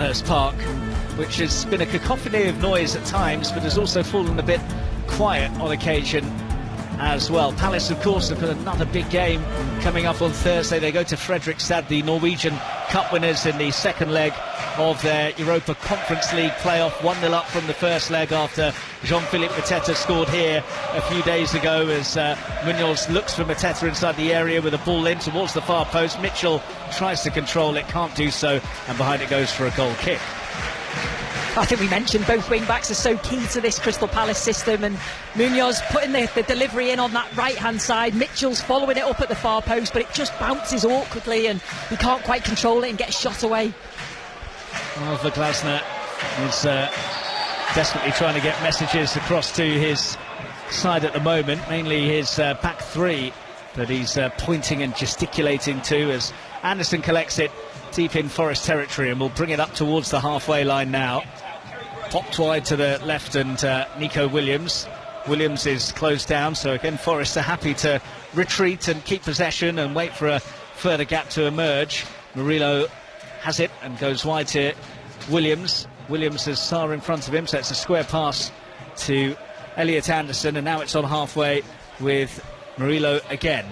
Park, which has been a cacophony of noise at times, but has also fallen a bit quiet on occasion as well. Palace, of course, have got another big game coming up on Thursday. They go to Fredrikstad, the Norwegian Cup winners in the second leg of their Europa Conference League playoff. 1-0 up from the first leg after Jean-Philippe Mateta scored here a few days ago as Munoz looks for Mateta inside the area with a ball in towards the far post. Mitchell tries to control it, can't do so, and behind it goes for a goal kick. I think we mentioned both wing-backs are so key to this Crystal Palace system, and Munoz putting the delivery in on that right-hand side. Mitchell's following it up at the far post, but it just bounces awkwardly and he can't quite control it and get shot away. Oliver Glasner is desperately trying to get messages across to his side at the moment, mainly his back three that he's pointing and gesticulating to as Anderson collects it deep in Forest territory and will bring it up towards the halfway line now. Popped wide to the left, and Nico Williams is closed down, so again Forest are happy to retreat and keep possession and wait for a further gap to emerge. Murillo has it and goes wide to Williams. Williams has Sarr in front of him, so it's a square pass to Elliot Anderson, and now it's on halfway with Murillo again.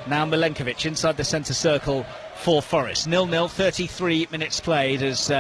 Now Milenkovic inside the centre circle for Forest. 0-0, 33 minutes played as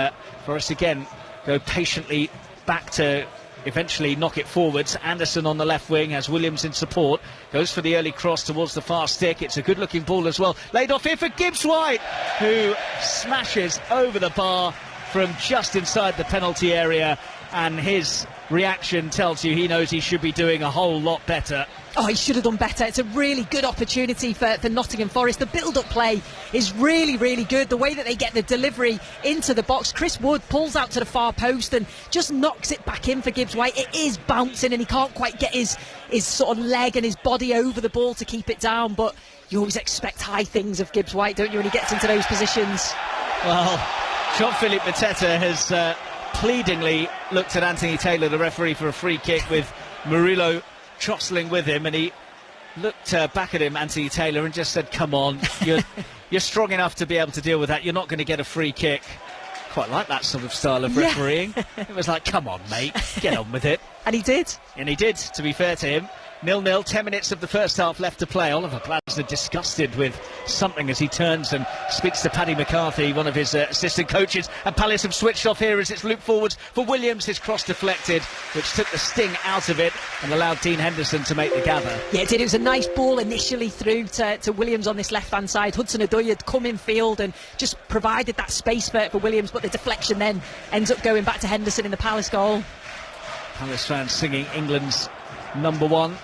Forest again go patiently back to eventually knock it forwards. Anderson on the left wing has Williams in support, goes for the early cross towards the far stick. It's a good looking ball as well, laid off here for Gibbs White, who smashes over the bar from just inside the penalty area, and his reaction tells you he knows he should be doing a whole lot better. Oh, he should have done better. It's a really good opportunity for Nottingham Forest. The build-up play is really, really good. The way that they get the delivery into the box. Chris Wood pulls out to the far post and just knocks it back in for Gibbs White. It is bouncing and he can't quite get his sort of leg and his body over the ball to keep it down, but you always expect high things of Gibbs White, don't you, when he gets into those positions? Well, Jean-Philippe Mateta has pleadingly looked at Anthony Taylor, the referee, for a free kick, with Murillo jostling with him, and he looked back at him, Anthony Taylor, and just said, come on, you're strong enough to be able to deal with that. You're not going to get a free kick. Quite like that sort of style of refereeing. It was like, come on, mate, get on with it. And he did. And he did, to be fair to him. 0-0, 10 minutes of the first half left to play. Oliver Glasner disgusted with something as he turns and speaks to Paddy McCarthy, one of his assistant coaches. And Palace have switched off here as it's looped forwards for Williams. His cross deflected, which took the sting out of it and allowed Dean Henderson to make the gather. Yeah, it did. It was a nice ball initially through to Williams on this left-hand side. Hudson-Odoi had come in field and just provided that space for Williams, but the deflection then ends up going back to Henderson in the Palace goal. Palace fans singing England's number one.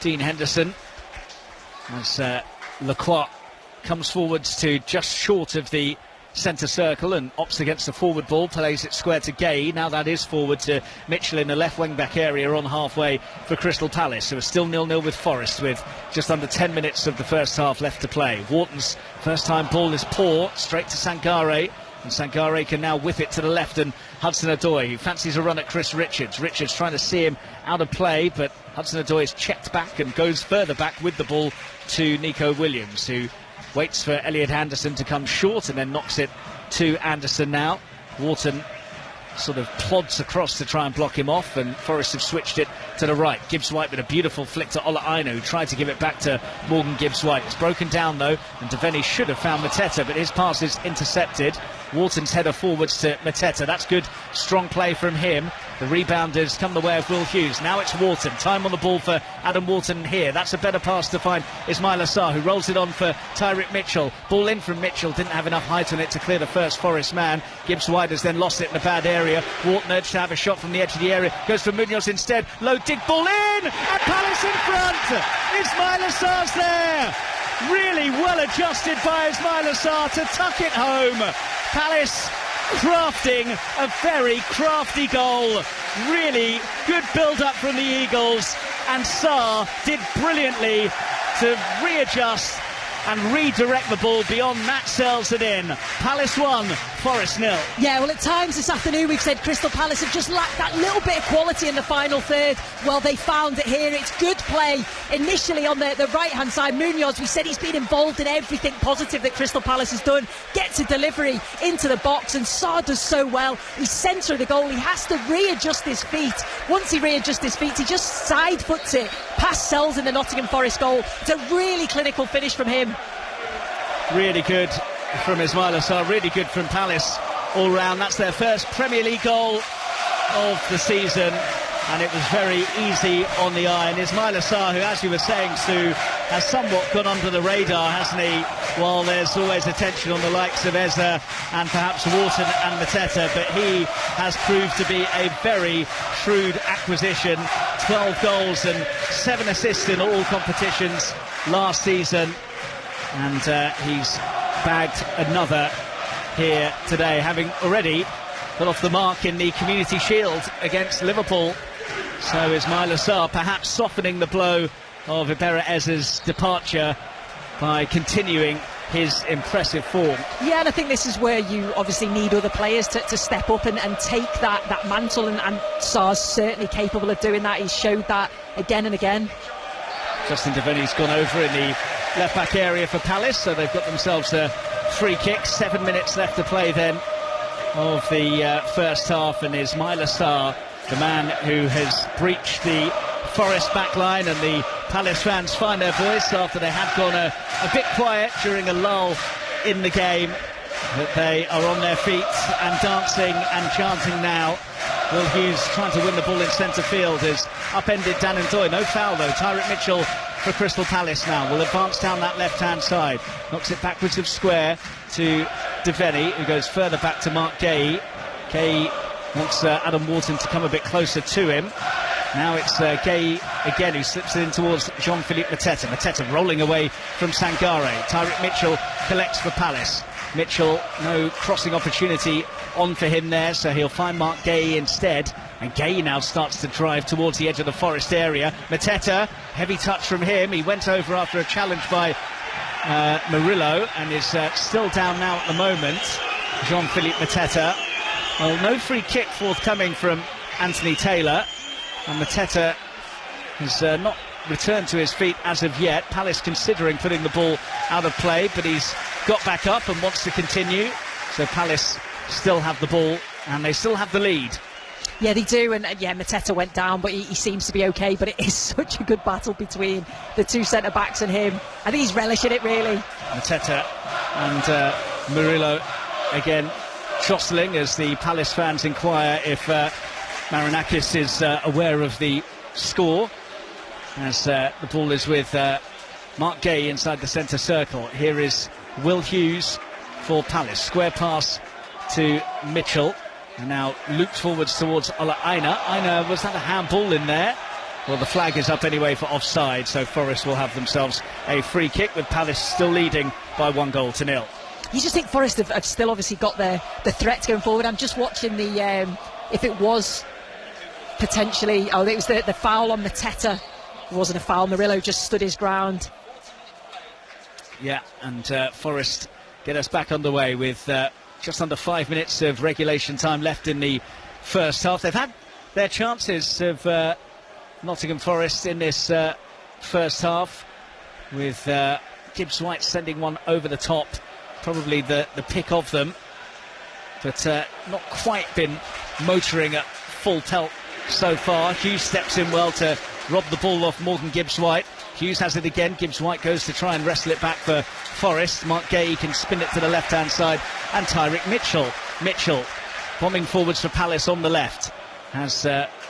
Dean Henderson as Lacroix comes forwards to just short of the centre circle and opts against the forward ball, plays it square to Gay. Now that is forward to Mitchell in the left wing back area on halfway for Crystal Palace, who are still 0-0 with Forest with just under 10 minutes of the first half left to play. Wharton's first time ball is poor, straight to Sangare, and Sangare can now whip it to the left, and Hudson-Odoi, who fancies a run at Chris Richards. Richards trying to see him out of play, but Hudson-Odoi is checked back and goes further back with the ball to Nico Williams, who waits for Elliot Anderson to come short and then knocks it to Anderson now. Wharton sort of plods across to try and block him off, and Forest have switched it to the right. Gibbs White with a beautiful flick to Ola Aina, who tried to give it back to Morgan Gibbs White. It's broken down though, and Devaney should have found Mateta, but his pass is intercepted. Wharton's header forwards to Mateta. That's good, strong play from him. The rebounders come the way of Will Hughes. Now it's Wharton. Time on the ball for Adam Wharton here. That's a better pass to find Ismaila Sarr, who rolls it on for Tyrick Mitchell. Ball in from Mitchell. Didn't have enough height on it to clear the first Forest man. Gibbs White has then lost it in a bad area. Wharton urged to have a shot from the edge of the area. Goes for Munoz instead. Low dig ball in! And Palace in front! Ismaila Sarr's there! Really well adjusted by Ismaila Sarr to tuck it home. Palace crafting a very crafty goal. Really good build-up from the Eagles, and Sarr did brilliantly to readjust and redirect the ball beyond Matt Sells and in. Palace 1, Forest 0. Yeah, well, at times this afternoon we've said Crystal Palace have just lacked that little bit of quality in the final third. Well, they found it here. It's good play initially on the right-hand side. Munoz, we said he's been involved in everything positive that Crystal Palace has done. Gets a delivery into the box, and Sarr does so well. He's centre of the goal. He has to readjust his feet. Once he readjusts his feet, he just side foots it past Sells in the Nottingham Forest goal. It's a really clinical finish from him. Really good from Ismaila Sarr, really good from Palace all round. That's their first Premier League goal of the season, and it was very easy on the eye. And Ismaila Sarr, who, as you were saying, Sue, has somewhat gone under the radar, hasn't he? While there's always attention on the likes of Eze and perhaps Wharton and Mateta, but he has proved to be a very shrewd acquisition. 12 goals and 7 assists in all competitions last season, and he's bagged another here today, having already got off the mark in the Community Shield against Liverpool. So Ismaila Sarr perhaps softening the blow of Ibera Eze's departure by continuing his impressive form. Yeah, and I think this is where you obviously need other players to step up and take that mantle, and Sarr's certainly capable of doing that. He's showed that again and again. Justin Devaney's gone over in the left-back area for Palace, so they've got themselves a free kick. 7 minutes left to play then of the first half, and Ismaila Sarr, the man who has breached the Forest backline, and the Palace fans find their voice after they had gone a bit quiet during a lull in the game. But they are on their feet and dancing and chanting now. Will Hughes trying to win the ball in centre field has upended Hudson-Odoi. No foul though. Tyrick Mitchell for Crystal Palace now will advance down that left-hand side. Knocks it backwards of square to Devaney, who goes further back to Mark Gay. Gay wants Adam Wharton to come a bit closer to him. Now it's Gay again, who slips it in towards Jean-Philippe Mateta. Mateta rolling away from Sangare. Tyrick Mitchell collects for Palace. Mitchell, no crossing opportunity on for him there, so he'll find Mark Gay instead. And Gay now starts to drive towards the edge of the Forest area. Mateta, heavy touch from him. He went over after a challenge by Murillo, and is still down now at the moment. Jean-Philippe Mateta. Well, no free kick forthcoming from Anthony Taylor. And Mateta has not returned to his feet as of yet. Palace considering putting the ball out of play, but he's got back up and wants to continue. So Palace still have the ball, and they still have the lead. Yeah, they do, and yeah, Mateta went down, but he seems to be okay. But it is such a good battle between the two centre-backs and him. I think he's relishing it, really. Mateta and Murillo again jostling as the Palace fans inquire if Marinakis is aware of the score, as the ball is with Mark Gay inside the centre circle. Here is Will Hughes for Palace. Square pass to Mitchell, and now looped forwards towards Ola Aina. Aina, was that a handball in there? Well, the flag is up anyway for offside, so Forest will have themselves a free kick, with Palace still leading by 1-0. You just think Forest have still obviously got the threats going forward. I'm just watching the if it was potentially, it was the foul on Mateta. It wasn't a foul. Murillo just stood his ground. Yeah, and Forest get us back underway with just under 5 minutes of regulation time left in the first half. They've had their chances of Nottingham Forest in this first half, with Gibbs White sending one over the top, probably the pick of them, but not quite been motoring at full pelt so far. Hughes steps in well to rob the ball off Morgan Gibbs-White. Hughes has it again. Gibbs-White goes to try and wrestle it back for Forest. Mark Gay can spin it to the left-hand side, and Tyrick Mitchell bombing forwards for Palace on the left. Has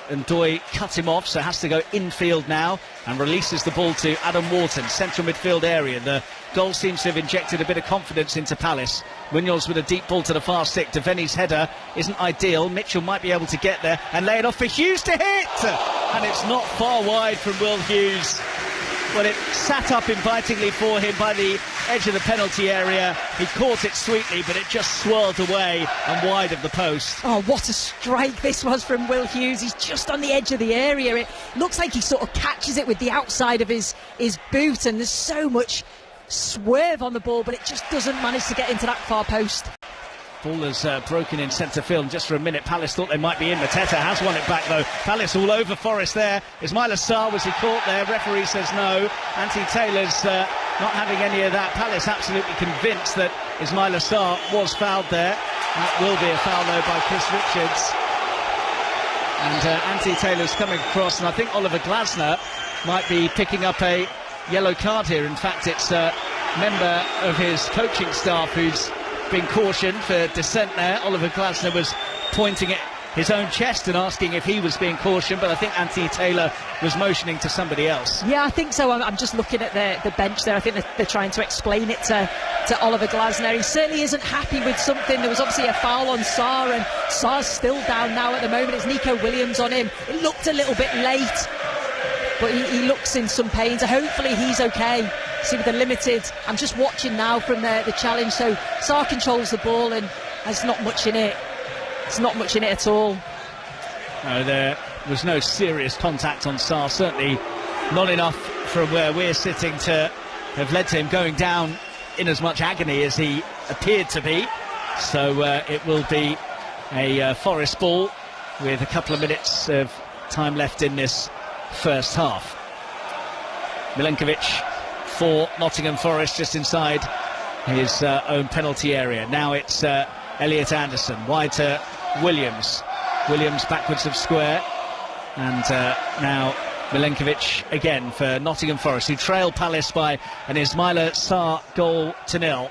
Odoi cut him off, so has to go infield now, and releases the ball to Adam Wharton, central midfield area. The goal seems to have injected a bit of confidence into Palace. Munoz with a deep ball to the far stick. Devaney's header isn't ideal. Mitchell might be able to get there and lay it off for Hughes to hit, and it's not far wide from Will Hughes. Well, it sat up invitingly for him by the edge of the penalty area. He caught it sweetly, but it just swirled away and wide of the post. Oh, what a strike this was from Will Hughes. He's just on the edge of the area. It looks like he sort of catches it with the outside of his boot, and there's so much swerve on the ball, but it just doesn't manage to get into that far post. Ball is broken in centre field, and just for a minute Palace thought they might be in. Mateta has won it back though. Palace all over Forest there. Ismaila Sarr, was he caught there? Referee says no. Anthony Taylor's not having any of that. Palace absolutely convinced that Ismaila Sarr was fouled there. That will be a foul though by Chris Richards. And Anthony Taylor's coming across, and I think Oliver Glasner might be picking up a yellow card here. In fact, it's a member of his coaching staff who's been cautioned for dissent there. Oliver Glasner was pointing at his own chest and asking if he was being cautioned, but I think Anthony Taylor was motioning to somebody else. Yeah, I think so. I'm just looking at the bench there. I think they're trying to explain it to Oliver Glasner. He certainly isn't happy with something. There was obviously a foul on Sarr, and Sarr's still down now at the moment. It's Nico Williams on him. It looked a little bit late, but he looks in some pain, so hopefully he's okay. See, with the limited, I'm just watching now from the challenge, so Sarr controls the ball and there's not much in it. It's not much in it at all. No, there was no serious contact on Sarr, certainly not enough from where we're sitting to have led to him going down in as much agony as he appeared to be. So it will be a Forest ball with a couple of minutes of time left in this first half. Milenkovic for Nottingham Forest, just inside his own penalty area. Now it's Elliot Anderson wide to Williams. Williams backwards of square, and now Milenkovic again for Nottingham Forest, who trail Palace by an Ismaila Sarr goal to nil.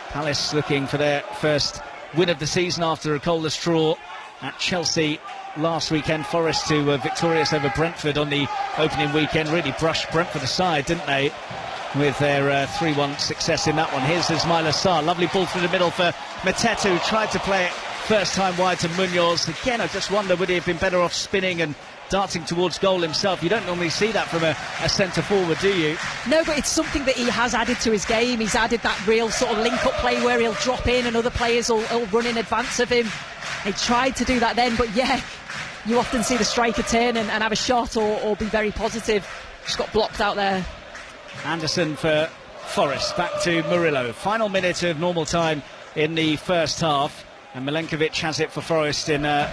Palace looking for their first win of the season after a goalless draw at Chelsea last weekend. Forest who were victorious over Brentford on the opening weekend, really brushed Brentford aside, didn't they, with their 3-1 success in that one. Here's Ismaila Sarr, lovely ball through the middle for Mateta, who tried to play it first time wide to Munoz. Again, I just wonder, would he have been better off spinning and darting towards goal himself? You don't normally see that from a centre forward, do you? No, but it's something that he has added to his game. He's added that real sort of link-up play where he'll drop in and other players will run in advance of him. He tried to do that then, but yeah, you often see the striker turn and have a shot or be very positive. Just got blocked out there. Anderson for Forest, back to Murillo. Final minute of normal time in the first half, and Milenkovic has it for Forest in a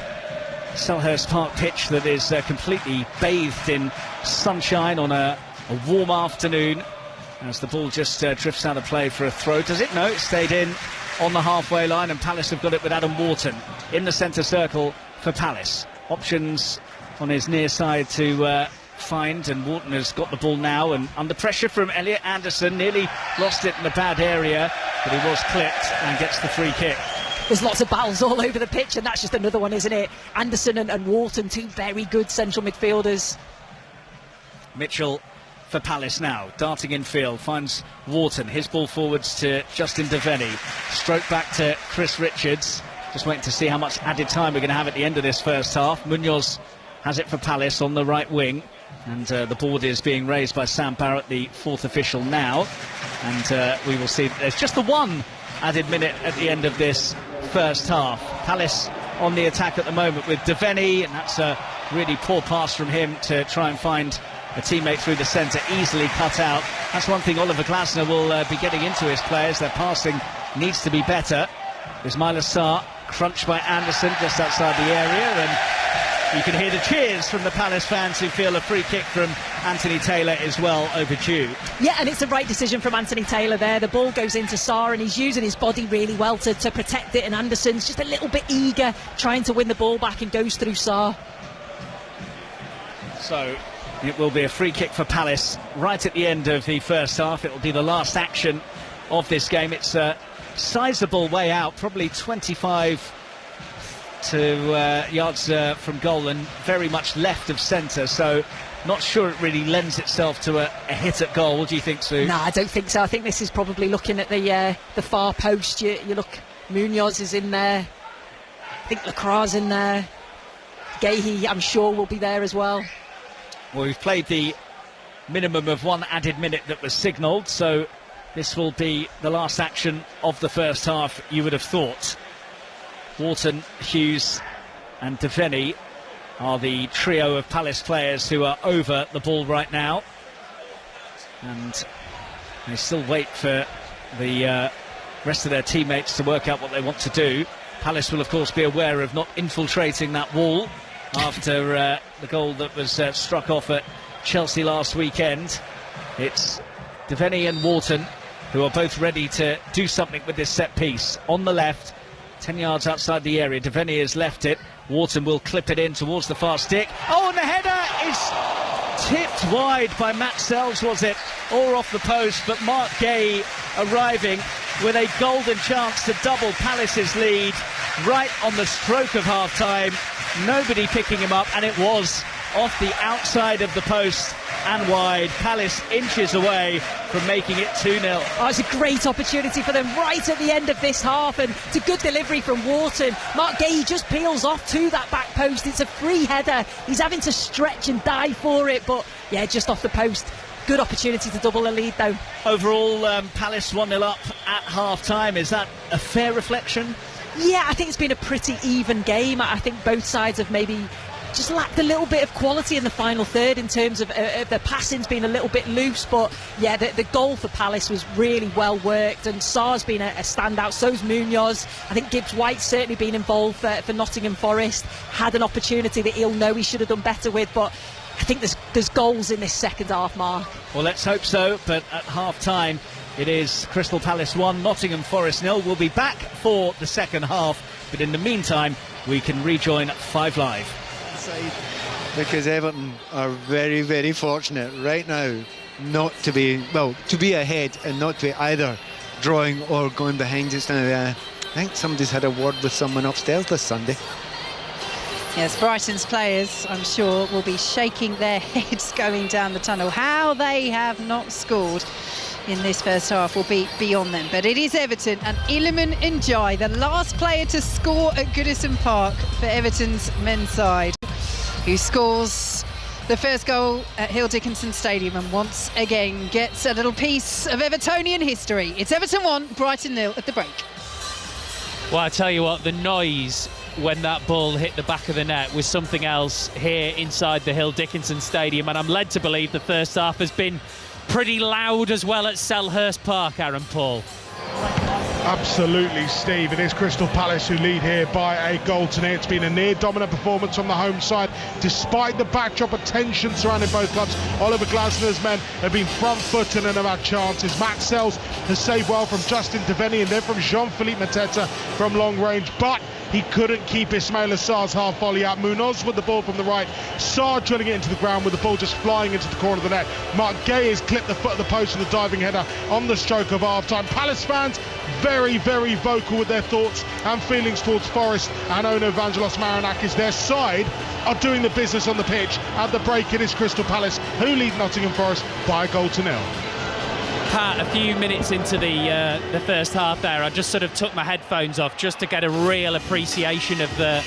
Selhurst Park pitch that is completely bathed in sunshine on a warm afternoon, as the ball just drifts out of play for a throw. Does it? No, it stayed in on the halfway line, and Palace have got it with Adam Wharton in the centre circle for Palace. Options on his near side to find, and Wharton has got the ball now, and under pressure from Elliot Anderson, nearly lost it in a bad area, but he was clipped and gets the free kick. There's lots of battles all over the pitch, and that's just another one, isn't it? Anderson and Wharton, two very good central midfielders. Mitchell for Palace now, darting in field, finds Wharton, his ball forwards to Justin Devenny, stroke back to Chris Richards. Just waiting to see how much added time we're going to have at the end of this first half. Munoz has it for Palace on the right wing, and the board is being raised by Sam Barrett, the fourth official now, and we will see that there's just the one added minute at the end of this first half. Palace on the attack at the moment with Devenny, and that's a really poor pass from him to try and find a teammate through the centre, easily cut out. That's one thing Oliver Glasner will be getting into his players. Their passing needs to be better. Ismaila Sarr crunched by Anderson just outside the area, and you can hear the cheers from the Palace fans who feel a free kick from Anthony Taylor is well overdue. Yeah, and it's the right decision from Anthony Taylor there. The ball goes into Sarr, and he's using his body really well to protect it, and Anderson's just a little bit eager, trying to win the ball back, and goes through Sarr. So it will be a free kick for Palace right at the end of the first half. It will be the last action of this game. It's a sizable way out, probably 25 to yards from goal, and very much left of centre, so not sure it really lends itself to a hit at goal. What do you think, Sue? No, I don't think so. I think this is probably looking at the far post. You look, Munoz is in there, I think Lacroix's in there, Gahey I'm sure will be there as well. Well, we've played the minimum of one added minute that was signalled, so this will be the last action of the first half, you would have thought. Wharton, Hughes and Devenny are the trio of Palace players who are over the ball right now, and they still wait for the rest of their teammates to work out what they want to do. Palace will, of course, be aware of not infiltrating that wall after the goal that was struck off at Chelsea last weekend. It's Devaney and Wharton who are both ready to do something with this set piece. On the left, 10 yards outside the area, Devaney has left it. Wharton will clip it in towards the far stick. Oh, and the header is tipped wide by Matt Sells, was it? Or off the post, but Mark Gay arriving with a golden chance to double Palace's lead right on the stroke of half-time. Nobody picking him up, and it was off the outside of the post and wide. Palace inches away from making it 2-0. Oh, it's a great opportunity for them right at the end of this half, and it's a good delivery from Wharton. Mark Gay just peels off to that back post. It's a free header. He's having to stretch and dive for it, but yeah, just off the post. Good opportunity to double the lead, though. Overall, Palace 1-0 up at half-time. Is that a fair reflection? Yeah, I think it's been a pretty even game. I think both sides have maybe just lacked a little bit of quality in the final third in terms of the passing's been a little bit loose, but yeah, the goal for Palace was really well worked, and Sarr's been a standout, so's Munoz. I think Gibbs-White's certainly been involved for Nottingham Forest, had an opportunity that he'll know he should have done better with, but I think there's goals in this second half, Mark. Well, let's hope so, but at half-time it is Crystal Palace 1, Nottingham Forest 0. We'll be back for the second half, but in the meantime we can rejoin 5 Live. Because Everton are very, very fortunate right now not to be, well, to be ahead and not to be either drawing or going behind. Just now, I think somebody's had a word with someone upstairs this Sunday. Yes, Brighton's players, I'm sure, will be shaking their heads going down the tunnel. How they have not scored in this first half will be beyond them. But it is Everton, and Iliman Ndiaye, the last player to score at Goodison Park for Everton's men's side, who scores the first goal at Hill Dickinson Stadium and once again gets a little piece of Evertonian history. It's Everton 1, Brighton 0 at the break. Well, I tell you what, the noise when that ball hit the back of the net was something else here inside the Hill Dickinson Stadium, and I'm led to believe the first half has been pretty loud as well at Selhurst Park, Aaron Paul. Absolutely, Steve. It is Crystal Palace who lead here by a goal to nil. It's been a near dominant performance from the home side, despite the backdrop of tension surrounding both clubs. Oliver Glasner's men have been front-footed and have had chances. Matt Sells has saved well from Justin Devaney and then from Jean-Philippe Mateta from long range, but he couldn't keep Ismaila Sarr's half volley out. Munoz with the ball from the right, Sarr drilling it into the ground with the ball just flying into the corner of the net. Mark Gay has clipped the foot of the post with the diving header on the stroke of half-time. Palace fans very, very vocal with their thoughts and feelings towards Forest and owner Evangelos Marinakis. Their side are doing the business on the pitch. At the break, it is Crystal Palace who lead Nottingham Forest by a goal to nil. Pat, a few minutes into the first half there, I just sort of took my headphones off just to get a real appreciation of the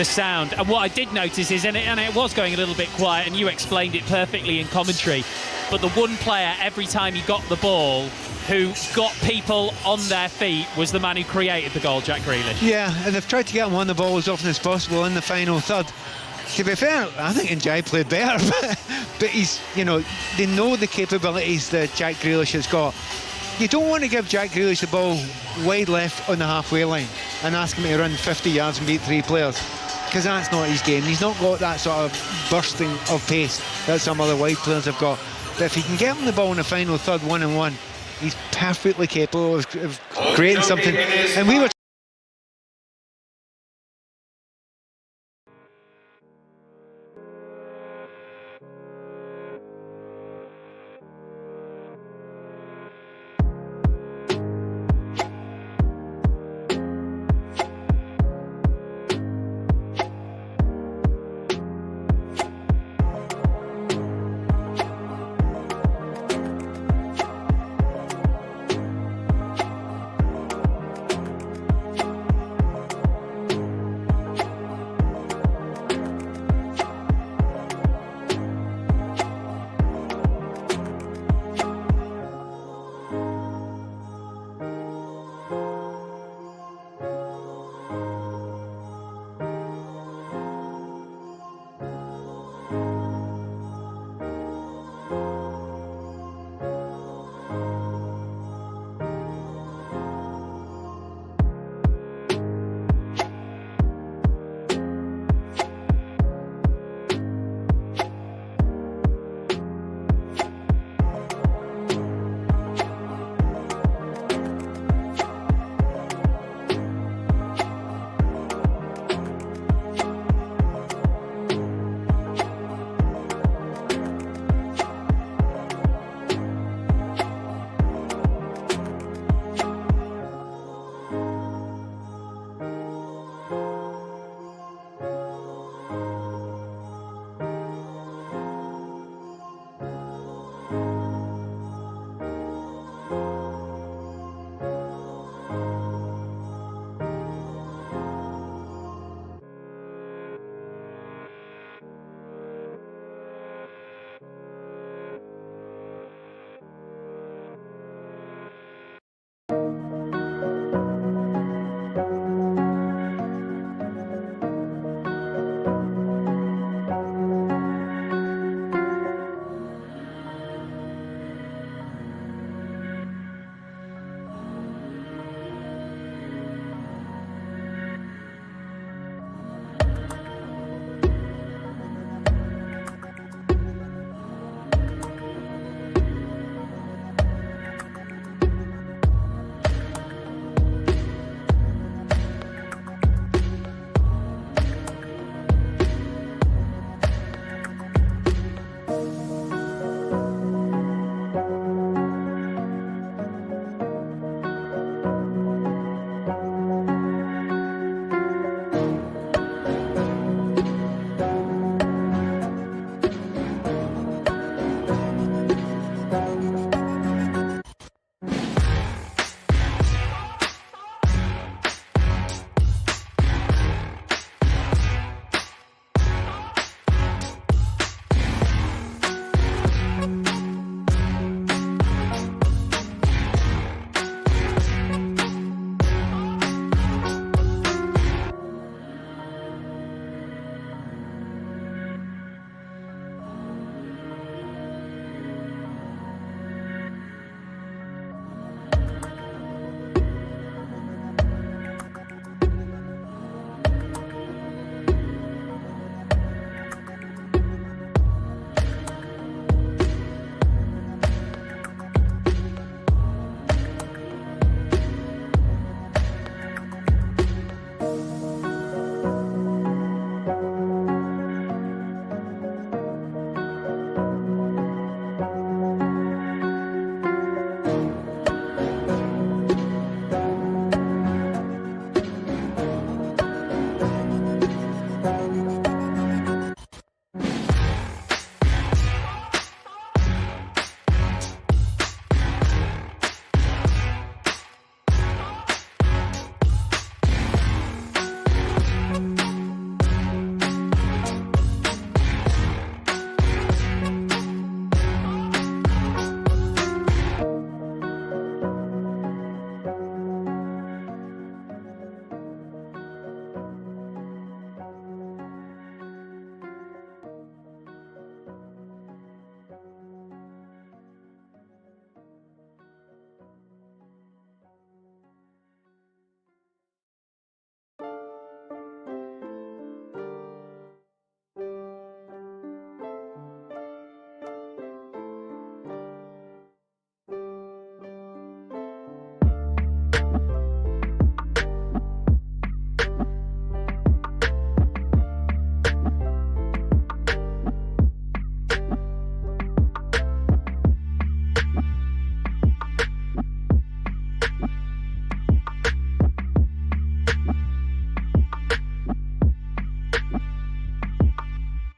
sound. And what I did notice is, and it was going a little bit quiet, and you explained it perfectly in commentary, but the one player every time he got the ball who got people on their feet was the man who created the goal, Jack Grealish. Yeah, and they've tried to get him on the ball as often as possible in the final third. To be fair, I think Ndiaye played better, but he's, you know, they know the capabilities that Jack Grealish has got. You don't want to give Jack Grealish the ball wide left on the halfway line and ask him to run 50 yards and beat 3 players, because that's not his game. He's not got that sort of bursting of pace that some other wide players have got. But if he can get him the ball in the final third 1-on-1, he's perfectly capable of creating something. And we were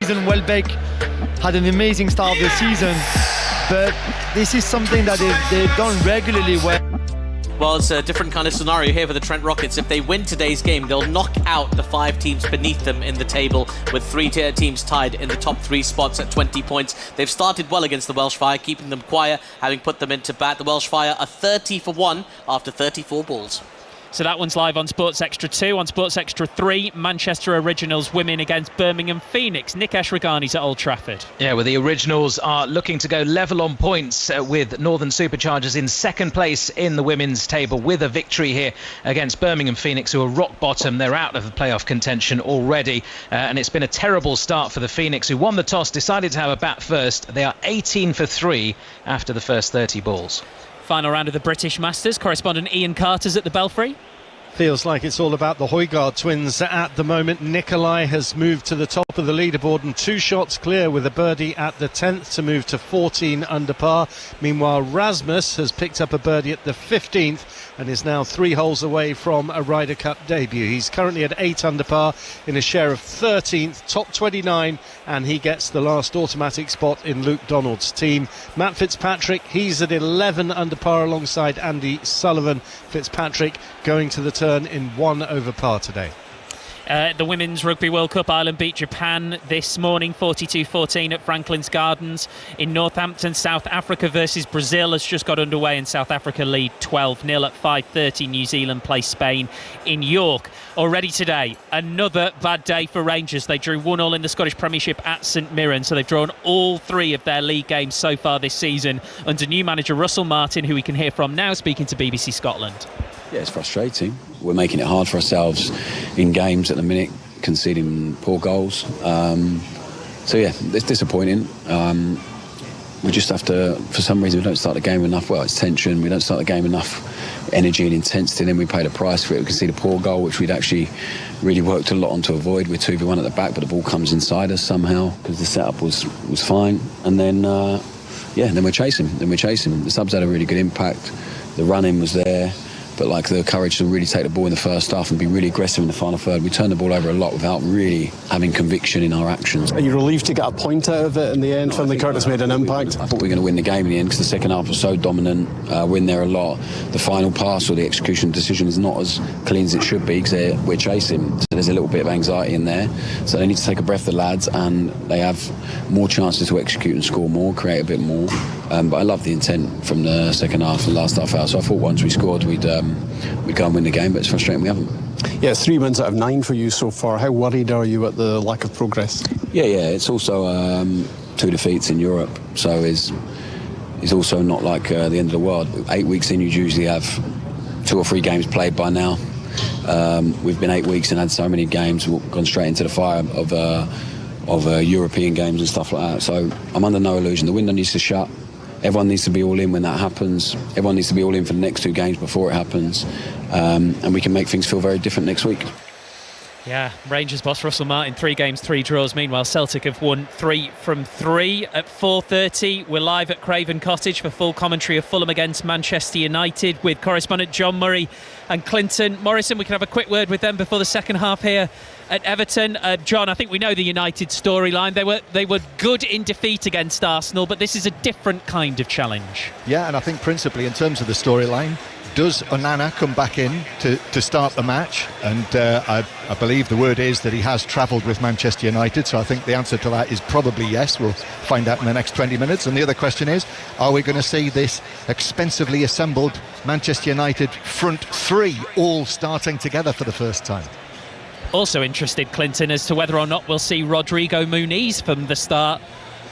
Welbeck had an amazing start of the season, but this is something that they've done regularly well. Well, it's a different kind of scenario here for the Trent Rockets. If they win today's game, they'll knock out the 5 teams beneath them in the table, with 3 teams tied in the top 3 spots at 20 points. They've started well against the Welsh Fire, keeping them quiet, having put them into bat. The Welsh Fire are 30 for 1 after 34 balls. So that one's live on Sports Extra 2. On Sports Extra 3, Manchester Originals women against Birmingham Phoenix. Nick Eshregani's at Old Trafford. Yeah, well, the Originals are looking to go level on points with Northern Superchargers in second place in the women's table, with a victory here against Birmingham Phoenix, who are rock bottom. They're out of the playoff contention already, and it's been a terrible start for the Phoenix, who won the toss, decided to have a bat first. They are 18 for 3 after the first 30 balls. Final round of the British Masters. Correspondent Ian Carter's at the Belfry. Feels like it's all about the Højgaard twins at the moment. Nikolai has moved to the top of the leaderboard and 2 shots clear with a birdie at the 10th to move to 14 under par. Meanwhile, Rasmus has picked up a birdie at the 15th and is now 3 holes away from a Ryder Cup debut. He's currently at 8 under par in a share of 13th, top 29, and he gets the last automatic spot in Luke Donald's team. Matt Fitzpatrick, he's at 11 under par alongside Andy Sullivan. Fitzpatrick going to the turn in 1 over par today. The Women's Rugby World Cup, Ireland beat Japan this morning 42-14 at Franklin's Gardens. In Northampton, South Africa versus Brazil has just got underway, and South Africa lead 12-0 at 5:30. New Zealand play Spain in York. Already today, another bad day for Rangers. They drew 1-1 in the Scottish Premiership at St Mirren, so they've drawn all 3 of their league games so far this season under new manager Russell Martin, who we can hear from now, speaking to BBC Scotland. Yeah, it's frustrating. We're making it hard for ourselves in games at the minute, conceding poor goals. So yeah, it's disappointing. We just have to, for some reason, we don't start the game enough. Well, it's tension. We don't start the game enough energy and intensity. Then we paid a price for it. We concede a poor goal, which we'd actually really worked a lot on to avoid. We're 2v1 at the back, but the ball comes inside us somehow because the setup was fine. And then, then we're chasing. The subs had a really good impact. The running was there. But like the courage to really take the ball in the first half and be really aggressive in the final third. We turned the ball over a lot without really having conviction in our actions. Are you relieved to get a point out of it in the end? Finley Curtis made an impact. I thought we were going to win the game in the end because the second half was so dominant. Win there a lot. The final pass or the execution decision is not as clean as it should be because we're chasing. So there's a little bit of anxiety in there. So they need to take a breath, the lads, and they have more chances to execute and score more, create a bit more. But I love the intent from the second half and last half hour. So I thought once we scored, we'd go and win the game, but it's frustrating we haven't. Yeah, 3 wins out of 9 for you so far. How worried are you at the lack of progress? Yeah, it's also 2 defeats in Europe, so it's also not like the end of the world. 8 weeks in, you usually have 2 or 3 games played by now. We've been 8 weeks and had so many games, we've gone straight into the fire of European games and stuff like that. So I'm under no illusion. The window needs to shut. Everyone needs to be all in when that happens. Everyone needs to be all in for the next 2 games before it happens. And we can make things feel very different next week. Yeah, Rangers boss Russell Martin, 3 games, 3 draws. Meanwhile, Celtic have won 3 from 3. At 4:30, we're live at Craven Cottage for full commentary of Fulham against Manchester United with correspondent John Murray and Clinton Morrison. We can have a quick word with them before the second half here at Everton. John, I think we know the United storyline. They were good in defeat against Arsenal, but this is a different kind of challenge. Yeah, and I think principally in terms of the storyline, does Onana come back in to start the match? And I believe the word is that he has travelled with Manchester United, so I think the answer to that is probably yes. We'll find out in the next 20 minutes. And the other question is, are we going to see this expensively assembled Manchester United front 3 all starting together for the first time? Also interested, Clinton, as to whether or not we'll see Rodrigo Muniz from the start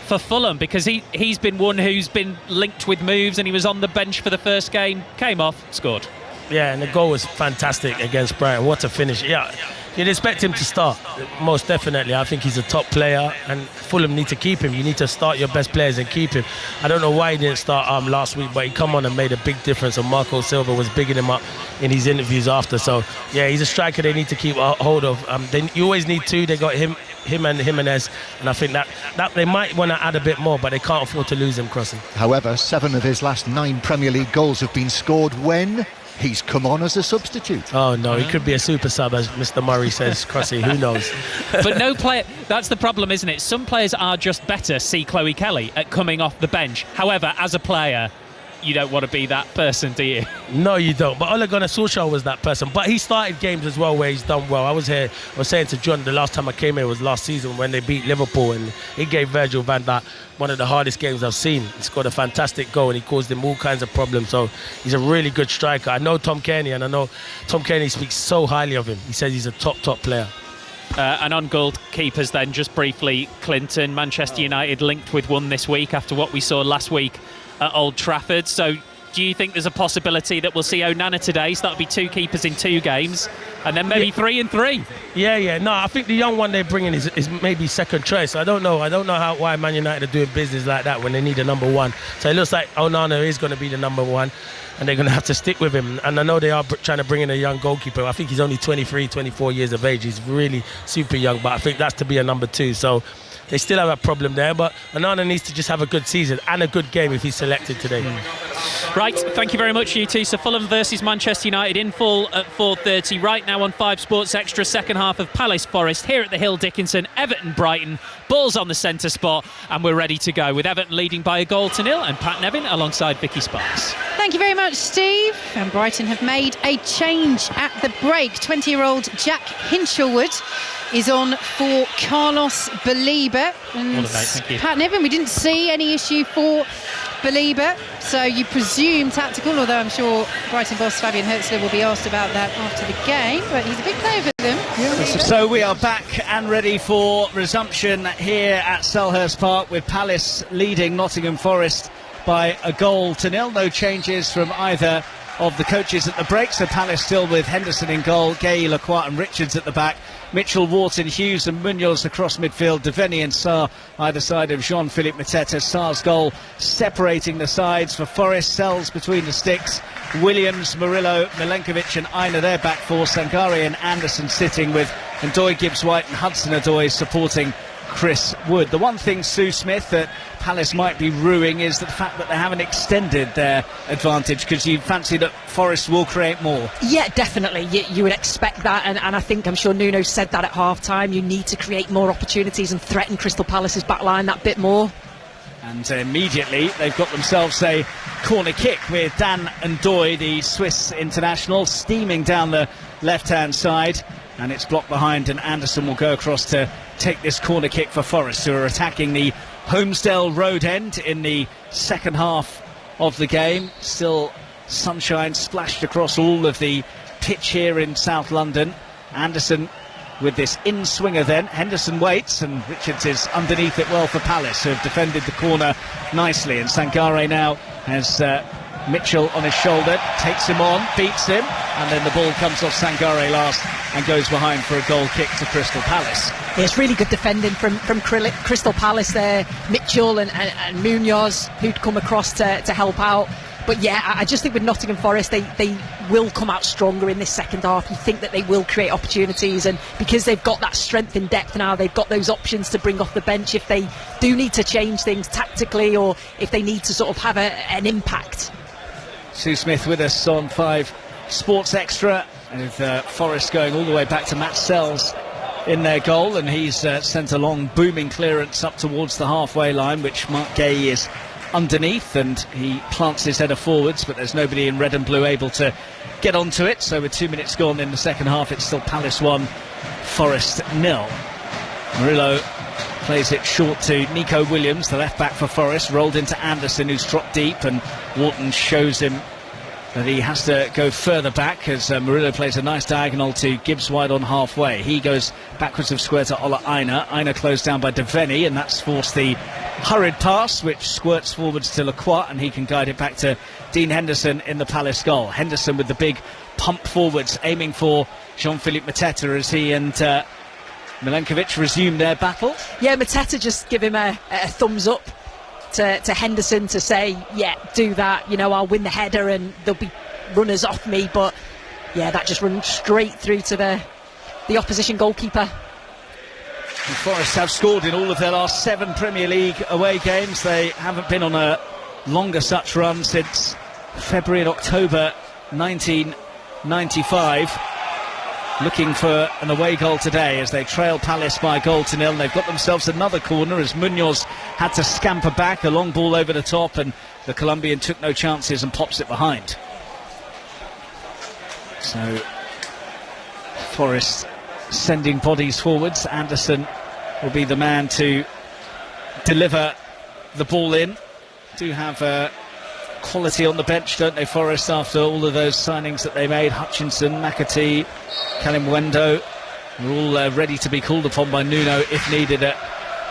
for Fulham, because he's been one who's been linked with moves, and he was on the bench for the first game, came off, scored. Yeah, and the goal was fantastic against Brighton. What a finish. Yeah, you'd expect him to start, most definitely. I think he's a top player, and Fulham need to keep him. You need to start your best players and keep him. I don't know why he didn't start last week, but he come on and made a big difference, and Marco Silva was bigging him up in his interviews after. So, yeah, he's a striker they need to keep hold of. You always need 2. They got him and Jimenez, and I think that they might want to add a bit more, but they can't afford to lose him crossing. However, 7 of his last 9 Premier League goals have been scored when he's come on as a substitute. Oh no, he could be a super sub, as Mr. Murray says. Crossy, who knows? But no player. That's the problem, isn't it? Some players are just better. See Chloe Kelly at coming off the bench. However, as a player, you don't want to be that person, do you? No, you don't. But Ole Gunnar Solskjaer was that person. But he started games as well where he's done well. I was saying to John, the last time I came here was last season when they beat Liverpool, and he gave Virgil van Dijk one of the hardest games I've seen. He scored a fantastic goal and he caused him all kinds of problems. So he's a really good striker. I know Tom Kearney, and I know Tom Kearney speaks so highly of him. He says he's a top player. And on goalkeepers then, just briefly, Clinton, Manchester United linked with one this week after what we saw last week at Old Trafford. So do you think there's a possibility that we'll see Onana today? So that'll be 2 keepers in 2 games, and then maybe 3 and 3. Yeah. No, I think the young one they're bringing is maybe second choice. I don't know why Man United are doing business like that when they need a number 1. So it looks like Onana is going to be the number 1, and they're going to have to stick with him. And I know they are trying to bring in a young goalkeeper. I think he's only 23, 24 years of age. He's really super young, but I think that's to be a number 2. So they still have a problem there, but Onana needs to just have a good season and a good game if he's selected today. Right, thank you very much, you two. So Fulham versus Manchester United in full at 4:30. Right now on 5 Sports Extra, second half of Palace Forest here at the Hill Dickinson, Everton Brighton. Ball's on the centre spot, and we're ready to go with Everton leading by 1-0, and Pat Nevin alongside Vicky Sparks. Thank you very much, Steve. And Brighton have made a change at the break. 20-year-old Jack Hinchelwood is on for Carlos Baliba. And thank you. Pat Nevin, we didn't see any issue for Baliba, so you presume tactical, although I'm sure Brighton boss Fabian Herzler will be asked about that after the game, but he's a big player for them. So we are back and ready for resumption here at Selhurst Park, with Palace leading Nottingham Forest by 1-0. No changes from either of the coaches at the break, so Palace still with Henderson in goal, Gay, Lacroix and Richards at the back, Mitchell, Wharton, Hughes and Munoz across midfield, Devaney and Sarr either side of Jean-Philippe Mateta. Sarr's goal separating the sides for Forest, Sells between the sticks, Williams, Murillo, Milenkovic and Aina their back four, Sangare and Anderson sitting with Odoi, Gibbs-White and Hudson-Odoi supporting Chris Wood. The one thing, Sue Smith, that Palace might be ruining is the fact that they haven't extended their advantage, because you fancy that Forest will create more. Yeah, definitely. You would expect that, and I'm sure Nuno said that at half-time. You need to create more opportunities and threaten Crystal Palace's back line that bit more. And immediately they've got themselves a corner kick with Dan N'Doye, the Swiss international, steaming down the left-hand side. And it's blocked behind, and Anderson will go across to take this corner kick for Forest, who are attacking the Holmesdale Road end in the second half of the game. Still sunshine splashed across all of the pitch here in South London. Anderson with this in-swinger then. Henderson waits, and Richards is underneath it well for Palace, who have defended the corner nicely. And Sangare now has Mitchell on his shoulder, takes him on, beats him, and then the ball comes off Sangare last and goes behind for a goal kick to Crystal Palace. Yeah, it's really good defending from Crystal Palace there. Mitchell and Munoz, who'd come across to help out. But yeah, I just think with Nottingham Forest, they will come out stronger in this second half. You think that they will create opportunities, and because they've got that strength in depth now, they've got those options to bring off the bench if they do need to change things tactically, or if they need to sort of have an impact. Sue Smith with us on 5 Sports Extra, with Forest going all the way back to Matt Sells in their goal, and he's sent a long booming clearance up towards the halfway line, which Mark Gay is underneath, and he plants his header forwards, but there's nobody in red and blue able to get onto it. So with 2 minutes gone in the second half, it's still Palace 1, Forest 0. Murillo plays it short to Nico Williams, the left back for Forest, rolled into Anderson, who's dropped deep, and Wharton shows him that he has to go further back, as Murillo plays a nice diagonal to Gibbs-White on halfway. He goes backwards of square to Ola Aina. Aina closed down by Devaney, and that's forced the hurried pass, which squirts forwards to Lacroix, and he can guide it back to Dean Henderson in the Palace goal. Henderson with the big pump forwards, aiming for Jean-Philippe Mateta, as he and Milenkovic resume their battle. Yeah, Mateta just give him a thumbs up to Henderson to say, yeah, do that, I'll win the header and there'll be runners off me. But yeah, that just runs straight through to the opposition goalkeeper. And Forest have scored in all of their last 7 Premier League away games. They haven't been on a longer such run since February and October 1995. Looking for an away goal today as they trail Palace by 1-0, and they've got themselves another corner as Munoz had to scamper back, a long ball over the top, and the Colombian took no chances and pops it behind. So Forest sending bodies forwards. Anderson will be the man to deliver the ball in. Do have quality on the bench, don't they, Forest, after all of those signings that they made? Hutchinson, McAtee, Kalimwendo are all ready to be called upon by Nuno if needed at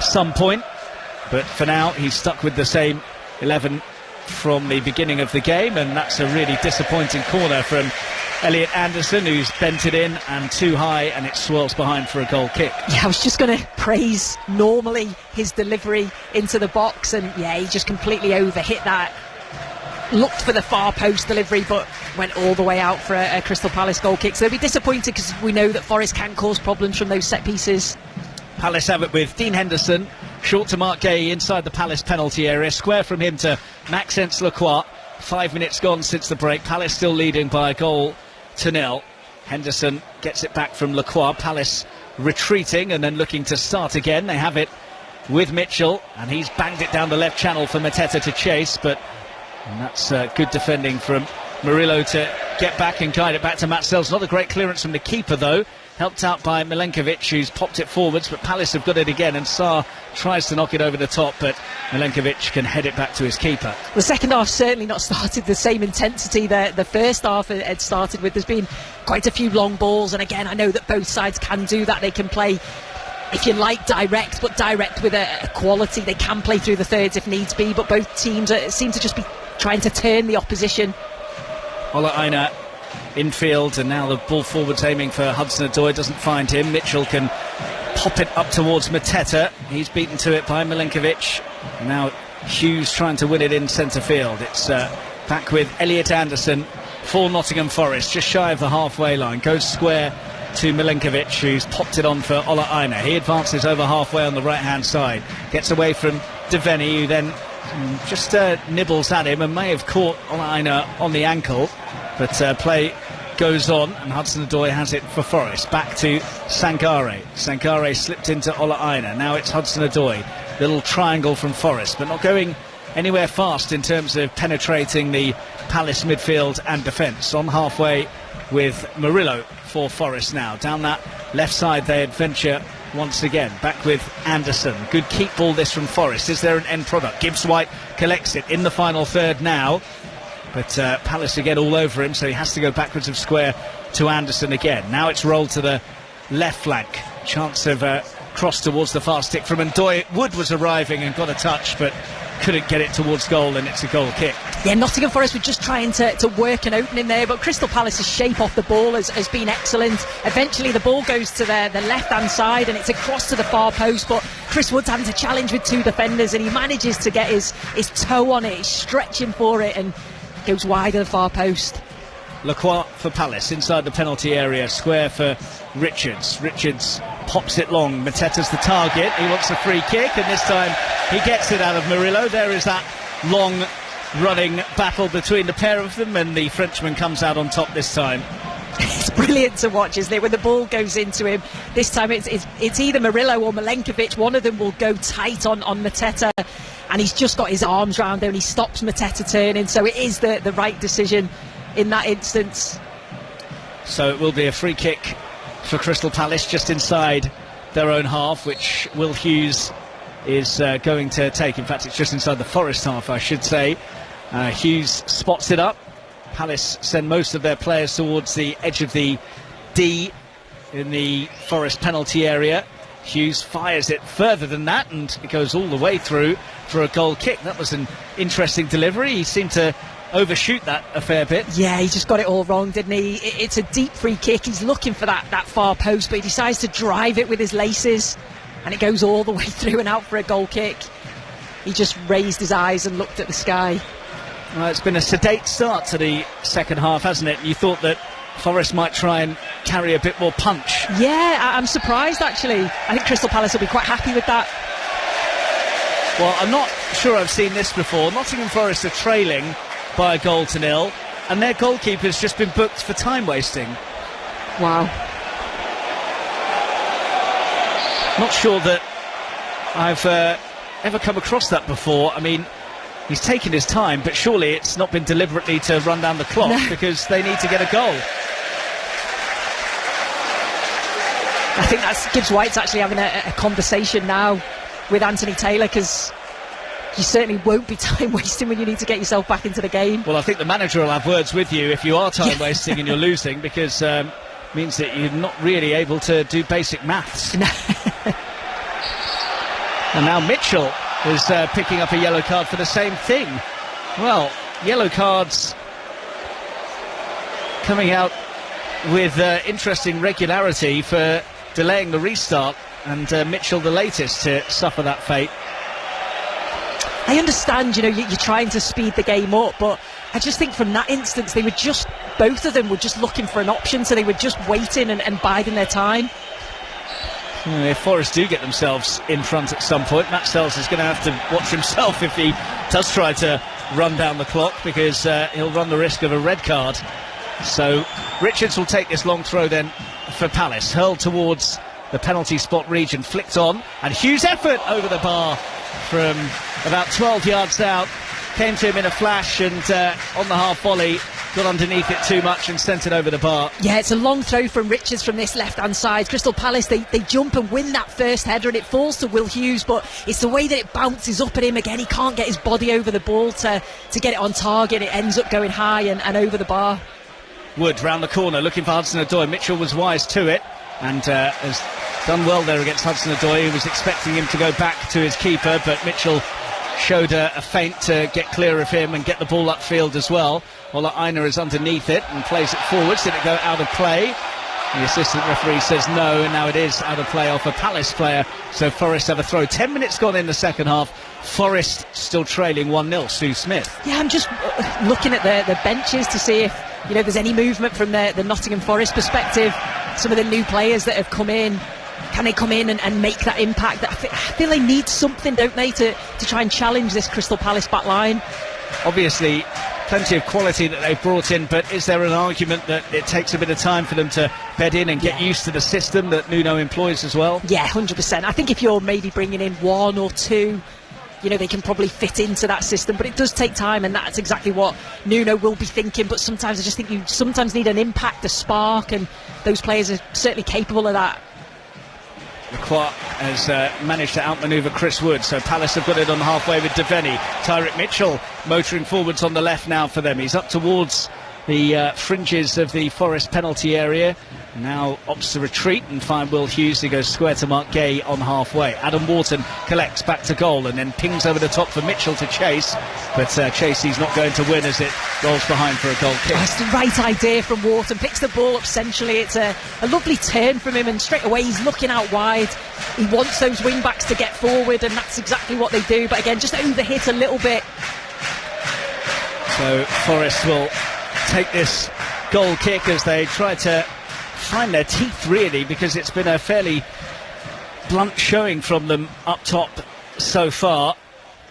some point. But for now, he's stuck with the same 11 from the beginning of the game, and that's a really disappointing corner from Elliot Anderson, who's bent it in and too high, and it swirls behind for a goal kick. Yeah, I was just going to praise normally his delivery into the box, and yeah, he just completely overhit that. Looked for the far post delivery, but went all the way out for a Crystal Palace goal kick. So they'll be disappointed because we know that Forest can cause problems from those set pieces. Palace have it with Dean Henderson, short to Mark Gay inside the Palace penalty area, square from him to Maxence Lacroix. 5 minutes gone since the break. Palace still leading by 1-0. Henderson gets it back from Lacroix. Palace retreating and then looking to start again. They have it with Mitchell, and he's banged it down the left channel for Mateta to chase, but that's good defending from Murillo to get back and guide it back to Matt Sells. Not a great clearance from the keeper, though. Helped out by Milenkovic, who's popped it forwards, but Palace have got it again, and Sarr tries to knock it over the top, but Milenkovic can head it back to his keeper. The second half certainly not started the same intensity that the first half had started with. There's been quite a few long balls, and again, I know that both sides can do that. They can play, if you like, direct, but direct with a quality. They can play through the thirds if needs be, but both teams seem to just be trying to turn the opposition. Ola Aina infield, and now the ball forwards aiming for Hudson-Odoi, doesn't find him. Mitchell can pop it up towards Mateta. He's beaten to it by Milenkovic. Now Hughes trying to win it in centre field. It's back with Elliot Anderson for Nottingham Forest, just shy of the halfway line. Goes square to Milenkovic, who's popped it on for Ola Aina. He advances over halfway on the right hand side, gets away from Devaney, who then just nibbles at him and may have caught Ola Aina on the ankle, but play goes on, and Hudson-Odoi has it for Forest. Back to Sangare. Sangare slipped into Ola Aina. Now it's Hudson-Odoi. Little triangle from Forest, but not going anywhere fast in terms of penetrating the Palace midfield and defence. On halfway with Murillo for Forest now. Down that left side they adventure once again. Back with Anderson. Good keep ball this from Forest. Is there an end product? Gibbs-White collects it in the final third now, but Palace again all over him, so he has to go backwards of square to Anderson again. Now it's rolled to the left flank. Chance of cross towards the far stick from Odoi. Wood was arriving and got a touch, but couldn't get it towards goal, and it's a goal kick. Yeah, Nottingham Forest were just trying to work an opening there, but Crystal Palace's shape off the ball has been excellent. Eventually the ball goes to the left-hand side, and it's across to the far post, but Chris Wood's having to challenge with two defenders, and he manages to get his toe on it. He's stretching for it, and goes wide of the far post. Lacroix for Palace inside the penalty area, square for Richards. Richards pops it long. Mateta's the target. He wants a free kick, and this time he gets it out of Murillo. There is that long running battle between the pair of them, and the Frenchman comes out on top this time. It's brilliant to watch, isn't it? When the ball goes into him, this time it's either Murillo or Milenkovic. One of them will go tight on Mateta, and he's just got his arms round there, and he stops Mateta turning. So it is the right decision in that instance. So it will be a free kick for Crystal Palace just inside their own half, which Will Hughes is going to take. In fact, it's just inside the Forest half, I should say. Hughes spots it up. Palace send most of their players towards the edge of the D in the Forest penalty area. Hughes fires it further than that, and it goes all the way through for a goal kick. That was an interesting delivery. He seemed to overshoot that a fair bit. Yeah, he just got it all wrong, didn't he? It's a deep free kick. He's looking for that far post, but he decides to drive it with his laces, and it goes all the way through and out for a goal kick. He just raised his eyes and looked at the sky. Well, it's been a sedate start to the second half, hasn't it? You thought that Forest might try and carry a bit more punch. Yeah, I'm surprised actually. I think Crystal Palace will be quite happy with that. Well, I'm not sure I've seen this before. Nottingham Forest are trailing by 1-0, and their goalkeeper's just been booked for time wasting. Wow. Not sure that I've ever come across that before. I mean, he's taken his time, but surely it's not been deliberately to run down the clock because they need to get a goal. I think that's Gibbs White's actually having a conversation now with Anthony Taylor, because you certainly won't be time wasting when you need to get yourself back into the game. Well, I think the manager will have words with you if you are time wasting and you're losing, because means that you're not really able to do basic maths. And now Mitchell is picking up a yellow card for the same thing. Well, yellow cards coming out with interesting regularity for delaying the restart, and Mitchell the latest to suffer that fate. I understand, you're trying to speed the game up, but I just think from that instance they were just, both of them were just looking for an option, so they were just waiting and biding their time. If Forest do get themselves in front at some point, Matt Sells is going to have to watch himself if he does try to run down the clock, because he'll run the risk of a red card. So Richards will take this long throw then for Palace, hurled towards the penalty spot region, flicked on, and Hughes' effort over the bar from about 12 yards out came to him in a flash, and on the half volley got underneath it too much and sent it over the bar. Yeah, it's a long throw from Richards from this left hand side. Crystal Palace, they jump and win that first header, and it falls to Will Hughes, but it's the way that it bounces up at him again. He can't get his body over the ball to get it on target. It ends up going high and over the bar. Wood round the corner looking for Hudson-Odoi. Mitchell was wise to it and has done well there against Hudson-Odoi. He was expecting him to go back to his keeper, but Mitchell showed a feint to get clear of him and get the ball upfield as well. Ola Aina is underneath it and plays it forwards. Did it go out of play? The assistant referee says no, and now it is out of play off a Palace player, so Forest have a throw. 10 minutes gone in the second half. Forest still trailing 1-0. Sue Smith. Yeah, I'm just looking at the benches to see if there's any movement from the Nottingham Forest perspective. Some of the new players that have come in, can they come in and make that impact? I feel they need something, don't they, to try and challenge this Crystal Palace back line. Obviously plenty of quality that they've brought in, but is there an argument that it takes a bit of time for them to bed in and get used to the system that Nuno employs as well? Yeah, 100%. I think if you're maybe bringing in one or two, they can probably fit into that system, but it does take time, and that's exactly what Nuno will be thinking. But sometimes I just think you sometimes need an impact, a spark, and those players are certainly capable of that. Lacroix has managed to outmanoeuvre Chris Wood, so Palace have got it on halfway with Devaney. Tyrick Mitchell motoring forwards on the left now for them. He's up towards the fringes of the Forest penalty area. Now opts to retreat and find Will Hughes, who goes square to Mark Gay on halfway. Adam Wharton collects back to goal and then pings over the top for Mitchell to chase, but chase he's not going to win as it rolls behind for a goal kick. That's the right idea from Wharton. Picks the ball up centrally. It's a lovely turn from him, and straight away he's looking out wide. He wants those wing backs to get forward, and that's exactly what they do, but again just overhit a little bit. So Forest will take this goal kick as they try to find their teeth, really, because it's been a fairly blunt showing from them up top so far.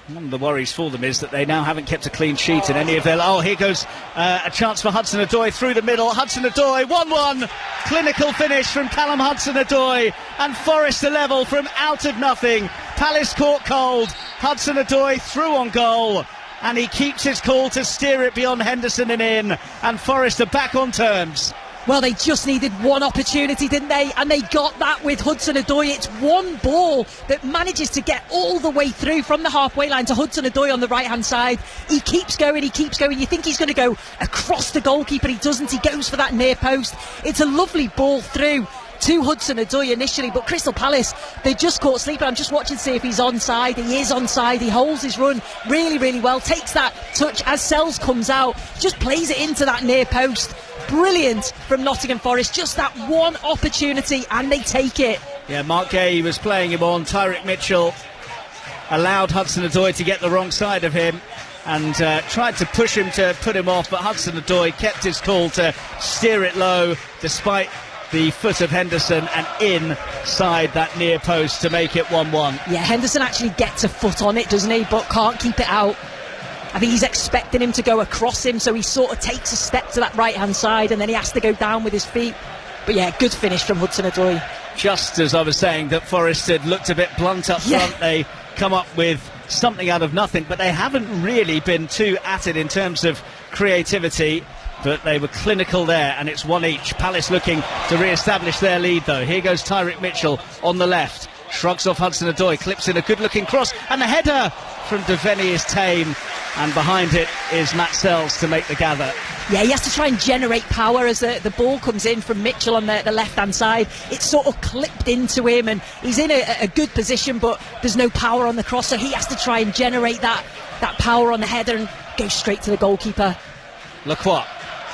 One of the worries for them is that they now haven't kept a clean sheet in any of their... Oh, here goes a chance for Hudson-Odoi through the middle. Hudson-Odoi, 1-1. Clinical finish from Callum Hudson-Odoi, and Forest a level from out of nothing. Palace caught cold. Hudson-Odoi through on goal, and he keeps his cool to steer it beyond Henderson and in, and Forest are back on terms. Well, they just needed one opportunity, didn't they? And they got that with Hudson-Odoi. It's one ball that manages to get all the way through from the halfway line to Hudson-Odoi on the right-hand side. He keeps going. You think he's going to go across the goalkeeper. He doesn't. He goes for that near post. It's a lovely ball through to Hudson-Odoi initially, but Crystal Palace, they just caught sleeping. I'm just watching to see if he's onside. He is onside. He holds his run really, really well. Takes that touch as Sells comes out. Just plays it into that near post. Brilliant from Nottingham Forest. Just that one opportunity, and they take it. Yeah, Mark Gay was playing him on. Tyrick Mitchell allowed Hudson-Odoi to get the wrong side of him and tried to push him to put him off, but Hudson-Odoi kept his call to steer it low despite the foot of Henderson and inside that near post to make it 1-1. Yeah, Henderson actually gets a foot on it, doesn't he, but can't keep it out. I think he's expecting him to go across him, so he sort of takes a step to that right-hand side and then he has to go down with his feet. But yeah, good finish from Hudson-Odoi. Just as I was saying that Forest had looked a bit blunt up front, they come up with something out of nothing, but they haven't really been too at it in terms of creativity, but they were clinical there, and it's one each. Palace looking to re-establish their lead though. Here goes Tyrick Mitchell on the left, shrugs off Hudson-Odoi, clips in a good looking cross, and the header from Devaney is tame, and behind it is Matt Sells to make the gather. Yeah, he has to try and generate power as the ball comes in from Mitchell on the left-hand side. It's sort of clipped into him and he's in a good position, but there's no power on the cross, so he has to try and generate that power on the header and go straight to the goalkeeper. Lacroix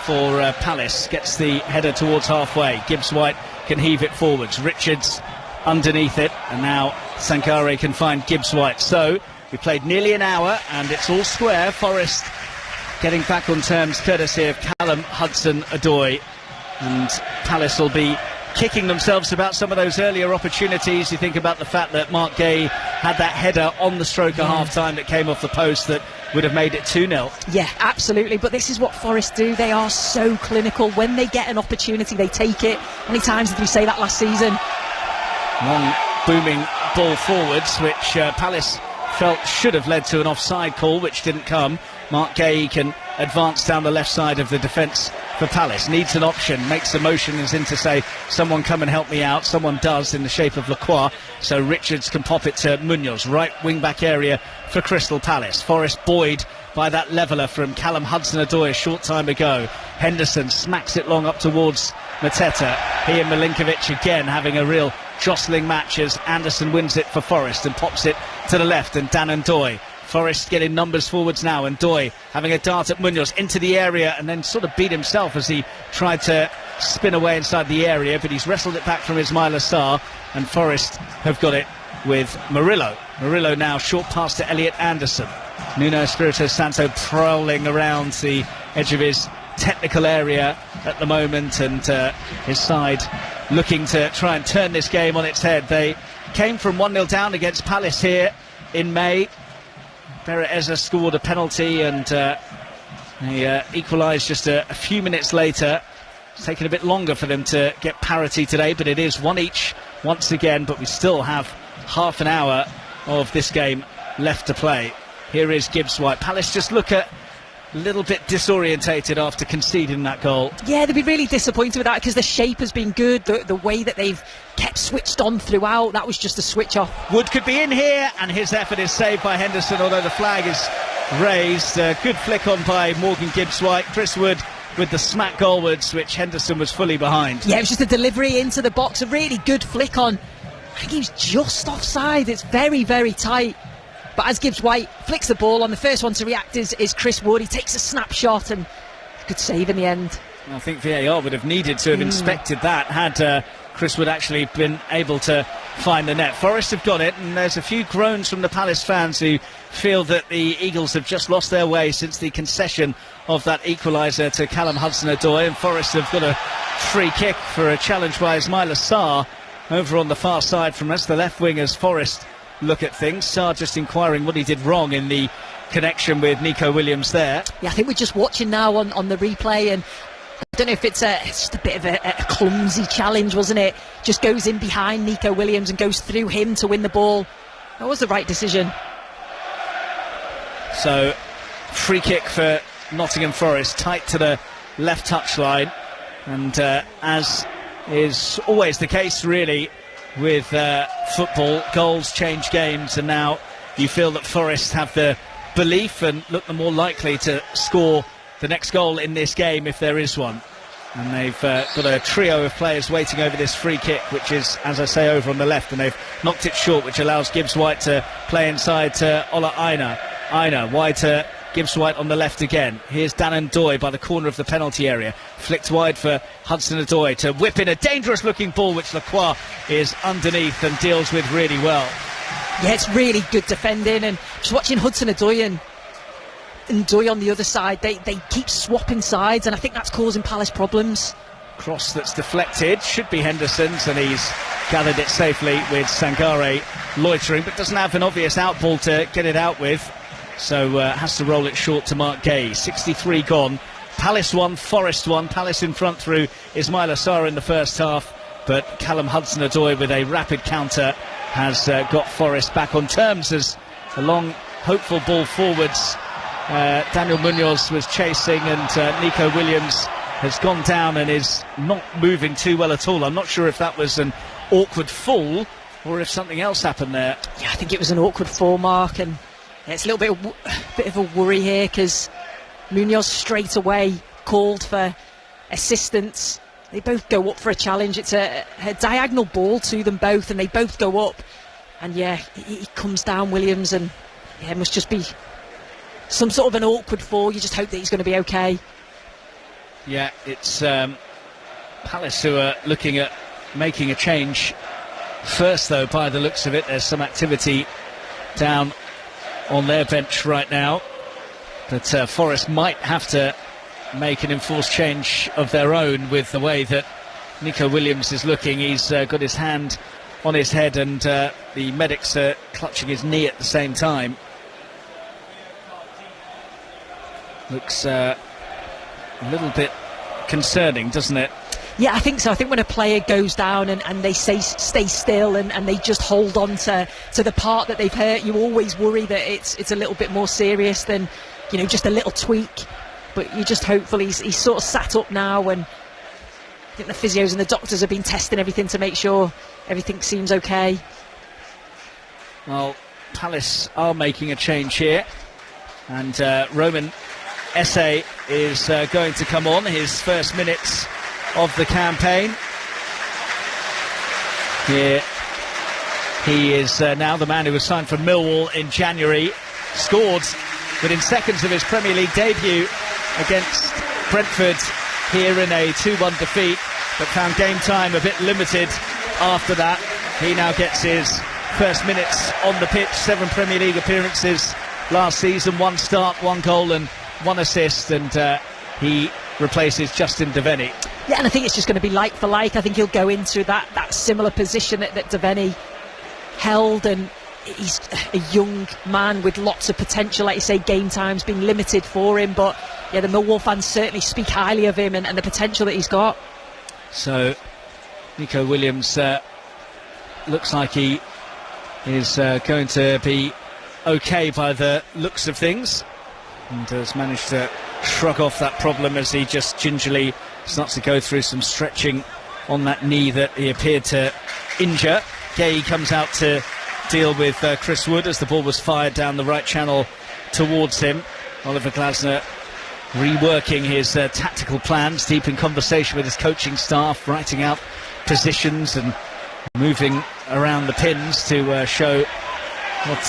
for Palace gets the header towards halfway. Gibbs-White can heave it forwards. Richards underneath it, and now Sankare can find Gibbs-White. So we played nearly an hour and it's all square. Forest getting back on terms courtesy of Callum Hudson-Odoi, and Palace will be kicking themselves about some of those earlier opportunities. You think about the fact that Mark Gay had that header on the stroke of half-time that came off the post that would have made it 2-0. Yeah, absolutely, but this is what Forest do. They are so clinical. When they get an opportunity, they take it. How many times did we say that last season? Long booming ball forwards, which Palace felt should have led to an offside call, which didn't come. Mark Gay can advance down the left side of the defence for Palace. Needs an option, makes a motion as in to say, someone come and help me out. Someone does in the shape of Lacroix. So Richards can pop it to Munoz. Right wing-back area for Crystal Palace. Forest buoyed by that leveller from Callum Hudson-Odoi a short time ago. Henderson smacks it long up towards Mateta. He and Milinkovic again having a real jostling match as Anderson wins it for Forest and pops it to the left, and Dan and Doy. Forest getting numbers forwards now, and Doy having a dart at Munoz into the area and then sort of beat himself as he tried to spin away inside the area, but he's wrestled it back from Ismaila Sarr, and Forest have got it with Murillo. Murillo now short pass to Elliot Anderson. Nuno Espirito Santo prowling around the edge of his technical area at the moment, and his side looking to try and turn this game on its head. They came from 1-0 down against Palace here in May. Beretta scored a penalty and they equalised just a few minutes later. It's taken a bit longer for them to get parity today, but it is one each once again, but we still have half an hour of this game left to play. Here is Gibbs-White. Palace just look a little bit disorientated after conceding that goal. Yeah, they'll be really disappointed with that because the shape has been good, the way that they've kept switched on throughout. That was just a switch off. Wood could be in here, and his effort is saved by Henderson, although the flag is raised. Good flick on by Morgan Gibbs-White. Chris Wood with the smack goalwards, which Henderson was fully behind. Yeah, it was just a delivery into the box, a really good flick on. I think he was just offside. It's very, very tight. But as Gibbs-White flicks the ball on, the first one to react is Chris Wood. He takes a snapshot and good save in the end. I think VAR would have needed to have inspected that had Chris Wood actually been able to find the net. Forest have got it, and there's a few groans from the Palace fans who feel that the Eagles have just lost their way since the concession of that equaliser to Callum Hudson-Odoi, and Forest have got a free kick for a challenge by Ismaila Sarr over on the far side from us, the left wing, as Forest look at things. Sarr just inquiring what he did wrong in the connection with Nico Williams there. Yeah, I think we're just watching now on the replay, and I don't know if it's just a bit of a clumsy challenge, wasn't it? Just goes in behind Nico Williams and goes through him to win the ball. That was the right decision. So, free kick for Nottingham Forest, tight to the left touchline, and as is always the case really with football, goals change games, and now you feel that Forest have the belief and look the more likely to score the next goal in this game if there is one. And they've got a trio of players waiting over this free kick, which is, as I say, over on the left, and they've knocked it short, which allows Gibbs-White to play inside to Ola Aina. Aina wide to Gibbs-White on the left again. Here's Dan Doy by the corner of the penalty area. Flicked wide for Hudson-Odoi to whip in a dangerous looking ball, which Lacroix is underneath and deals with really well. Yeah, it's really good defending, and just watching Hudson-Odoi and Doy on the other side, they keep swapping sides, and I think that's causing Palace problems. Cross that's deflected, should be Henderson's, and he's gathered it safely with Sangare loitering, but doesn't have an obvious out ball to get it out with. so has to roll it short to Mark Gay. 63 gone. Palace 1, Forest 1. Palace in front through Ismaila Sarr in the first half, but Callum Hudson-Odoi with a rapid counter has got Forest back on terms as a long, hopeful ball forwards. Daniel Munoz was chasing, and Nico Williams has gone down and is not moving too well at all. I'm not sure if that was an awkward fall or if something else happened there. Yeah, I think it was an awkward fall, Mark, and it's a little bit of a worry here because Munoz straight away called for assistance. They both go up for a challenge. It's a diagonal ball to them both, and they both go up. And yeah, he comes down, Williams, and yeah, it must just be some sort of an awkward fall. You just hope that he's going to be okay. Yeah, it's Palace who are looking at making a change first, though, by the looks of it. There's some activity down on their bench right now, but Forest might have to make an enforced change of their own with the way that Nico Williams is looking. He's got his hand on his head, and the medics are clutching his knee at the same time. Looks a little bit concerning, doesn't it? Yeah, I think so. I think when a player goes down and they stay still and they just hold on to the part that they've hurt, you always worry that it's a little bit more serious than, you know, just a little tweak. But you just hopefully he's sort of sat up now, and I think the physios and the doctors have been testing everything to make sure everything seems okay. Well, Palace are making a change here, and Roman Esse is going to come on, his first minutes of the campaign. Here he is now the man who was signed from Millwall in January, scored within seconds of his Premier League debut against Brentford here in a 2-1 defeat, but found game time a bit limited after that. He now gets his first minutes on the pitch. 7 Premier League appearances last season, 1 start, 1 goal and 1 assist, and he replaces Justin Devenny. Yeah, and I think it's just going to be like for like. I think he'll go into that similar position that Devenny held, and he's a young man with lots of potential. Like you say, game time's been limited for him, but yeah, the Millwall fans certainly speak highly of him and the potential that he's got. So Nico Williams looks like he is going to be okay by the looks of things, and has managed to shrug off that problem as he just gingerly starts to go through some stretching on that knee that he appeared to injure. Gay comes out to deal with Chris Wood as the ball was fired down the right channel towards him. Oliver Glasner reworking his tactical plans, deep in conversation with his coaching staff, writing out positions and moving around the pins to show what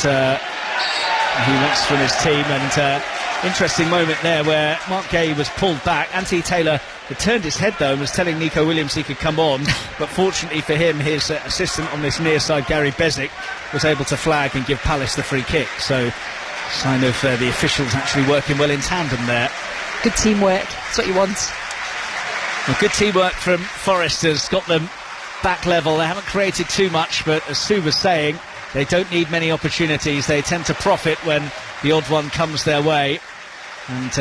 he wants from his team. And interesting moment there where Mark Gay was pulled back. Anthony Taylor had turned his head though and was telling Nico Williams he could come on, but fortunately for him, his assistant on this near side, Gary Bezic, was able to flag and give Palace the free kick. So sign of the officials actually working well in tandem there. Good teamwork, that's what you want. Well, good teamwork from Forest has got them back level. They haven't created too much, but as Sue was saying, they don't need many opportunities. They tend to profit when the odd one comes their way. And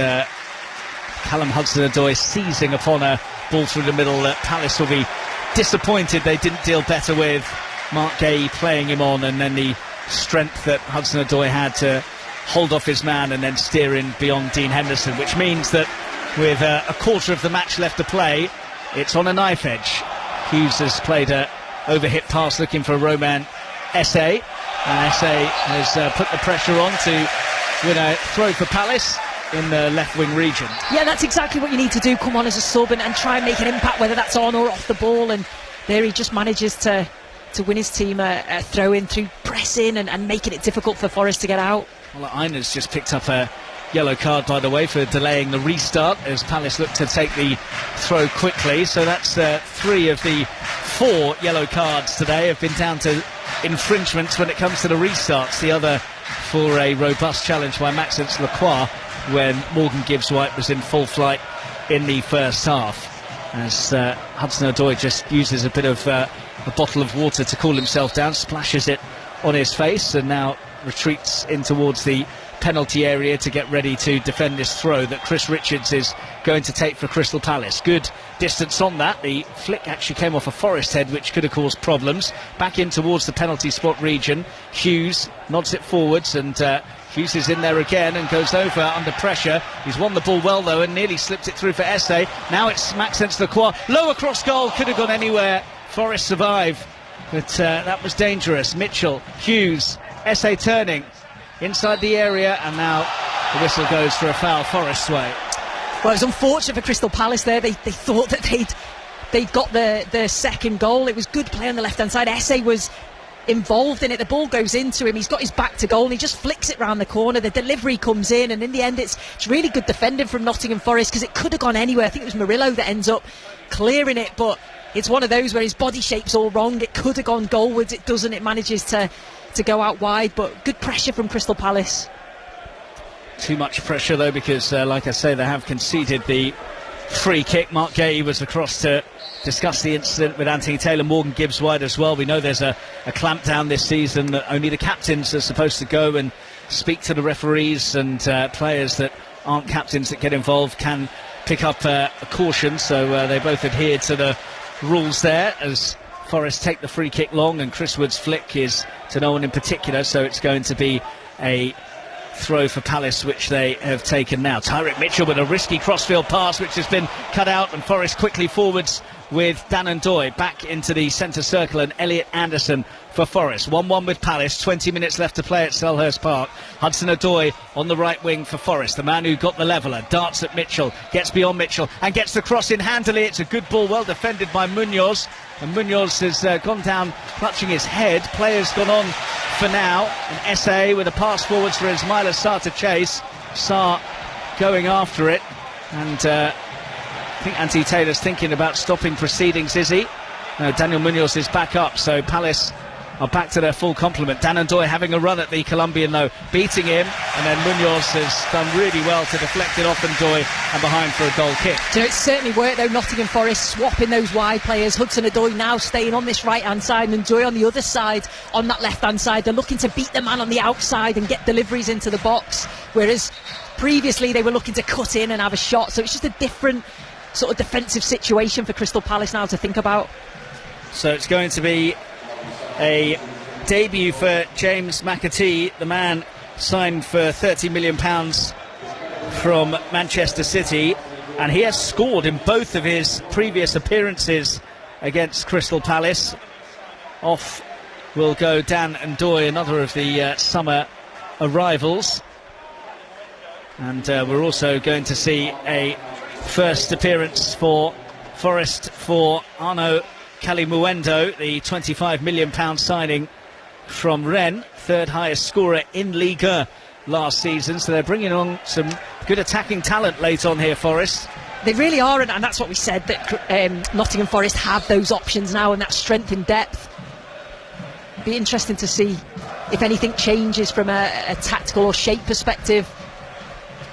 Callum Hudson-Odoi seizing upon a ball through the middle that Palace will be disappointed they didn't deal better with. Mark Gay playing him on, and then the strength that Hudson-Odoi had to hold off his man and then steer in beyond Dean Henderson, which means that with a quarter of the match left to play, it's on a knife edge. Hughes has played a overhit pass looking for Roman Esse, and Esse has put the pressure on to win a throw for Palace in the left wing region. Yeah, that's exactly what you need to do. Come on as a sub and try and make an impact, whether that's on or off the ball. And there he just manages to win his team a throw in through pressing and making it difficult for Forest to get out. Well, Einer's just picked up a yellow card, by the way, for delaying the restart as Palace look to take the throw quickly. So that's 3 of the 4 yellow cards today have been down to infringements when it comes to the restarts. The other for a robust challenge by Maxence Lacroix when Morgan Gibbs-White was in full flight in the first half, as Hudson-Odoi just uses a bit of a bottle of water to cool himself down, splashes it on his face, and now retreats in towards the penalty area to get ready to defend this throw that Chris Richards is going to take for Crystal Palace. Good distance on that. The flick actually came off a Forest head, which could have caused problems. Back in towards the penalty spot region. Hughes nods it forwards, and Hughes is in there again and goes over under pressure. He's won the ball well though and nearly slipped it through for Esse. Now it's Maxence Lacroix. Lower cross goal, could have gone anywhere. Forest survive, but that was dangerous. Mitchell, Hughes, Esse turning inside the area, and now the whistle goes for a foul Forest's way. Well, it was unfortunate for Crystal Palace there. They thought that they'd got the second goal. It was good play on the left hand side. Esse was involved in it. The ball goes into him, he's got his back to goal and he just flicks it round the corner. The delivery comes in, and in the end it's really good defending from Nottingham Forest, because it could have gone anywhere. I think it was Murillo that ends up clearing it, but it's one of those where his body shape's all wrong. It could have gone goalwards, it doesn't. It manages to go out wide, but good pressure from Crystal Palace. Too much pressure though, because like I say, they have conceded the free kick. Mark Gay was across to discuss the incident with Anthony Taylor. Morgan Gibbs wide as well. We know there's a clampdown this season that only the captains are supposed to go and speak to the referees, and players that aren't captains that get involved can pick up a caution. So they both adhered to the rules there as Forest take the free kick long, and Chris Wood's flick is to no one in particular, so it's going to be a throw for Palace, which they have taken now. Tyrick Mitchell with a risky crossfield pass which has been cut out, and Forest quickly forwards with Hudson-Odoi back into the centre circle, and Elliot Anderson for Forest. 1-1 with Palace, 20 minutes left to play at Selhurst Park. Hudson-Odoi on the right wing for Forest, the man who got the leveller, darts at Mitchell, gets beyond Mitchell and gets the cross in handily. It's a good ball, well defended by Munoz, and Munoz has gone down clutching his head. Players gone on for now, and Esse with a pass forwards for Ismaila Sarr to chase. Sarr going after it, and I think Anthony Taylor's thinking about stopping proceedings, is he? No, Daniel Munoz is back up, so Palace are back to their full complement. Hudson-Odoi having a run at the Colombian though, beating him, and then Munoz has done really well to deflect it off Hudson-Odoi and behind for a goal kick. So it certainly worked though. Nottingham Forest swapping those wide players. Hudson-Odoi now staying on this right hand side, and Hudson-Odoi on the other side, on that left hand side. They're looking to beat the man on the outside and get deliveries into the box, whereas previously they were looking to cut in and have a shot. So it's just a different sort of defensive situation for Crystal Palace now to think about. So it's going to be a debut for James McAtee, the man signed for £30 million from Manchester City, and he has scored in both of his previous appearances against Crystal Palace. Off will go Hudson-Odoi, another of the summer arrivals, and we're also going to see a first appearance for Forest for Arnaud Kalimuendo, the £25 million signing from Rennes, third highest scorer in Ligue 1 last season. So they're bringing on some good attacking talent late on here, Forest. They really are, and that's what we said, that Nottingham Forest have those options now and that strength in depth. Be interesting to see if anything changes from a tactical or shape perspective.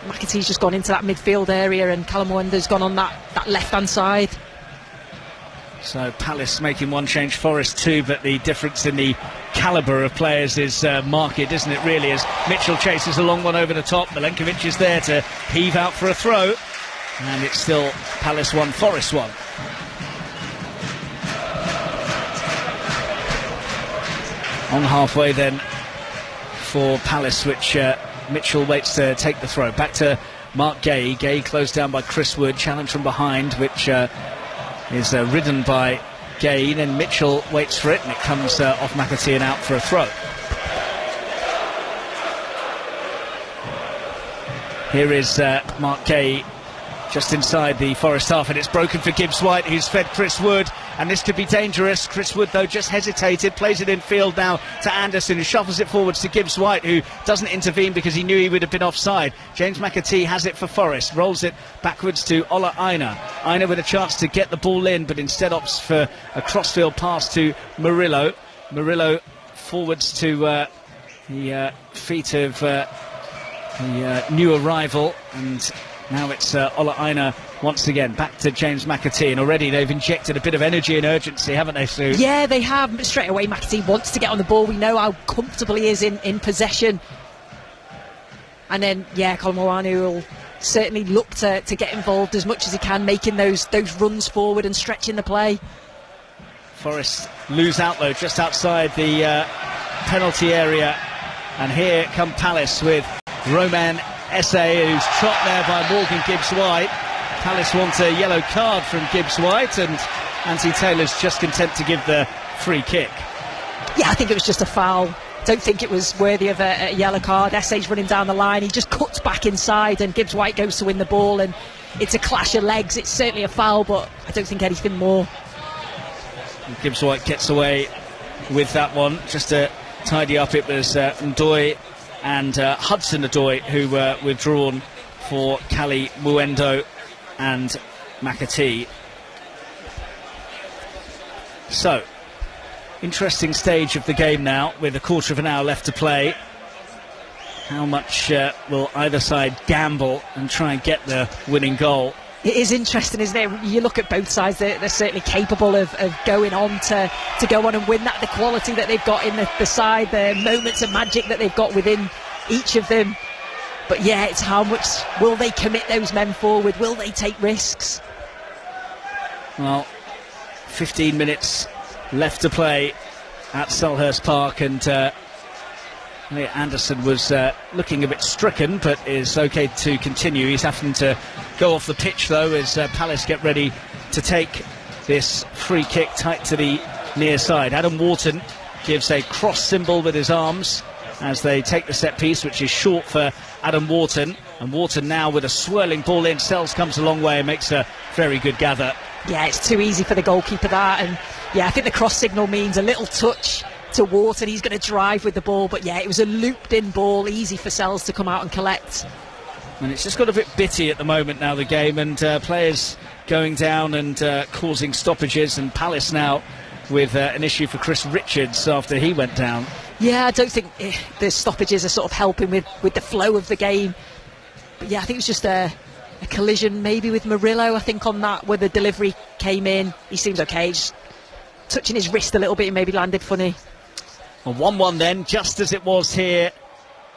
McAtee's just gone into that midfield area, and Kalimuendo's gone on that left-hand side. So Palace making one change, Forest two, but the difference in the calibre of players is marked, isn't it, really, as Mitchell chases a long one over the top. Milenkovic is there to heave out for a throw, and it's still Palace 1, Forest 1. On halfway then for Palace, which Mitchell waits to take the throw. Back to Mark Gay. Gay closed down by Chris Wood. Challenge from behind, which is ridden by Gay. Then Mitchell waits for it, and it comes off McAtee and out for a throw. Here is Mark Gay just inside the Forest half, and it's broken for Gibbs White, who's fed Chris Wood, and this could be dangerous. Chris Wood though just hesitated, plays it in field now to Anderson, who shuffles it forwards to Gibbs White, who doesn't intervene because he knew he would have been offside. James McAtee has it for Forest, rolls it backwards to Ola Aina. Aina with a chance to get the ball in, but instead opts for a crossfield pass to Murillo. Murillo forwards to the feet of the new arrival, and now it's Ola Aina once again back to James McAtee, and already they've injected a bit of energy and urgency, haven't they, Sue? Yeah, they have. But straight away McAtee wants to get on the ball. We know how comfortable he is in possession. And then, Colin Moanu will certainly look to get involved as much as he can, making those runs forward and stretching the play. Forest lose out though, just outside the penalty area. And here come Palace with Romain Esse, who's chopped there by Morgan Gibbs-White. Palace want a yellow card from Gibbs-White, and Anthony Taylor's just content to give the free kick. Yeah, I think it was just a foul. Don't think it was worthy of a yellow card. Esse's running down the line, he just cuts back inside and Gibbs-White goes to win the ball, and it's a clash of legs. It's certainly a foul, but I don't think anything more. And Gibbs-White gets away with that one. Just to tidy up, it was Odoi and Hudson-Odoi who were withdrawn for Kali Muendo and McAtee. So, interesting stage of the game now, with a quarter of an hour left to play. How much will either side gamble and try and get the winning goal? It is interesting, isn't it? You look at both sides, they're certainly capable of going on to go on and win that. The quality that they've got in the side, the moments of magic that they've got within each of them. But yeah, it's how much will they commit those men forward? Will they take risks? Well, 15 minutes left to play at Selhurst Park, and Anderson was looking a bit stricken, but is okay to continue. He's having to go off the pitch though as Palace get ready to take this free kick tight to the near side. Adam Wharton gives a cross symbol with his arms as they take the set piece, which is short for Adam Wharton, and Wharton now with a swirling ball in. Sells comes a long way and makes a very good gather. Yeah, it's too easy for the goalkeeper that, and I think the cross signal means a little touch to Wharton. He's going to drive with the ball, but it was a looped in ball, easy for Sells to come out and collect. And it's just got a bit bitty at the moment now, the game, and players going down and causing stoppages, and Palace now with an issue for Chris Richards after he went down. Yeah, I don't think the stoppages are sort of helping with the flow of the game. But I think it was just a collision maybe with Murillo, I think, on that, where the delivery came in. He seems okay, just touching his wrist a little bit and maybe landed funny. A 1-1 then, just as it was here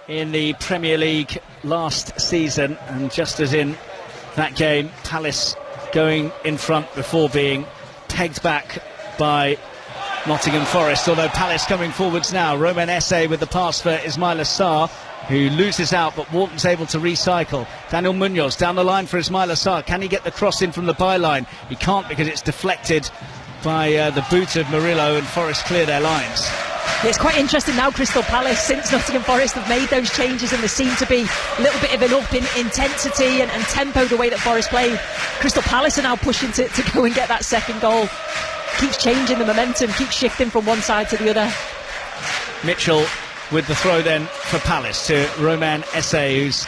in the Premier League last season, and just as in that game, Palace going in front before being pegged back by Nottingham Forest, although Palace coming forwards now. Romain Esse with the pass for Ismaila Sarr, who loses out, but Wharton's able to recycle. Daniel Munoz down the line for Ismaila Sarr. Can he get the cross in from the byline? He can't, because it's deflected by the boot of Murillo, and Forest clear their lines. It's quite interesting now, Crystal Palace, since Nottingham Forest have made those changes, and there seem to be a little bit of an up in intensity and tempo the way that Forest play. Crystal Palace are now pushing to go and get that second goal. Keeps changing the momentum, keeps shifting from one side to the other. Mitchell with the throw then for Palace to Romain Esse, who's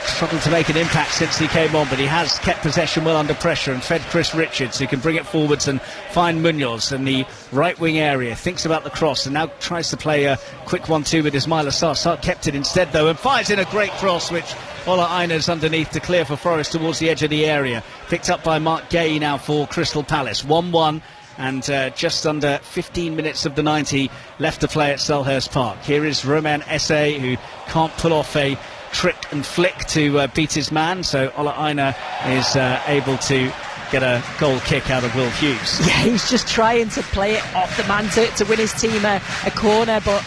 struggled to make an impact since he came on, but he has kept possession well under pressure and fed Chris Richards, who can bring it forwards and find Munoz in the right wing area. Thinks about the cross and now tries to play a quick 1-2 with Ismaila Sarr. Sarr kept it instead though and fires in a great cross, which Ola Aina's underneath to clear for Forest towards the edge of the area. Picked up by Mark Gay now for Crystal Palace. 1-1 and just under 15 minutes of the 90 left to play at Selhurst Park. Here is Romain Esse, who can't pull off a trick and flick to beat his man, so Ola Aina is able to get a goal kick out of Will Hughes. Yeah, he's just trying to play it off the man to win his team a corner, but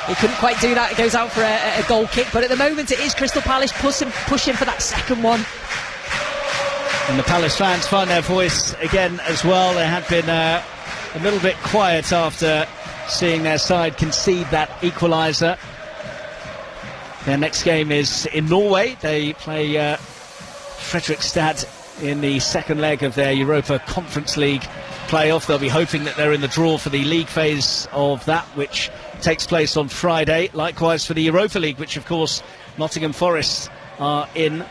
he couldn't quite do that. It goes out for a goal kick, but at the moment it is Crystal Palace pushing for that second one. And the Palace fans find their voice again as well. They had been a little bit quiet after seeing their side concede that equaliser. Their next game is in Norway. They play Fredrikstad in the second leg of their Europa Conference League playoff. They'll be hoping that they're in the draw for the league phase of that, which takes place on Friday. Likewise for the Europa League, which of course Nottingham Forest are in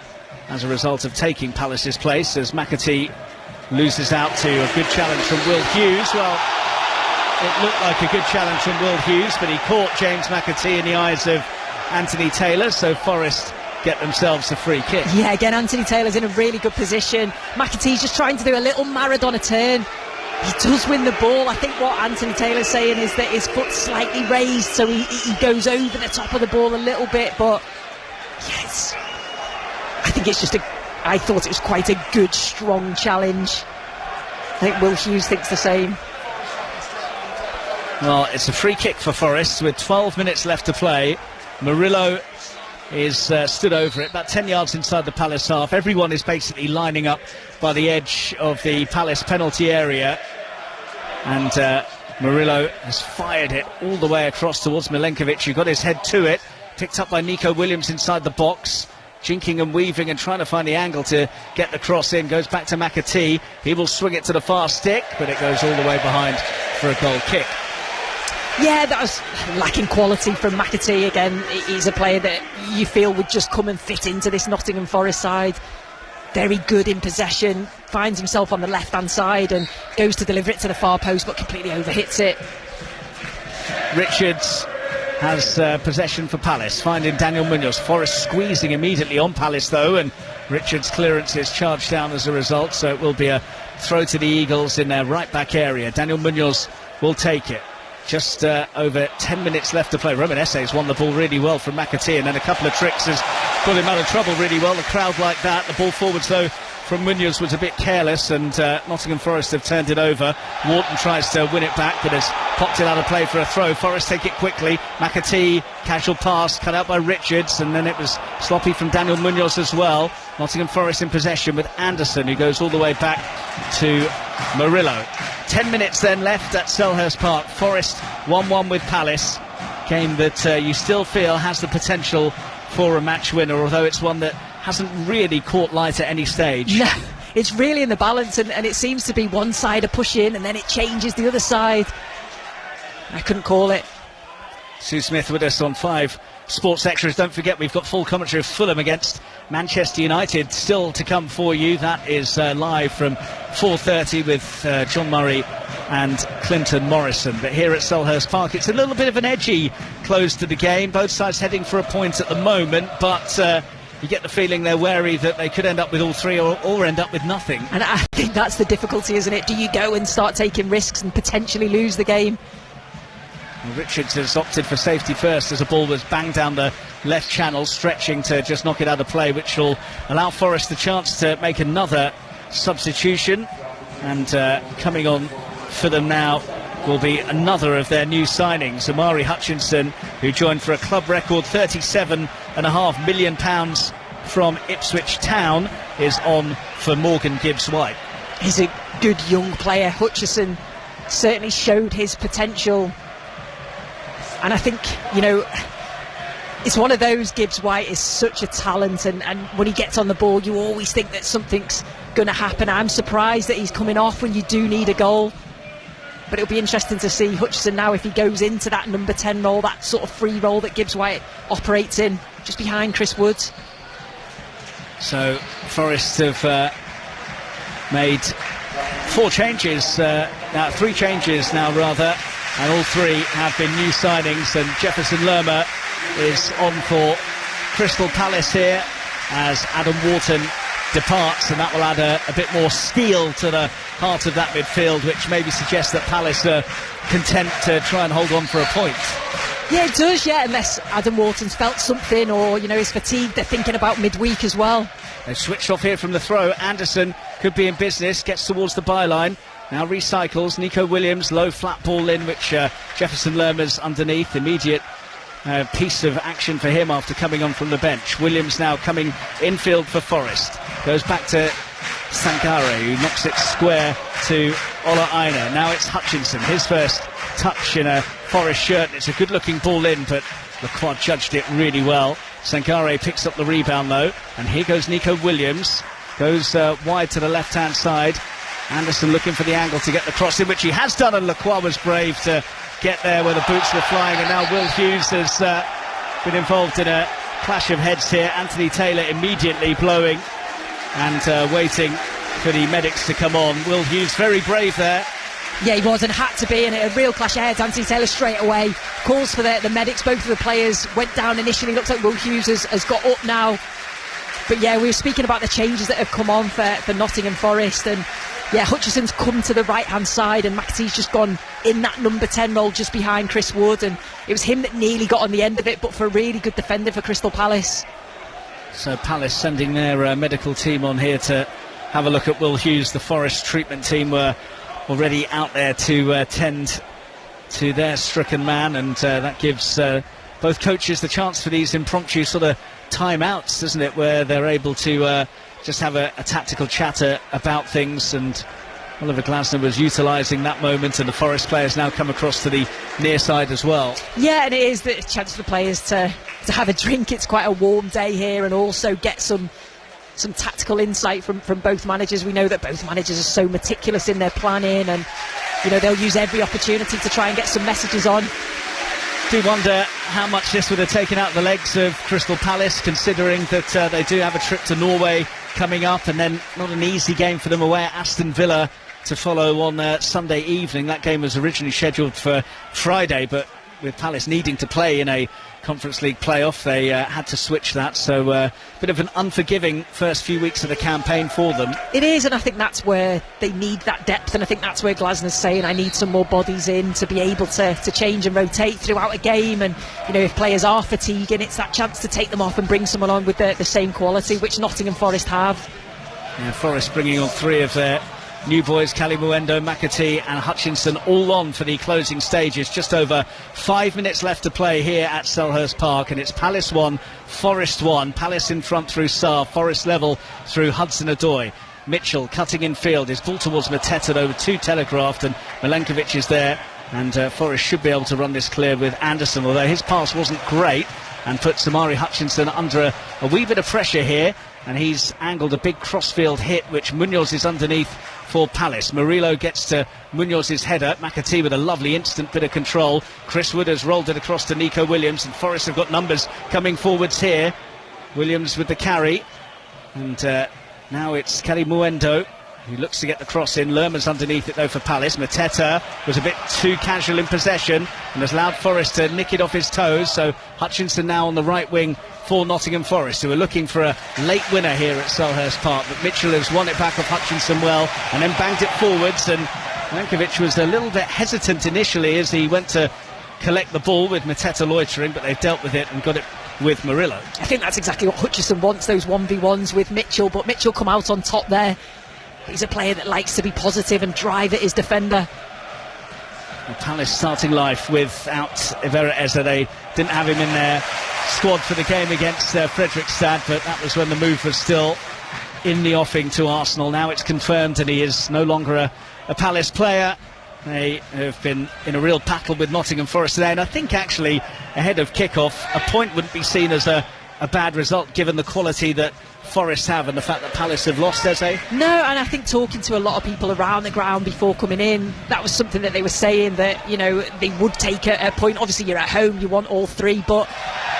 as a result of taking Palace's place, as McAtee loses out to a good challenge from Will Hughes. Well, it looked like a good challenge from Will Hughes, but he caught James McAtee in the eyes of Anthony Taylor, so Forest get themselves a free kick. Yeah, again, Anthony Taylor's in a really good position. McAtee's just trying to do a little Maradona turn. He does win the ball. I think what Anthony Taylor's saying is that his foot's slightly raised, so he goes over the top of the ball a little bit, but yeah, I think it's just I thought it was quite a good, strong challenge. I think Will Hughes thinks the same. Well, it's a free kick for Forest with 12 minutes left to play. Murillo is stood over it, about 10 yards inside the Palace half. Everyone is basically lining up by the edge of the Palace penalty area. And Murillo has fired it all the way across towards Milenkovic, who got his head to it. Picked up by Nico Williams inside the box. Jinking and weaving and trying to find the angle to get the cross in. Goes back to McAtee. He will swing it to the far stick, but it goes all the way behind for a goal kick. Yeah, that was lacking quality from McAtee. Again, he's a player that you feel would just come and fit into this Nottingham Forest side. Very good in possession, finds himself on the left-hand side and goes to deliver it to the far post, but completely overhits it. Richards has possession for Palace, finding Daniel Munoz. Forest squeezing immediately on Palace, though, and Richards' clearance is charged down as a result, so it will be a throw to the Eagles in their right-back area. Daniel Munoz will take it. Just over 10 minutes left to play. Roman Esse's won the ball really well from McAtee, and then a couple of tricks has put him out of trouble really well. The crowd like that. The ball forwards, though, from Munoz was a bit careless, and Nottingham Forest have turned it over. Wharton tries to win it back, but has popped it out of play for a throw. Forest take it quickly. McAtee, casual pass, cut out by Richards, and then it was sloppy from Daniel Munoz as well. Nottingham Forest in possession with Anderson, who goes all the way back to Murillo. 10 minutes then left at Selhurst Park. Forest 1-1 with Palace. Game that you still feel has the potential for a match winner, although it's one that hasn't really caught light at any stage. No, it's really in the balance, and it seems to be one side a push in and then it changes the other side. I couldn't call it. Sue Smith with us on 5 Sports Extras. Don't forget, we've got full commentary of Fulham against Manchester United still to come for you. That is live from 4:30 with John Murray and Clinton Morrison. But here at Selhurst Park, it's a little bit of an edgy close to the game. Both sides heading for a point at the moment, but you get the feeling they're wary that they could end up with all three or end up with nothing. And I think that's the difficulty, isn't it? Do you go and start taking risks and potentially lose the game? Richards has opted for safety first as a ball was banged down the left channel, stretching to just knock it out of play, which will allow Forest the chance to make another substitution. And coming on for them now will be another of their new signings, Amari Hutchinson, who joined for a club record £37.5 million from Ipswich Town, is on for Morgan Gibbs-White. He's a good young player. Hutchinson certainly showed his potential. And I think, you know, it's one of those, Gibbs-White is such a talent, and when he gets on the ball, you always think that something's going to happen. I'm surprised that he's coming off when you do need a goal. But it'll be interesting to see Hutchinson now if he goes into that number 10 role, that sort of free role that Gibbs-White operates in, just behind Chris Wood. So Forest have made 4 changes, now 3 changes now rather, and all 3 have been new signings, and Jefferson Lerma is on for Crystal Palace here as Adam Wharton departs, and that will add a bit more steel to the heart of that midfield, which maybe suggests that Palace are content to try and hold on for a point. Yeah, it does, yeah, unless Adam Wharton's felt something, or, you know, is fatigued. They're thinking about midweek as well. They've switched off here from the throw. Anderson could be in business, gets towards the byline, now recycles. Nico Williams, low flat ball in, which Jefferson Lerma's underneath. Immediate piece of action for him after coming on from the bench. Williams now coming infield for Forest. Goes back to Sankare, who knocks it square to Ola Aina. Now it's Hutchinson, his first touch in a Forest shirt. It's a good looking ball in, but Lacroix judged it really well. Sankare picks up the rebound though, and here goes Nico Williams. Goes wide to the left hand side. Anderson looking for the angle to get the cross in, which he has done, and Lacroix was brave to get there where the boots were flying. And now Will Hughes has been involved in a clash of heads here. Anthony Taylor immediately blowing and waiting for the medics to come on. Will Hughes very brave there. Yeah, he was, and had to be, and a real clash of heads. Anthony Taylor straight away calls for the medics. Both of the players went down initially. Looks like Will Hughes has got up now. But yeah, we were speaking about the changes that have come on for Nottingham Forest, and yeah, Hutchinson's come to the right hand side, and McAtee's just gone in that number 10 role just behind Chris Wood, and it was him that nearly got on the end of it, but for a really good defender for Crystal Palace. So Palace sending their medical team on here to have a look at Will Hughes. The Forest treatment team were already out there to tend to their stricken man, and that gives both coaches the chance for these impromptu sort of timeouts, doesn't it, where they're able to just have a tactical chatter about things. And Oliver Glasner was utilising that moment, and the Forest players now come across to the near side as well. Yeah, and it is the chance for the players to have a drink. It's quite a warm day here, and also get some tactical insight from both managers. We know that both managers are so meticulous in their planning, and they'll use every opportunity to try and get some messages on. Do wonder how much this would have taken out the legs of Crystal Palace, considering that they do have a trip to Norway coming up, and then not an easy game for them away at Aston Villa to follow on Sunday evening. That game was originally scheduled for Friday, but with Palace needing to play in a Conference League playoff, they had to switch that. So a bit of an unforgiving first few weeks of the campaign for them. It is, and I think that's where they need that depth, and I think that's where Glasner's saying, I need some more bodies in to be able to change and rotate throughout a game. And if players are fatiguing, it's that chance to take them off and bring someone on with the same quality, which Nottingham Forest have. Yeah, Forest bringing on three of their new boys, Kalimuendo, McAtee and Hutchinson, all on for the closing stages. Just over 5 minutes left to play here at Selhurst Park, and it's Palace 1, Forest 1. Palace in front through Sarr, Forest level through Hudson-Odoi. Mitchell cutting in field, his ball towards Mateta over to Telegraphed, and Milenkovic is there, and Forest should be able to run this clear with Anderson, although his pass wasn't great, and put Samari Hutchinson under a wee bit of pressure here, and he's angled a big crossfield hit, which Munoz is underneath for Palace. Murillo gets to Munoz's header. McAtee with a lovely instant bit of control. Chris Wood has rolled it across to Nico Williams, and Forest have got numbers coming forwards here. Williams with the carry, and now it's Kalimuendo who looks to get the cross in. Lerman's underneath it though for Palace. Mateta was a bit too casual in possession and has allowed Forest to nick it off his toes. So Hutchinson now on the right wing for Nottingham Forest, who are looking for a late winner here at Selhurst Park. But Mitchell has won it back off Hutchinson well and then banked it forwards, and Milenkovic was a little bit hesitant initially as he went to collect the ball with Mateta loitering, but they've dealt with it and got it with Murillo. I think that's exactly what Hutchinson wants, those 1v1s with Mitchell, but Mitchell come out on top there. He's a player that likes to be positive and drive at his defender. Palace starting life without Ivera Eza. They didn't have him in their squad for the game against Fredrikstad, but that was when the move was still in the offing to Arsenal. Now it's confirmed and he is no longer a Palace player. They have been in a real battle with Nottingham Forest today, and I think actually ahead of kick-off a point wouldn't be seen as a bad result given the quality that Forest have and the fact that Palace have lost, Eze. No, and I think talking to a lot of people around the ground before coming in, that was something that they were saying, that they would take a point. Obviously you're at home, you want all three, but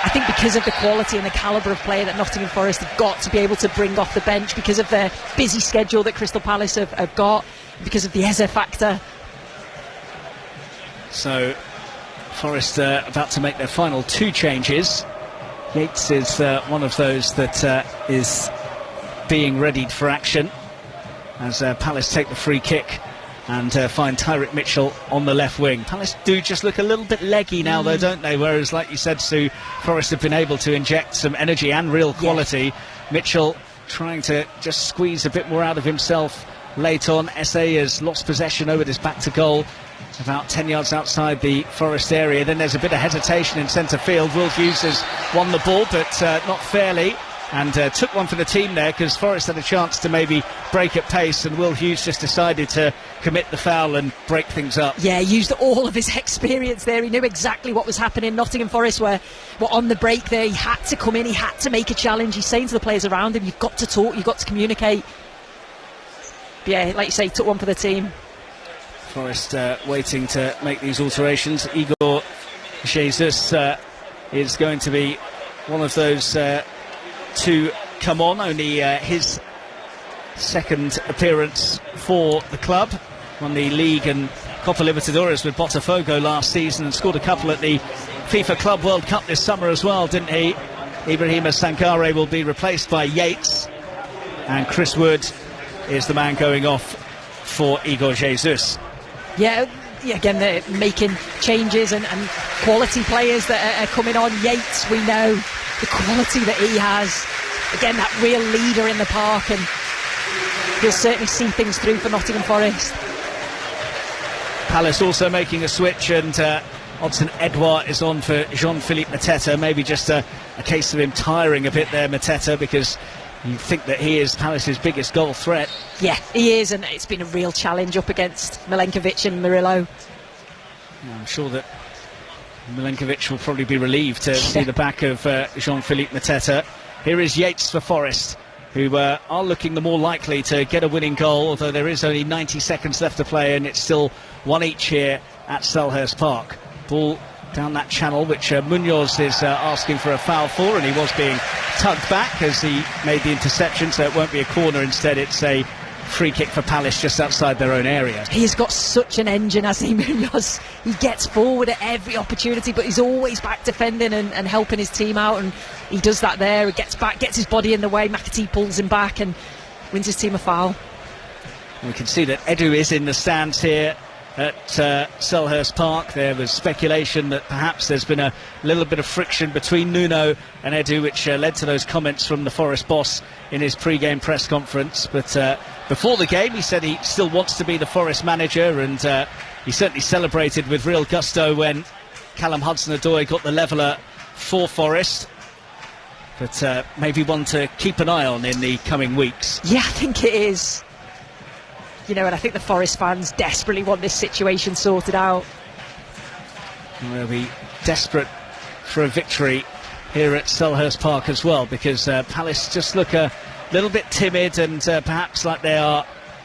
I think because of the quality and the calibre of player that Nottingham Forest have got to be able to bring off the bench, because of their busy schedule that Crystal Palace have got, because of the Eze factor. So Forest about to make their final two changes. Yates is one of those that is being readied for action as Palace take the free kick and find Tyrick Mitchell on the left wing. Palace do just look a little bit leggy now though, don't they? Whereas, like you said, Sue, Forest have been able to inject some energy and real quality. Yeah. Mitchell trying to just squeeze a bit more out of himself late on. SA has lost possession over this back to goal, about 10 yards outside the Forest area. Then there's a bit of hesitation in centre field. Will Hughes has won the ball, but not fairly, and took one for the team there because Forest had a chance to maybe break at pace, and Will Hughes just decided to commit the foul and break things up. Yeah, he used all of his experience there. He knew exactly what was happening. Nottingham Forest were on the break there. He had to come in, he had to make a challenge. He's saying to the players around him, you've got to talk, you've got to communicate. But yeah, like you say, took one for the team. Forest waiting to make these alterations. Igor Jesus is going to be one of those to come on. Only his second appearance for the club. Won the league and Copa Libertadores with Botafogo last season and scored a couple at the FIFA Club World Cup this summer as well, didn't he? Ibrahima Sankare will be replaced by Yates, and Chris Wood is the man going off for Igor Jesus. Yeah, again, they're making changes and quality players that are coming on. Yates, we know the quality that he has. again, that real leader in the park, and he'll certainly see things through for Nottingham Forest. Palace also making a switch, and Hudson-Odoi is on for Jean-Philippe Mateta. Maybe just a case of him tiring a bit there, Mateta, because you think that he is Palace's biggest goal threat. Yeah, he is, and it's been a real challenge up against Milenkovic and Murillo. I'm sure that Milenkovic will probably be relieved to see the back of Jean-Philippe Mateta. Here is Yates for Forest, who are looking the more likely to get a winning goal, although there is only 90 seconds left to play, and it's still 1 each here at Selhurst Park. Ball down that channel, which Munoz is asking for a foul for, and he was being tugged back as he made the interception, so it won't be a corner. Instead, it's a free kick for Palace just outside their own area. He's got such an engine, as he Munoz. He gets forward at every opportunity, but he's always back defending and helping his team out, and he does that there. He gets back, gets his body in the way. McAtee pulls him back and wins his team a foul. We can see that Edu is in the stands here at Selhurst Park. There was speculation that perhaps there's been a little bit of friction between Nuno and Edu, which led to those comments from the Forest boss in his pre-game press conference. But before the game, he said he still wants to be the Forest manager, and he certainly celebrated with real gusto when Callum Hudson-Odoi got the leveller for Forest. But maybe one to keep an eye on in the coming weeks. Yeah, I think it is. You know, and I think the Forest fans desperately want this situation sorted out. They'll be desperate for a victory here at Selhurst Park as well, because Palace just look a little bit timid, and perhaps like they are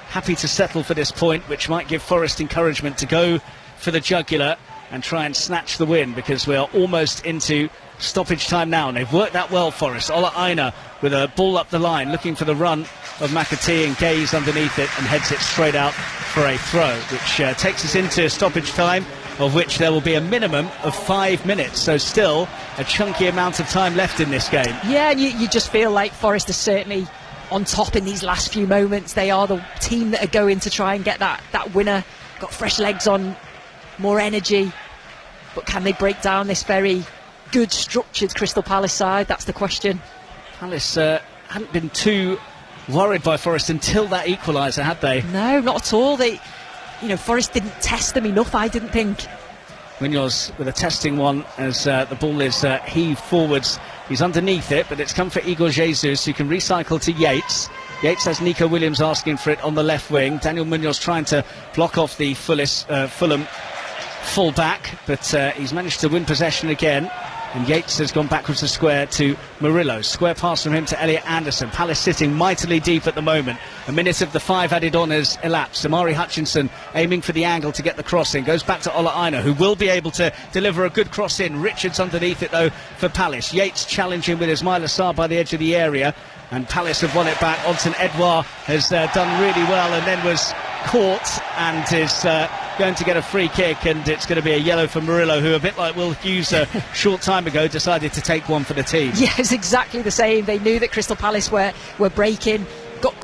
happy to settle for this point, which might give Forest encouragement to go for the jugular and try and snatch the win, because we are almost into stoppage time now, and they've worked that well, Forest. Ola Aina with a ball up the line, looking for the run of McAtee, and Gaze underneath it and heads it straight out for a throw, which takes us into stoppage time, of which there will be a minimum of 5 minutes, so still a chunky amount of time left in this game. Yeah, and you just feel like Forest are certainly on top in these last few moments. They are the team that are going to try and get that winner. Got fresh legs on, more energy, but can they break down this very good structured Crystal Palace side? That's the question. Palace hadn't been too worried by Forest until that equaliser, had they? No, not at all. Forest didn't test them enough, I didn't think. Munoz with a testing one as the ball is heaved forwards. He's underneath it, but it's come for Igor Jesus, who can recycle to Yates. Yates has Nico Williams asking for it on the left wing. Daniel Munoz trying to block off the Fulham full back, but he's managed to win possession again. And Yates has gone backwards to square to Murillo. Square pass from him to Elliot Anderson. Palace sitting mightily deep at the moment. A minute of the 5 added on has elapsed. Amari Hutchinson aiming for the angle to get the cross in. Goes back to Ola Aina, who will be able to deliver a good cross in. Richards underneath it though for Palace. Yates challenging with Ismaila Sarr by the edge of the area. And Palace have won it back. Hudson-Odoi has done really well, and then was caught and is going to get a free kick, and it's going to be a yellow for Murillo, who, a bit like Will Hughes a short time ago, decided to take one for the team. Yeah, it's exactly the same. They knew that Crystal Palace were breaking. Got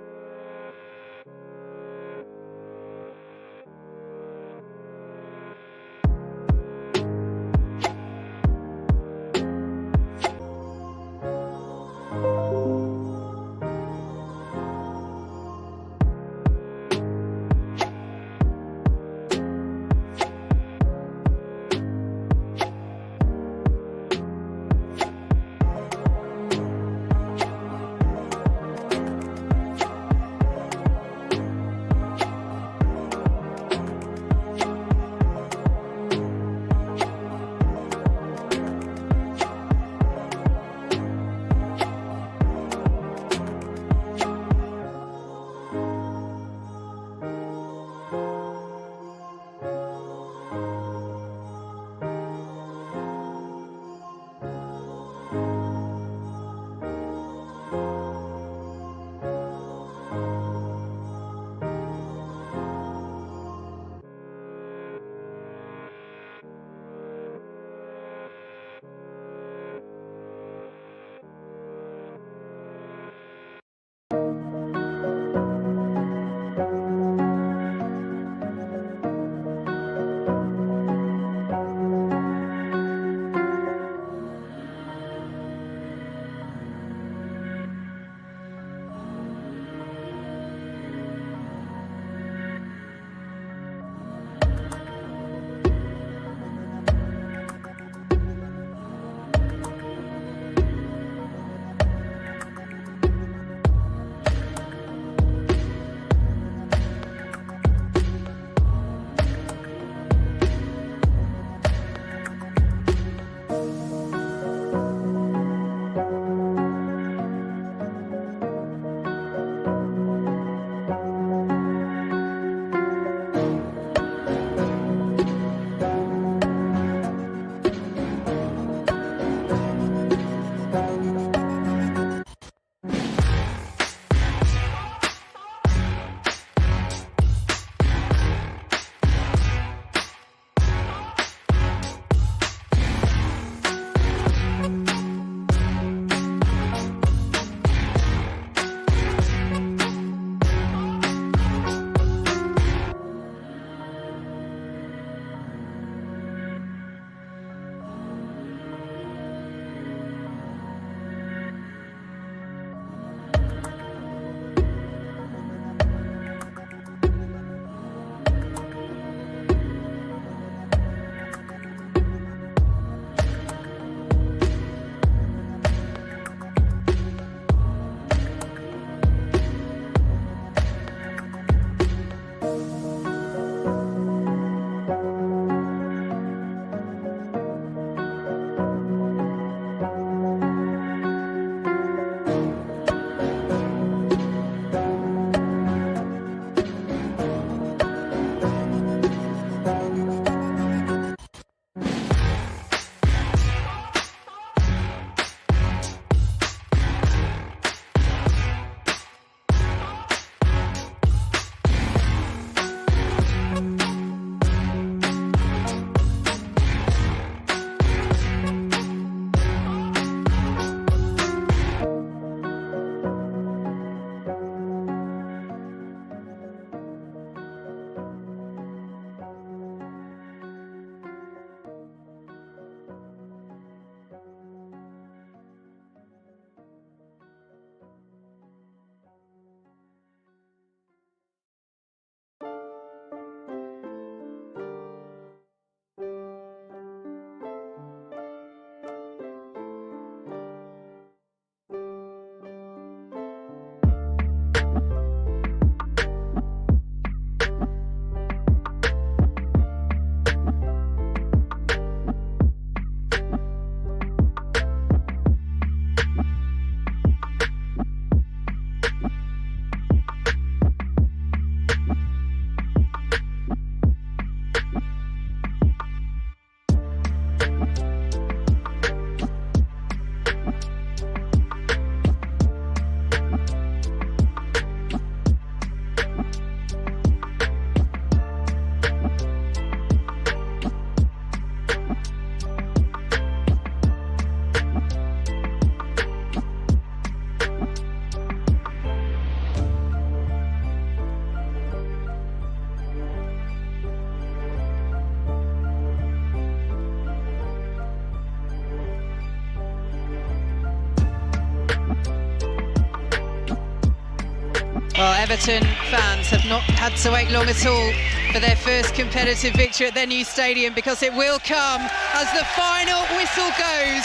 Well, Everton fans have not had to wait long at all for their first competitive victory at their new stadium, because it will come as the final whistle goes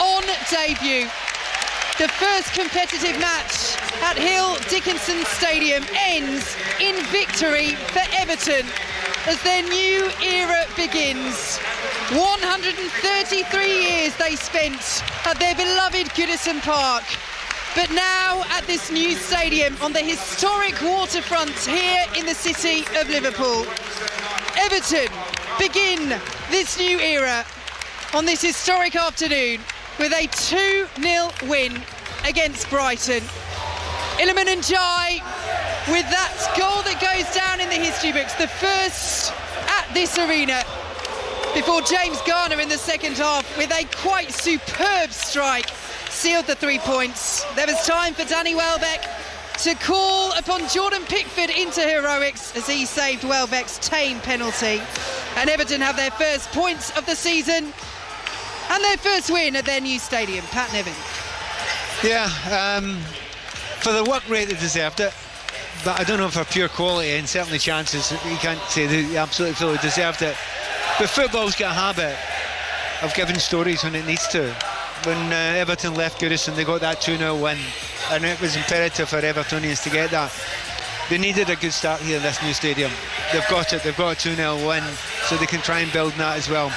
on debut. The first competitive match at Hill Dickinson Stadium ends in victory for Everton as their new era begins. 133 years they spent at their beloved Goodison Park. But now at this new stadium on the historic waterfront here in the city of Liverpool, Everton begin this new era on this historic afternoon with a 2-0 win against Brighton. Iliman Ndiaye with that goal that goes down in the history books, the first at this arena, before James Garner in the second half with a quite superb strike sealed the 3 points. There was time for Danny Welbeck to call upon Jordan Pickford into heroics as he saved Welbeck's tame penalty. And Everton have their first points of the season and their first win at their new stadium. Pat Nevin. Yeah, for the work rate they deserved it, but I don't know for pure quality and certainly chances. You can't say they absolutely fully deserved it. But football's got a habit of giving stories when it needs to. When Everton left Goodison, they got that 2-0 win, and it was imperative for Evertonians to get that. They needed a good start here in this new stadium. They've got it, they've got a 2-0 win, so they can try and build on that as well.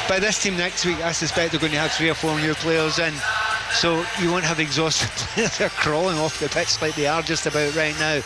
By this team next week, I suspect they're going to have 3 or 4 new players in, so you won't have exhausted players. They're crawling off the pitch like they are just about right now.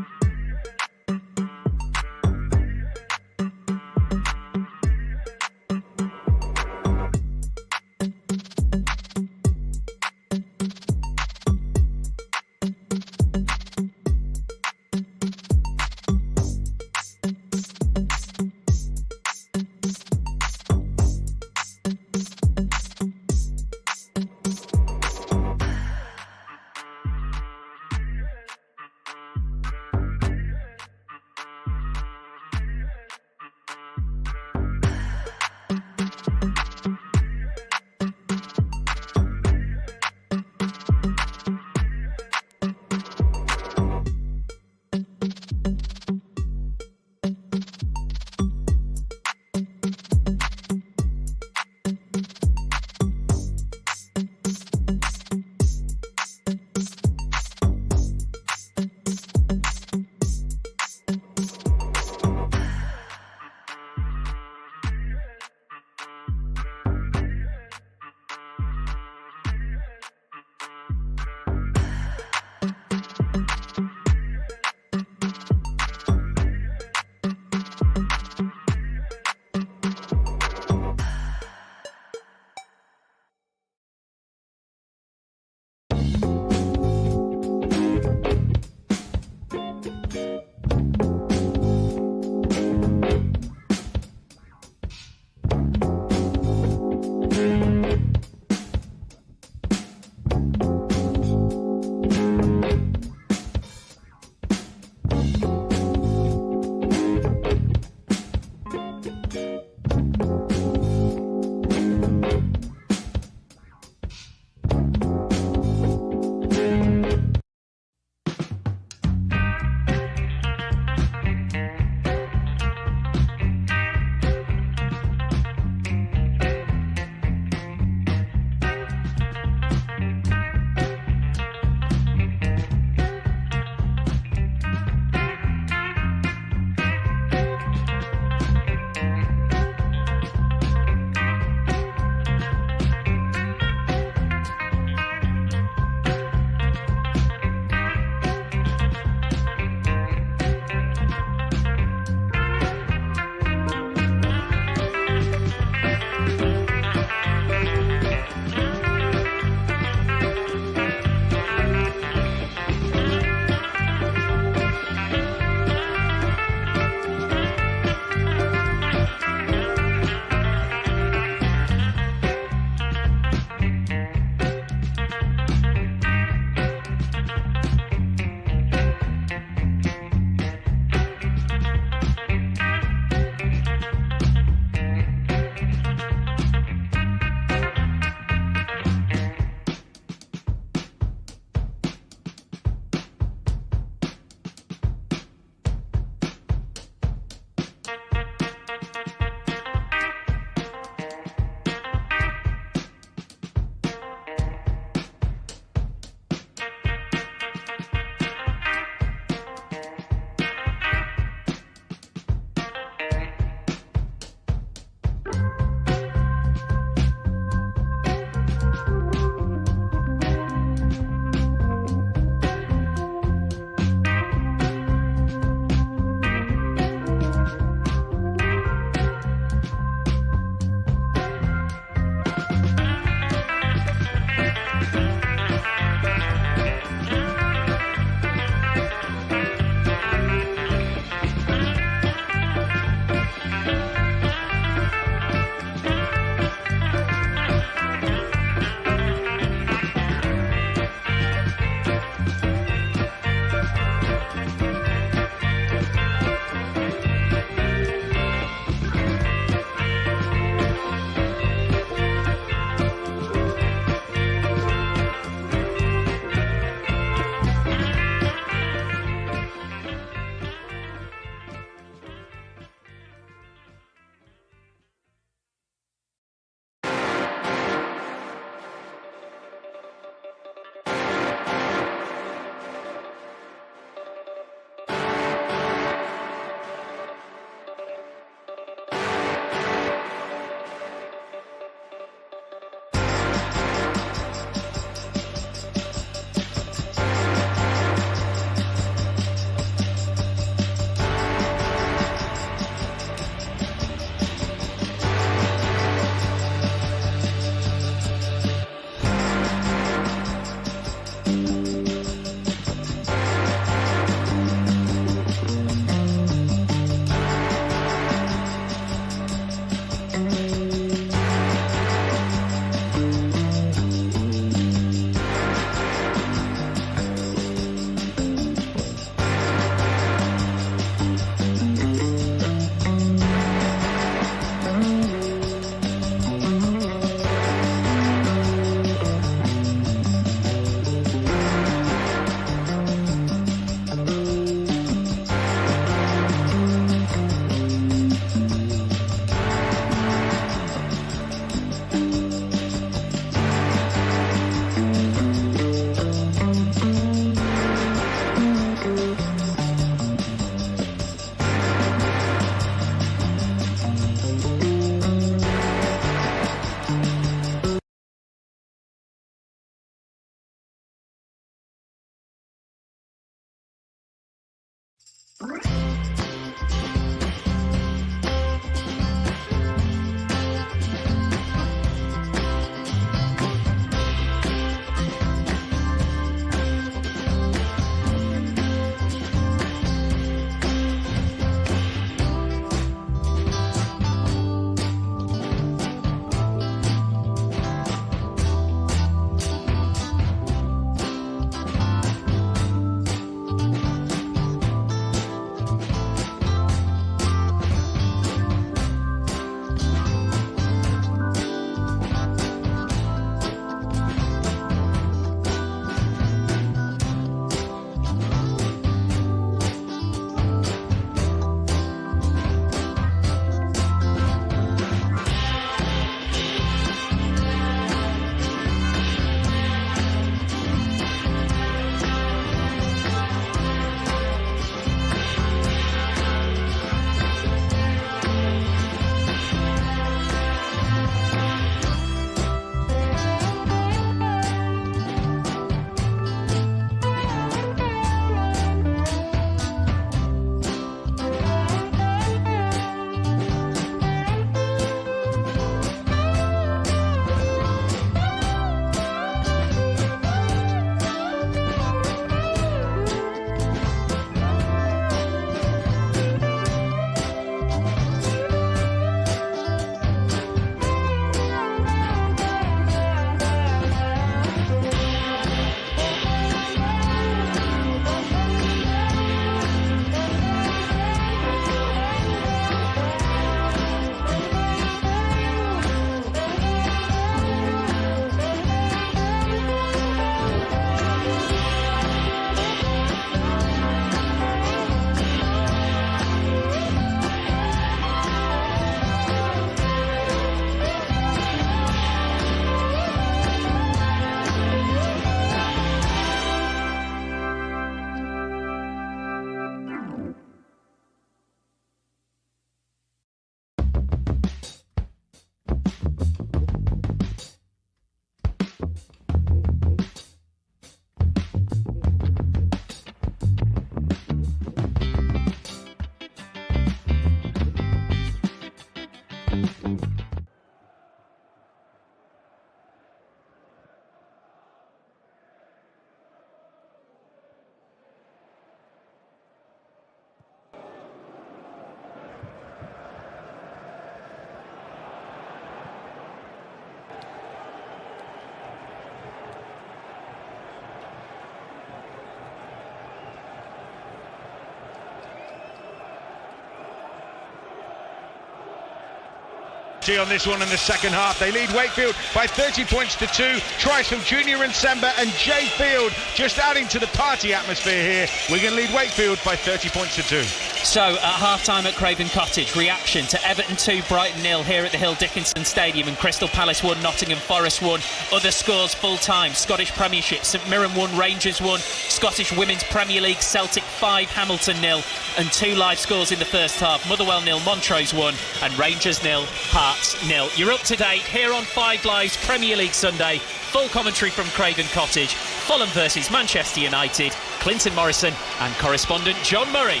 On this one in the second half. They lead Wakefield by 30 points to 2. Tries from Junior and Semba, and Jay Field just adding to the party atmosphere here. Wigan lead Wakefield by 30 points to 2. So at half-time at Craven Cottage, reaction to Everton 2, Brighton 0 here at the Hill Dickinson Stadium, and Crystal Palace 1, Nottingham Forest 1. Other scores full-time: Scottish Premiership, St Mirren 1, Rangers 1. Scottish Women's Premier League, Celtic 5, Hamilton 0. And 2 live scores in the first half: Motherwell 0, Montrose 1, and Rangers 0, Hearts 0. You're up to date here on 5 Live's Premier League Sunday. Full commentary from Craven Cottage. Fulham versus Manchester United. Clinton Morrison and correspondent John Murray.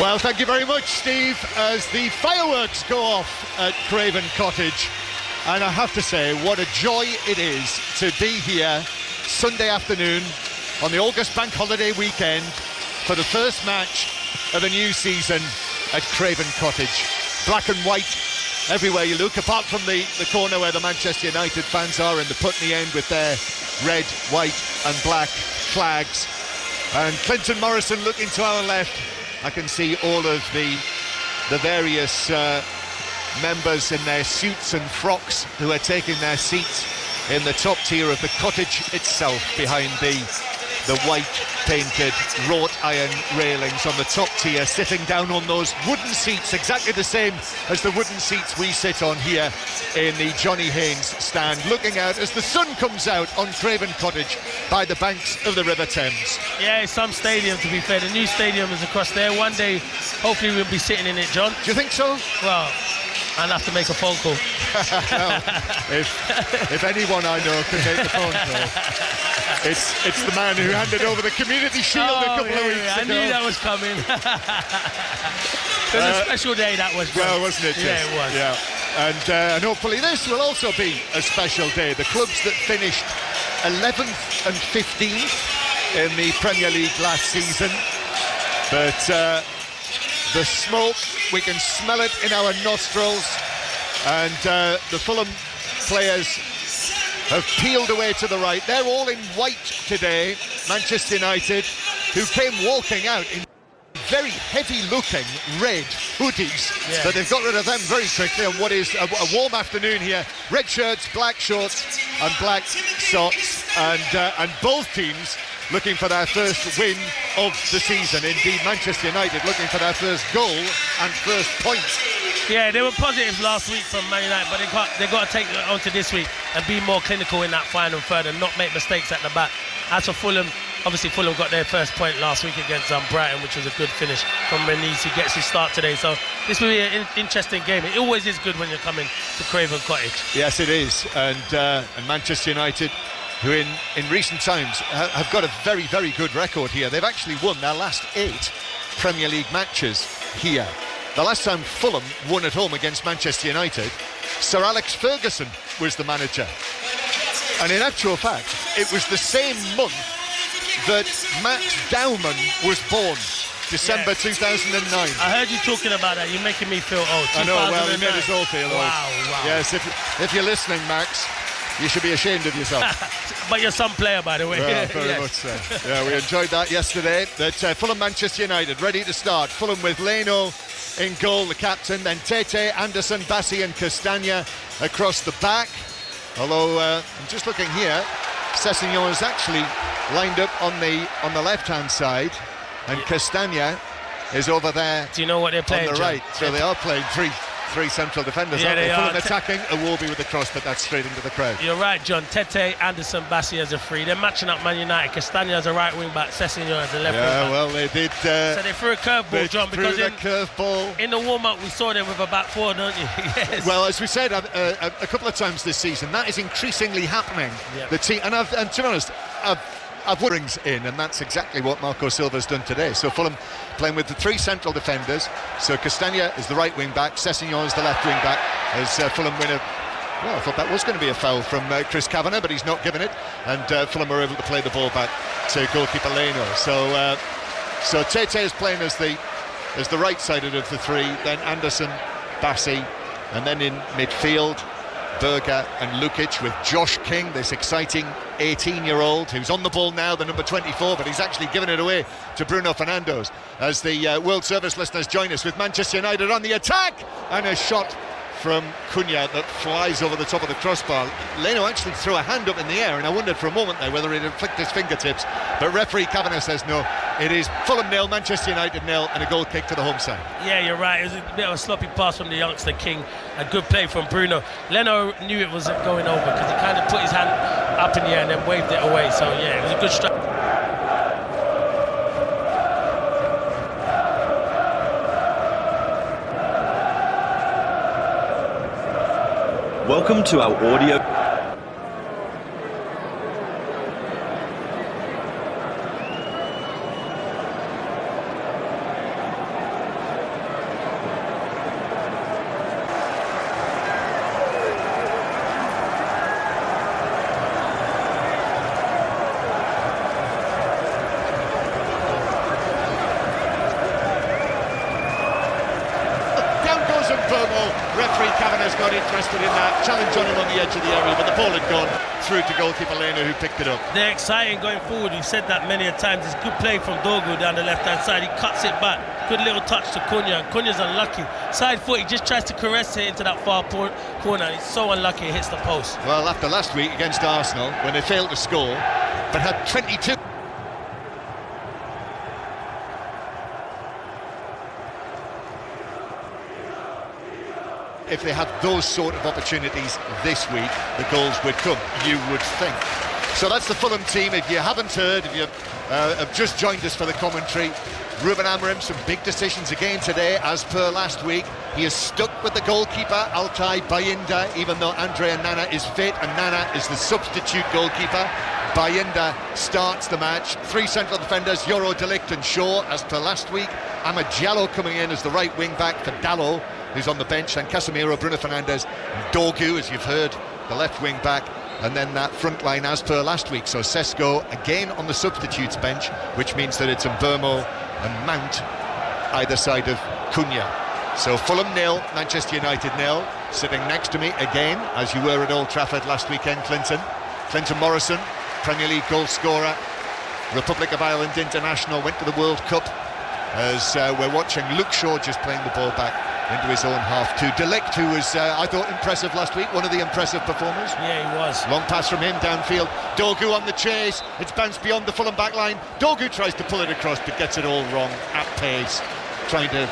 Well, thank you very much, Steve, as the fireworks go off at Craven Cottage. And I have to say, what a joy it is to be here Sunday afternoon on the August Bank Holiday weekend for the first match of a new season at Craven Cottage. Black and white everywhere you look, apart from the corner where the Manchester United fans are, in the Putney end with their red, white and black flags. And Clinton Morrison looking to our left. I can see all of the various members in their suits and frocks who are taking their seats in the top tier of the cottage itself, behind the white painted wrought iron railings on the top tier, sitting down on those wooden seats, exactly the same as the wooden seats we sit on here in the Johnny Haynes stand, looking out as the sun comes out on Craven Cottage by the banks of the River Thames. Yeah, it's some stadium, to be fair. The new stadium is across there. One day, hopefully we'll be sitting in it, John. Do you think so? Well, I'll have to make a phone call. Well, if anyone I know can make the phone call, it's the man who handed over the Community Shield a couple of weeks ago. I knew that was coming. It was a special day, that was. John. Well, wasn't it? Yeah, it was. Yeah. And hopefully this will also be a special day. The clubs that finished 11th and 15th in the Premier League last season, but the smoke, we can smell it in our nostrils, and the Fulham players have peeled away to the right. They're all in white today, Manchester United, who came walking out in very heavy-looking red hoodies, but they've got rid of them very quickly on what is a warm afternoon here. Red shirts, black shorts and black socks, and both teams looking for their first win of the season. Indeed, Manchester United looking for their first goal and first point. Yeah, they were positive last week from Man United, but they've got to take it on to this week and be more clinical in that final third and not make mistakes at the back. As for Fulham, obviously Fulham got their first point last week against Brighton, which was a good finish from Menez, who gets his start today. So this will be an interesting game. It always is good when you're coming to Craven Cottage. Yes, it is. And Manchester United, who in recent times have got a very, very good record here. They've actually won their last 8 Premier League matches here. The last time Fulham won at home against Manchester United, Sir Alex Ferguson was the manager. And in actual fact, it was the same month that Matt Dowman was born, December 2009. I heard you talking about that. You're making me feel old. I know, well, he made us all feel old. Wow. Yes, if you're listening, Max, you should be ashamed of yourself. But you're some player, by the way. Well, very much so. Yeah, we enjoyed that yesterday. But Fulham, Manchester United, ready to start. Fulham with Leno in goal, the captain. Then Tete, Anderson, Bassi and Castagna across the back. Although, I'm just looking here, Sessegnon is actually lined up on the left-hand side, and Castagna is over there. Do you know what they're playing, on the right? John? So they are playing three central defenders, aren't they? Fulham attacking, Iwobi with the cross, but that's straight into the crowd. You're right, John. Tete, Anderson, Bassi as a free. They're matching up Man United. Castagna as a right wing back, Sessegnon as a left wing back. Yeah, well, they did. So they threw a curveball, John, because in the warm-up we saw them with a back four, don't you? Yes. Well, as we said a couple of times this season, that is increasingly happening. Yep. The team, and to be honest, I've rings in, and that's exactly what Marco Silva's done today. So Fulham playing with the 3 central defenders. So Castagna is the right wing back, Sessegnon is the left wing back, as Fulham win a... Well, I thought that was going to be a foul from Chris Kavanagh, but he's not given it, and Fulham are able to play the ball back to goalkeeper Leno. So Tete is playing as the right-sided of the 3, then Anderson, Bassi, and then in midfield, Berger and Lukic with Josh King, this exciting 18-year-old who's on the ball now, the number 24, but he's actually given it away to Bruno Fernandes as the World Service listeners join us with Manchester United on the attack, and a shot from Cunha that flies over the top of the crossbar. Leno actually threw a hand up in the air, and I wondered for a moment there whether he'd had flicked his fingertips, but referee Kavanagh says no, it is Fulham 0, Manchester United 0, and a goal kick to the home side. Yeah, you're right. It was a bit of a sloppy pass from the youngster King. A good play from Bruno. Leno knew it wasn't going over because he kind of put his hand up in the air and then waved it away. So yeah, it was a good strike. Welcome to our audio. Referee Kavanagh's got interested in that, challenge on him on the edge of the area, but the ball had gone through to goalkeeper Leno, who picked it up. They're exciting going forward. We've said that many a times. It's good play from Dogu down the left-hand side. He cuts it back. Good little touch to Cunha. Cunha's unlucky. Side foot, he just tries to caress it into that far corner. He's so unlucky, it hits the post. Well, after last week against Arsenal, when they failed to score, but had 22. if they have those sort of opportunities this week, the goals would come, you would think. So that's the Fulham team. If you haven't heard, if you have just joined us for the commentary, Ruben Amorim, some big decisions again today, as per last week. He is stuck with the goalkeeper, Altay Bayinda, even though Andrea Nana is fit, and Nana is the substitute goalkeeper. Bayinda starts the match. 3 central defenders, Yoro, De Ligt and Shaw, as per last week. Amad coming in as the right wing-back for Dalot, who's on the bench, and Casemiro, Bruno Fernandes, and Dorgu, as you've heard, the left wing-back. And then that front line as per last week. So Sesko again on the substitutes bench, which means that it's Mbeumo and Mount either side of Cunha. So Fulham 0, Manchester United 0. Sitting next to me again, as you were at Old Trafford last weekend, Clinton Morrison, Premier League goal scorer, Republic of Ireland international, went to the World Cup, as we're watching Luke Shaw just playing the ball back into his own half to De Ligt, who was, I thought, impressive last week, one of the impressive performers. Yeah, he was. Long pass from him downfield. Dorgu on the chase. It's bounced beyond the Fulham back line. Dorgu tries to pull it across, but gets it all wrong at pace, trying to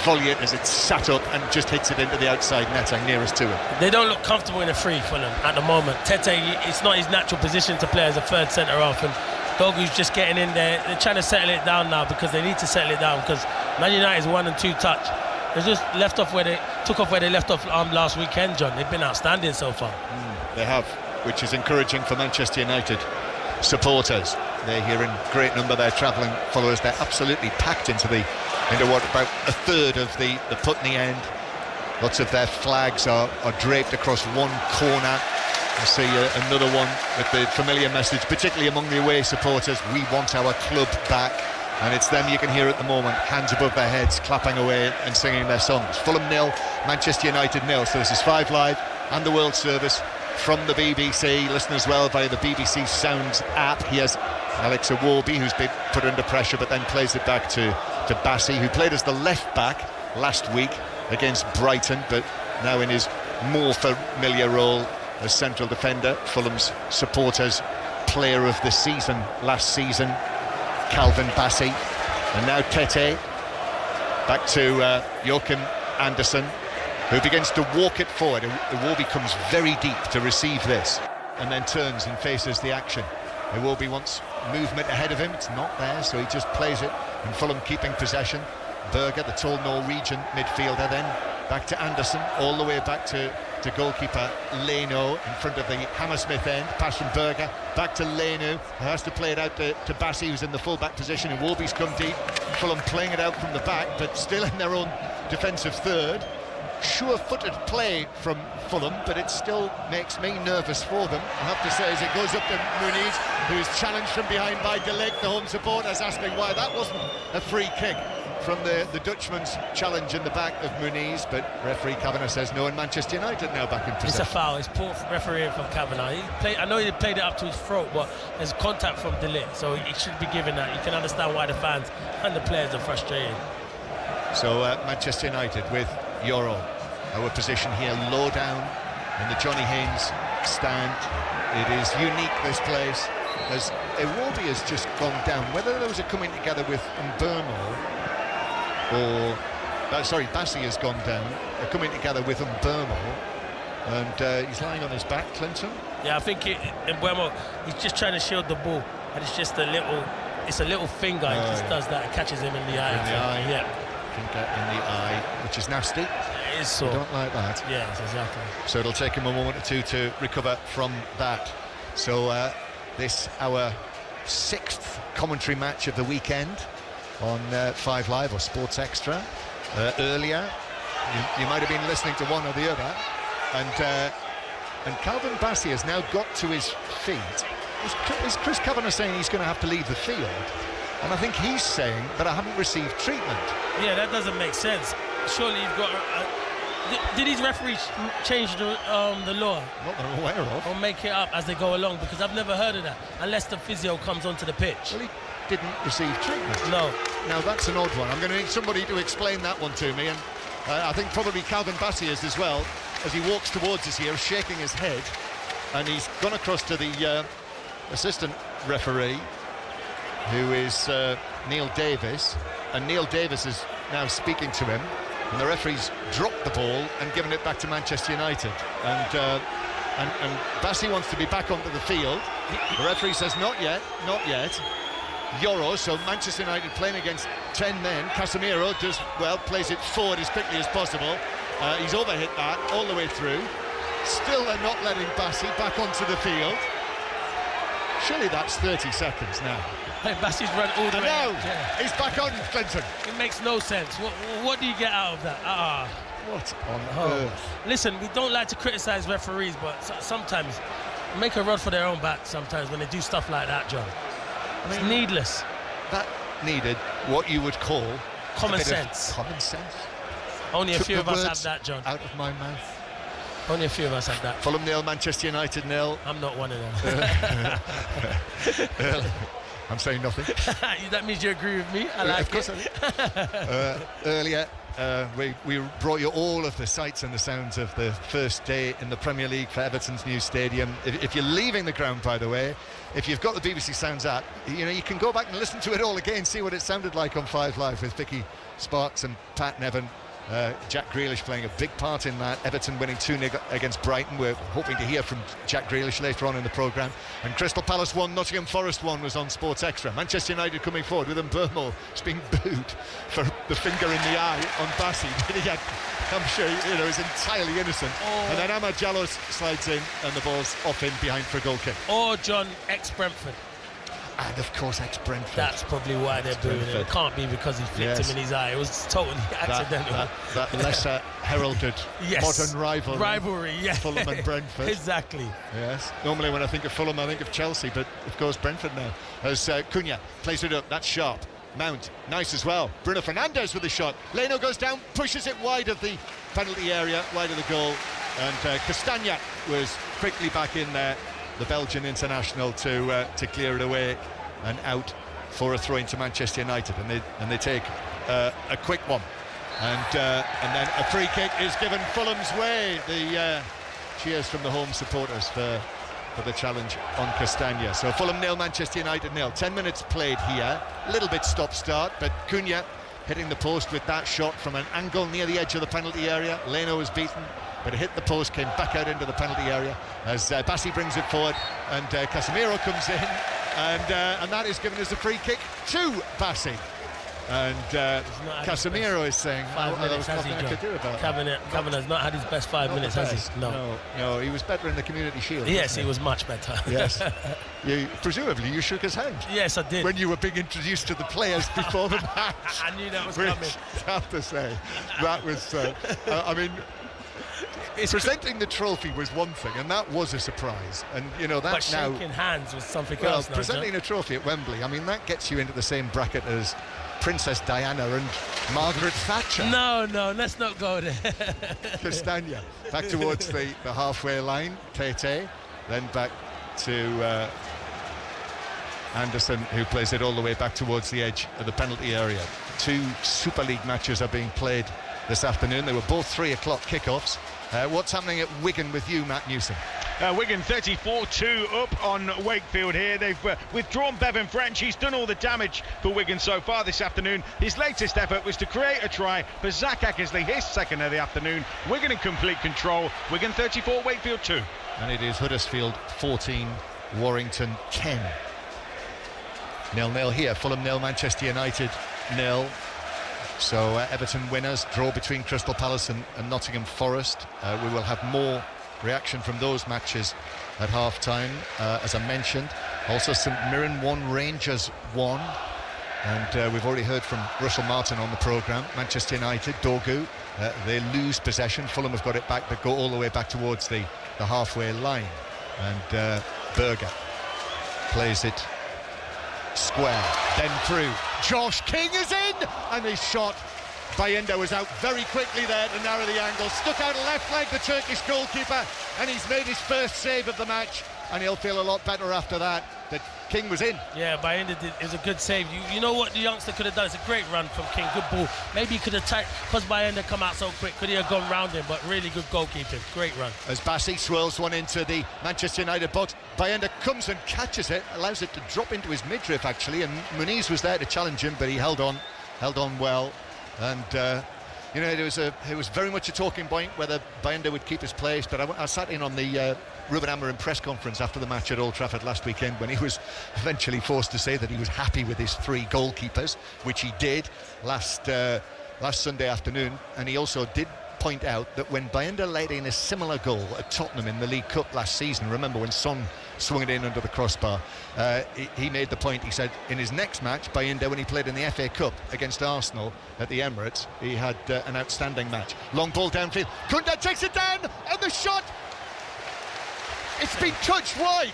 volley it as it's sat up and just hits it into the outside netting nearest to him. They don't look comfortable in a free, Fulham, at the moment. Tete, it's not his natural position to play as a third centre-half, and Dorgu's just getting in there. They're trying to settle it down now, because they need to settle it down, because Man United's 1 and 2 touch. They just left off where they took off where they left off last weekend, John. They've been outstanding so far. They have, which is encouraging for Manchester United supporters. They're here in great number. They're travelling followers. They're absolutely packed into what, about a third of the Putney end. Lots of their flags are draped across one corner. I see another one with the familiar message, particularly among the away supporters: we want our club back. And it's them you can hear at the moment, hands above their heads, clapping away and singing their songs. Fulham 0, Manchester United 0. So this is 5 Live and the World Service from the BBC. Listen as well via the BBC Sounds app. Here's Alex Iwobi, who's been put under pressure, but then plays it back to Bassi, who played as the left back last week against Brighton, but now in his more familiar role as central defender. Fulham's supporters player of the season last season, Calvin Bassi. And now Tete back to Joachim Andersen, who begins to walk it forward. Iwobi comes very deep to receive this and then turns and faces the action. Iwobi wants movement ahead of him, it's not there, so he just plays it, and Fulham keeping possession. Berger, the tall Norwegian midfielder, then back to Andersen, all the way back to goalkeeper Leno in front of the Hammersmith end. Pass from Berger back to Leno, who has to play it out to Bassi, who's in the full back position. And Iwobi's come deep. Fulham playing it out from the back, but still in their own defensive third. Sure-footed play from Fulham, but it still makes me nervous for them, I have to say, as it goes up to Muniz, who's challenged from behind by De Ligt. The home supporters asking why that wasn't a free kick from the Dutchman's challenge in the back of Muniz, but referee Kavanagh says no, and Manchester United now back in possession. It's a foul. It's poor refereeing from Kavanagh. I know he played it up to his throat, but there's contact from De Ligt, so he should be given that. You can understand why the fans and the players are frustrated. So Manchester United with Yoro. Our position here low down in the Johnny Haynes stand. It is unique, this place, as Iwobi has just gone down. Whether those are coming together with Mbeumo or Bassi has gone down. They're coming together with Mbeumo, and he's lying on his back, Clinton. Yeah, I think Mbeumo, he's just trying to shield the ball, and it's just a little finger. He just does that and catches him in the eye. Yeah. Finger in the eye, which is nasty. It is so. I don't like that. Yes, exactly. So it'll take him a moment or two to recover from that. So this, our 6th commentary match of the weekend on 5 Live or Sports Extra. Earlier, you might have been listening to one or the other, and Calvin Bassi has now got to his feet. Is Chris Kavanagh saying he's going to have to leave the field? And I think he's saying that I haven't received treatment. Yeah, that doesn't make sense. Surely you've got... did these referees change the law? Not that I'm aware of. Or make it up as they go along? Because I've never heard of that, unless the physio comes onto the pitch. Well, he didn't receive treatment. No. Now, that's an odd one. I'm going to need somebody to explain that one to me, and I think probably Calvin Bassi is as well, as he walks towards us here, shaking his head, and he's gone across to the assistant referee, who is Neil Davis, and Neil Davis is now speaking to him. and the referee's dropped the ball and given it back to Manchester United. And Bassi wants to be back onto the field. The referee says not yet. Euros, so Manchester United playing against 10 men. Casemiro does well, plays it forward as quickly as possible. He's overhit that all the way through. Still they're not letting Bassi back onto the field. Surely that's 30 seconds now. Hey, Bassi's run all the way out. Yeah. He's back on, Clinton. It makes no sense. What do you get out of that? What on earth? Listen, we don't like to criticise referees, but sometimes make a run for their own back sometimes when they do stuff like that, John. It's needless. That needed what you would call common sense. Common sense. Only a few of us have that, John. Out of my mouth. Only a few of us have that. Fulham 0, Manchester United 0. I'm not one of them. I'm saying nothing. That means you agree with me. I like of course it. Earlier, we brought you all of the sights and the sounds of the first day in the Premier League for Everton's new stadium. If you're leaving the ground, by the way, if you've got the BBC Sounds app, you can go back and listen to it all again, see what it sounded like on 5 Live with Vicky Sparks and Pat Nevin. Jack Grealish playing a big part in that. Everton winning 2-0 against Brighton. We're hoping to hear from Jack Grealish later on in the programme. And Crystal Palace 1, Nottingham Forest 1 was on Sports Extra. Manchester United coming forward with Mbeumo being booed for the finger in the eye on Bassi. I'm sure he's entirely innocent. And then Amad Diallo slides in and the ball's off him behind for a goal kick. Or John, ex-Brentford. And of course ex-Brentford. That's probably why they're booing him. It can't be because he flicked him in his eye. It was totally accidental. That lesser heralded modern rivalry, yeah. Fulham and Brentford. Exactly. Yes. Normally when I think of Fulham I think of Chelsea, but of course Brentford now. As Cunha plays it up, that's sharp. Mount, nice as well. Bruno Fernandes with the shot. Leno goes down, pushes it wide of the penalty area, wide of the goal. And Castagna was quickly back in there, the Belgian international, to clear it away and out for a throw into Manchester United, and they take a quick one, and then a free kick is given Fulham's way. The cheers from the home supporters for the challenge on Castagna. So Fulham 0, Manchester United 0. 10 minutes played here, a little bit stop-start, but Cunha hitting the post with that shot from an angle near the edge of the penalty area. Leno was beaten, but it hit the post, came back out into the penalty area as Bassi brings it forward, and Casemiro comes in, and that is given as a free kick to Bassi. And Casemiro is saying, 5 minutes, has he, John? Kavanagh's not had his best 5 minutes, has he? No, he was better in the Community Shield. Yes, he was much better. Yes. Presumably you shook his hand. Yes, I did. When you were being introduced to the players before the match. I knew that was coming. I have to say, that was, presenting the trophy was one thing, and that was a surprise. And that but shaking hands was something else. Well, presenting a trophy at Wembley, that gets you into the same bracket as Princess Diana and Margaret Thatcher. No, let's not go there. Castagna back towards the halfway line. Tete, then back to Anderson, who plays it all the way back towards the edge of the penalty area. 2 Super League matches are being played this afternoon. They were both 3 o'clock kickoffs. What's happening at Wigan with you, Matt Newsom? Wigan 34-2 up on Wakefield here. They've withdrawn Bevan French. He's done all the damage for Wigan so far this afternoon. His latest effort was to create a try for Zach Eckersley, his second of the afternoon. Wigan in complete control. Wigan 34, Wakefield 2. And it is Huddersfield 14, Warrington 10. 0-0 here. Fulham 0, Manchester United 0. So Everton winners, draw between Crystal Palace and Nottingham Forest. We will have more reaction from those matches at half-time, as I mentioned. Also St Mirren 1, Rangers 1. And we've already heard from Russell Martin on the programme. Manchester United, Dorgu, they lose possession. Fulham have got it back, but go all the way back towards the halfway line. And Berger plays it square, then through. Josh King is in, and his shot Bayinda was out very quickly there to narrow the angle, stuck out a left leg, the Turkish goalkeeper, and he's made his first save of the match, and he'll feel a lot better after that King was in. Yeah, Bayinda is a good save. You know what the youngster could have done? It's a great run from King, good ball. Maybe he could have because Bayinda come out so quick, could he have gone round him? But really good goalkeeping, great run. As Bassi swirls one into the Manchester United box, Bayinda comes and catches it, allows it to drop into his midriff actually, and Muniz was there to challenge him, but he held on well, and You know, it was very much a talking point whether Bayenda would keep his place, but I sat in on the Ruben Amorim press conference after the match at Old Trafford last weekend, when he was eventually forced to say that he was happy with his 3 goalkeepers, which he did last Sunday afternoon. And he also did point out that when Bayenda let in a similar goal at Tottenham in the League Cup last season, remember when Son swung it in under the crossbar, he made the point, he said in his next match, Bayenda, when he played in the FA Cup against Arsenal at the Emirates, he had an outstanding match. Long ball downfield, Koundé takes it down, and the shot, it's been touched wide.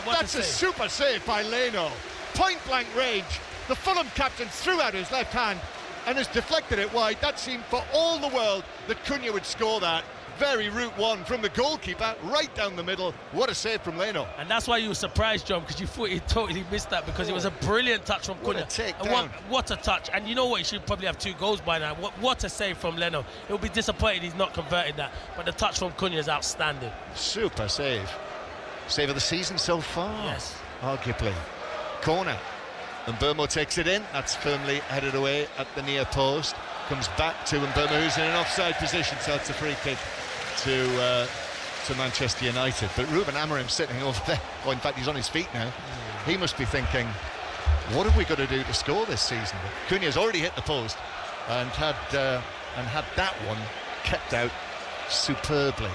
That's a super save by Leno. Point blank range. The Fulham captain threw out his left hand and has deflected it wide. That seemed for all the world that Cunha would score that. Very route one from the goalkeeper, right down the middle. What a save from Leno. And that's why you were surprised, John, because you thought he totally missed that, because it was a brilliant touch from Cunha. What a touch. And you know what, he should probably have 2 goals by now. What a save from Leno. He'll be disappointed he's not converted that, but the touch from Cunha is outstanding. Super save. Save of the season so far. Yes. Arguably. Corner. And Mbeumo takes it in. That's firmly headed away at the near post. Comes back to Mbeumo, who's in an offside position, so it's a free kick to Manchester United. But Ruben Amorim sitting over there, well, in fact he's on his feet now. He must be thinking, what have we got to do to score this season? But Cunha's already hit the post and had that one kept out superbly.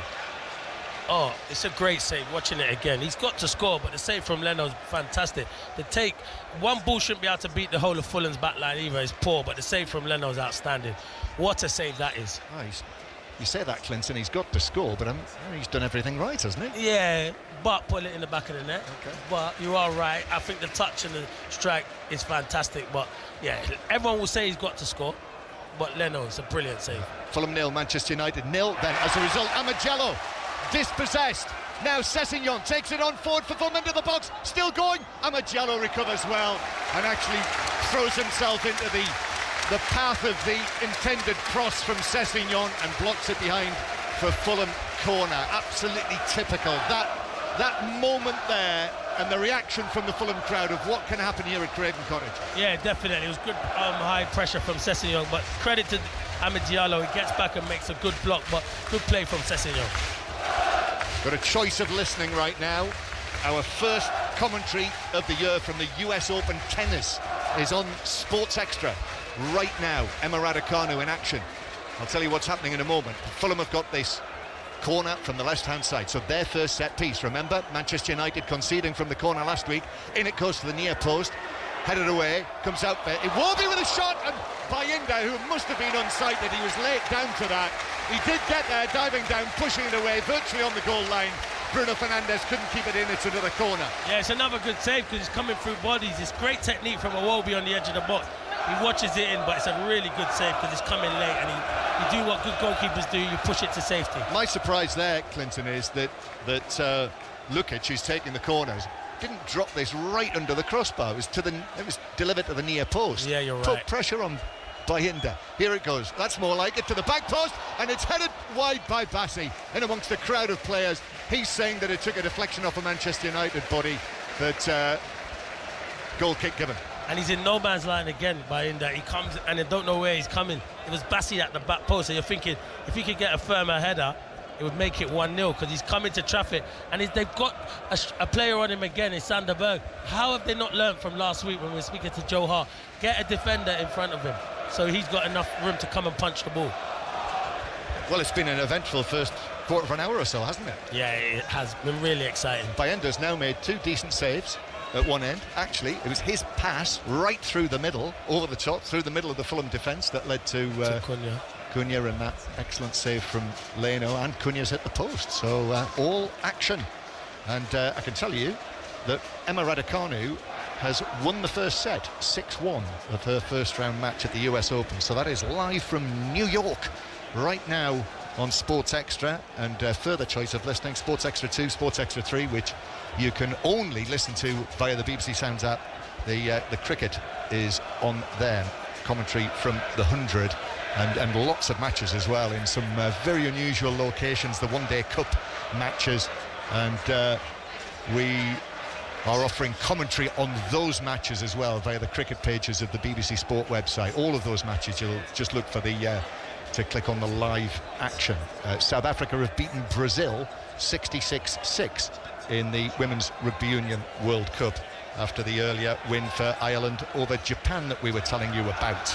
Oh, it's a great save, watching it again. He's got to score, but the save from Leno's fantastic. The take, one ball shouldn't be able to beat the whole of Fulham's back line either. It's poor, but the save from Leno's outstanding. What a save that is. Oh, you say that, Clinton, he's got to score, but he's done everything right, hasn't he? Yeah, but put it in the back of the net. Okay. But you are right. I think the touch and the strike is fantastic. But yeah, everyone will say he's got to score, but Leno, it's a brilliant save. Fulham 0, Manchester United 0. Then, as a result, Amagello dispossessed. Now Sessegnon takes it on forward for Fulham into the box. Still going. Amagello recovers well and actually throws himself into the path of the intended cross from Sessegnon and blocks it behind for Fulham corner. Absolutely typical. That moment there and the reaction from the Fulham crowd of what can happen here at Craven Cottage. Yeah, definitely. It was good high pressure from Sessegnon, but credit to Amagello. He gets back and makes a good block, but good play from Sessegnon. Got a choice of listening right now. Our first commentary of the year from the US Open tennis is on Sports Extra right now. Emma Raducanu in action. I'll tell you what's happening in a moment. Fulham have got this corner from the left-hand side, so their first set piece. Remember, Manchester United conceding from the corner last week. In it goes to the near post, headed away, comes out there. It will be with a shot, and Bayenda, who must have been unsighted, he was late down to that. He did get there, diving down, pushing it away, virtually on the goal line. Bruno Fernandes couldn't keep it in, it's another corner. Yeah, it's another good save because he's coming through bodies. It's great technique from Iwobi on the edge of the box. He watches it in, but it's a really good save because it's coming late, and you do what good goalkeepers do, you push it to safety. My surprise there, Clinton, is that Lukic, who's taking the corners, didn't drop this right under the crossbar. It was delivered to the near post. Yeah, you're right. Put pressure on Bayenda. Here it goes. That's more like it, to the back post, and it's headed wide by Bassi in amongst a crowd of players. He's saying that it took a deflection off a Manchester United body, but goal kick given. And he's in no man's line again, Bayenda. He comes and they don't know where he's coming. It was Bassi at the back post, so you're thinking if he could get a firmer header, it would make it 1-0 because he's coming to traffic, and they've got a player on him again, it's Sander Berg. How have they not learned from last week when we were speaking to Joe Hart? Get a defender in front of him so he's got enough room to come and punch the ball. Well, it's been an eventful first quarter of an hour or so, hasn't it? Yeah, it has been really exciting. Bayenda's now made 2 decent saves at one end. Actually, it was his pass right through the middle, over the top, through the middle of the Fulham defence that led to Cunha, and that excellent save from Leno, and Cunha's hit the post. So all action. And I can tell you that Emma Raducanu has won the first set, 6-1 of her first round match at the US Open. So that is live from New York right now on Sports Extra, and further choice of listening, Sports Extra 2, Sports Extra 3, which you can only listen to via the BBC Sounds app. The cricket is on there. Commentary from the 100 and lots of matches as well in some very unusual locations, the one-day cup matches, and we are offering commentary on those matches as well via the cricket pages of the BBC Sport website. All of those matches, you'll just look for the to click on the live action. South Africa have beaten Brazil 66-6 in the Women's Rugby Union World Cup after the earlier win for Ireland over Japan that we were telling you about.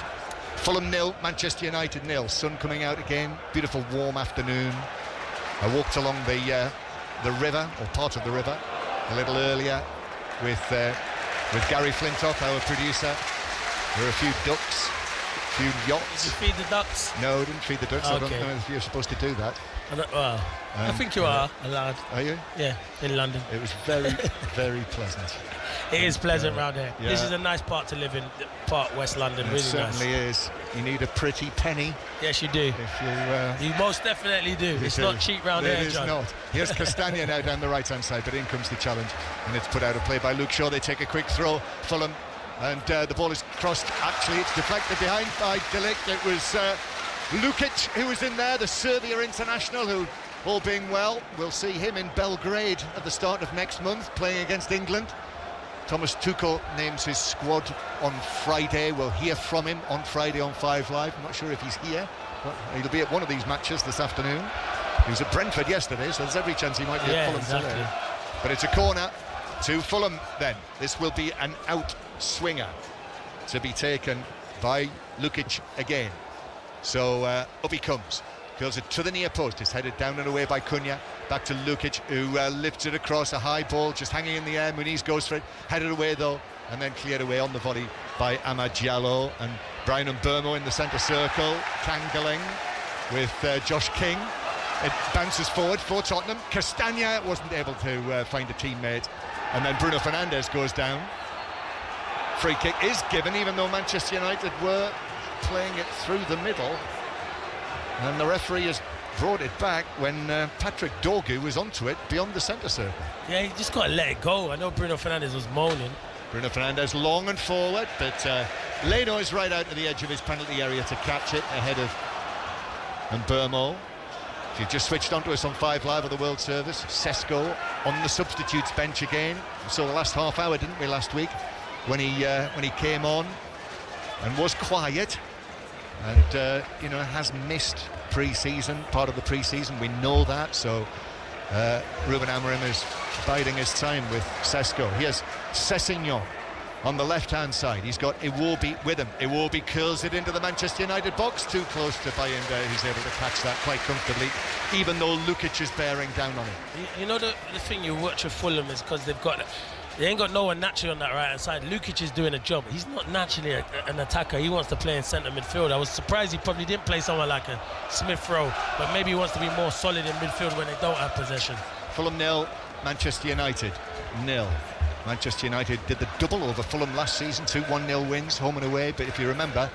Fulham 0, Manchester United 0. Sun coming out again, beautiful warm afternoon. I walked along the river, or part of the river, a little earlier with Gary Flintoff, our producer. There were a few ducks, a few yachts. Did you feed the ducks? No, I didn't feed the ducks. Okay. I don't know if you're supposed to do that. I think you are allowed. Are you? Yeah, in London. It was very, very pleasant. It is pleasant round here. Yeah. This is a nice part to live in, part West London. It really certainly nice. is. You need a pretty penny. Yes, you do. If you most definitely do. It's not cheap round here, It is John. not. Here's Castagna now down the right-hand side, but in comes the challenge, and it's put out of play by Luke Shaw. They take a quick throw, Fulham, and the ball is crossed. Actually, it's deflected behind by Delict. It was Lukic who was in there, the Serbia international, who, all being well, we'll see him in Belgrade at the start of next month, playing against England. Thomas Tuchel names his squad on Friday. We'll hear from him on Friday on 5 Live. I'm not sure if he's here, but he'll be at one of these matches this afternoon. He was at Brentford yesterday, so there's every chance he might be at Fulham today. But it's a corner to Fulham then. This will be an out swinger to be taken by Lukic again. So up he comes. Goes it to the near post. It's headed down and away by Cunha. Back to Lukic, who lifts it across, a high ball just hanging in the air. Muniz goes for it, headed away though, and then cleared away on the volley by Amad Diallo. And Brian Mbeumo in the centre circle, tangling with Josh King. It bounces forward for Tottenham. Castagna wasn't able to find a teammate, and then Bruno Fernandes goes down. Free kick is given, even though Manchester United were playing it through the middle, and the referee has brought it back when Patrick Dorgu was onto it beyond the centre circle. Yeah, you just got to let it go. I know Bruno Fernandes was moaning. Bruno Fernandes long and forward, but Leno is right out to the edge of his penalty area to catch it ahead of Mbeumo. If you've just switched onto us on 5 Live of the World Service, Sesko on the substitutes bench again. We saw the last half hour, didn't we, last week, when he came on and was quiet, and has missed pre-season, part of the pre-season. We know that. So Ruben Amorim is biding his time with Sesko. Here's Sessegnon on the left-hand side. He's got Iwobi with him. Iwobi curls it into the Manchester United box, too close to Bayinda. He's able to catch that quite comfortably, even though Lukic is bearing down on it. You know the thing you watch with Fulham is because they ain't got no one naturally on that right-hand side. Lukic is doing a job. He's not naturally an attacker. He wants to play in centre midfield. I was surprised he probably didn't play someone like a Smith Rowe, but maybe he wants to be more solid in midfield when they don't have possession. Fulham 0, Manchester United 0. Manchester United did the double over Fulham last season, 2 1-0 wins, home and away. But if you remember,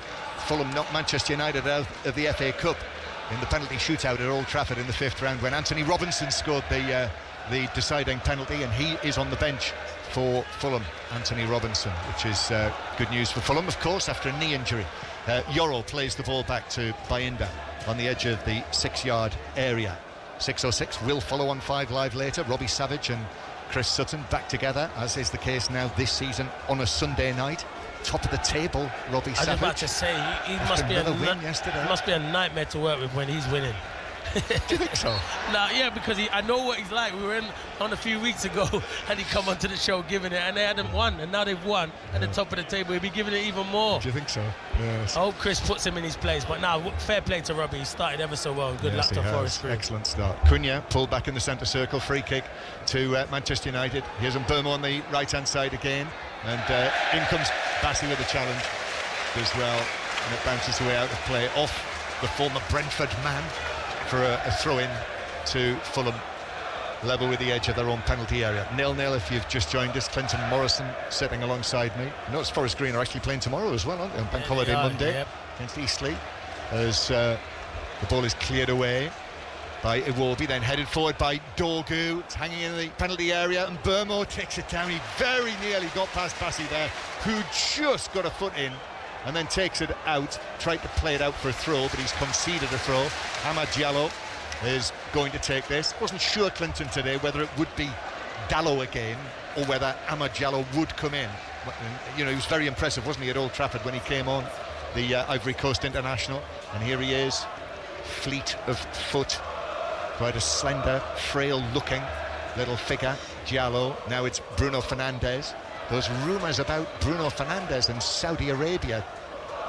Fulham knocked Manchester United out of the FA Cup in the penalty shootout at Old Trafford in the 5th round when Anthony Robinson scored the deciding penalty, and he is on the bench for Fulham, Anthony Robinson, which is good news for Fulham, of course, after a knee injury. Yoro plays the ball back to Bayinda on the edge of the 6-yard area. 6:06 will follow on 5 Live later. Robbie Savage and Chris Sutton back together, as is the case now this season, on a Sunday night. Top of the table, Robbie Savage. I was about to say, he must be a nightmare to work with when he's winning. Do you think so? Yeah, because I know what he's like. We were on a few weeks ago and he come onto the show giving it, and they hadn't won, and now they've won at the top of the table. He'll be giving it even more. Do you think so? Yes. I hope Chris puts him in his place, but now fair play to Robbie. He started ever so well. Good luck to Forest Green. Excellent start. Cunha pulled back in the centre circle, free kick to Manchester United. Here's Mbeumo on the right hand side again, and in comes Bassey with a challenge as well, and it bounces away out of play off the former Brentford man for a throw-in to Fulham, level with the edge of their own penalty area. 0-0 if you've just joined us. Clinton Morrison sitting alongside me. Notice Forest Green are actually playing tomorrow as well, aren't they, on Bank Holiday Monday against Eastleigh, as the ball is cleared away by Iwobi, then headed forward by Dorgu. It's hanging in the penalty area, and Mbeumo takes it down. He very nearly got past Bassey there, who just got a foot in and then takes it out. Tried to play it out for a throw, but he's conceded a throw. Amad Diallo is going to take this. Wasn't sure, Clinton, today whether it would be Diallo again or whether Amad Diallo would come in. He was very impressive, wasn't he, at Old Trafford when he came on, the Ivory Coast international, and here he is fleet of foot, quite a slender, frail-looking little figure, Diallo. Now it's Bruno Fernandes. Those rumours about Bruno Fernandes in Saudi Arabia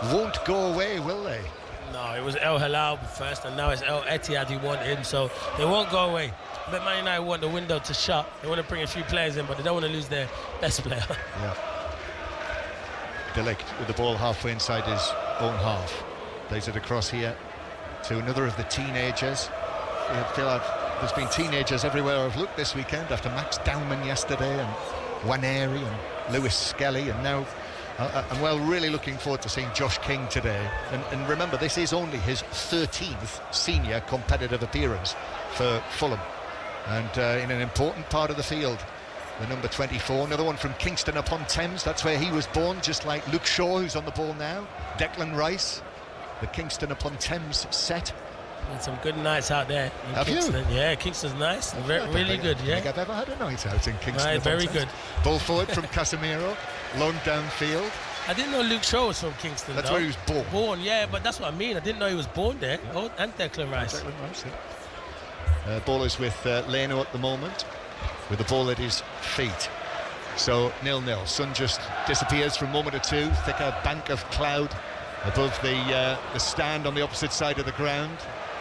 won't go away, will they? No, it was El Hilal first, and now it's El Etihad who want him, so they won't go away. But Man United want the window to shut. They want to bring a few players in, but they don't want to lose their best player. Yeah. De Ligt with the ball halfway inside his own half. Plays it across here to another of the teenagers. I feel like there's been teenagers everywhere I've looked this weekend, after Max Dowman yesterday and Waneri and Lewis Skelly, and now I'm really looking forward to seeing Josh King today. And remember, this is only his 13th senior competitive appearance for Fulham, and in an important part of the field. The number 24, another one from Kingston upon Thames. That's where he was born, just like Luke Shaw, who's on the ball now. Declan Rice, the Kingston upon Thames set. And some good nights out there in Have Kingston. you? Yeah, Kingston's nice. Really good, yeah. I think I've ever had a night out in Kingston. Right, very good. Ball forward from Casemiro, long downfield. I didn't know Luke Shaw was from Kingston. That's though. where he was born. Yeah, but that's what I mean. I didn't know he was born there. Yeah. Oh, and Declan Rice. Declan Rice, yeah. Ball is with Leno at the moment, with the ball at his feet. So 0-0. Sun just disappears for a moment or two. Thicker bank of cloud above the stand on the opposite side of the ground,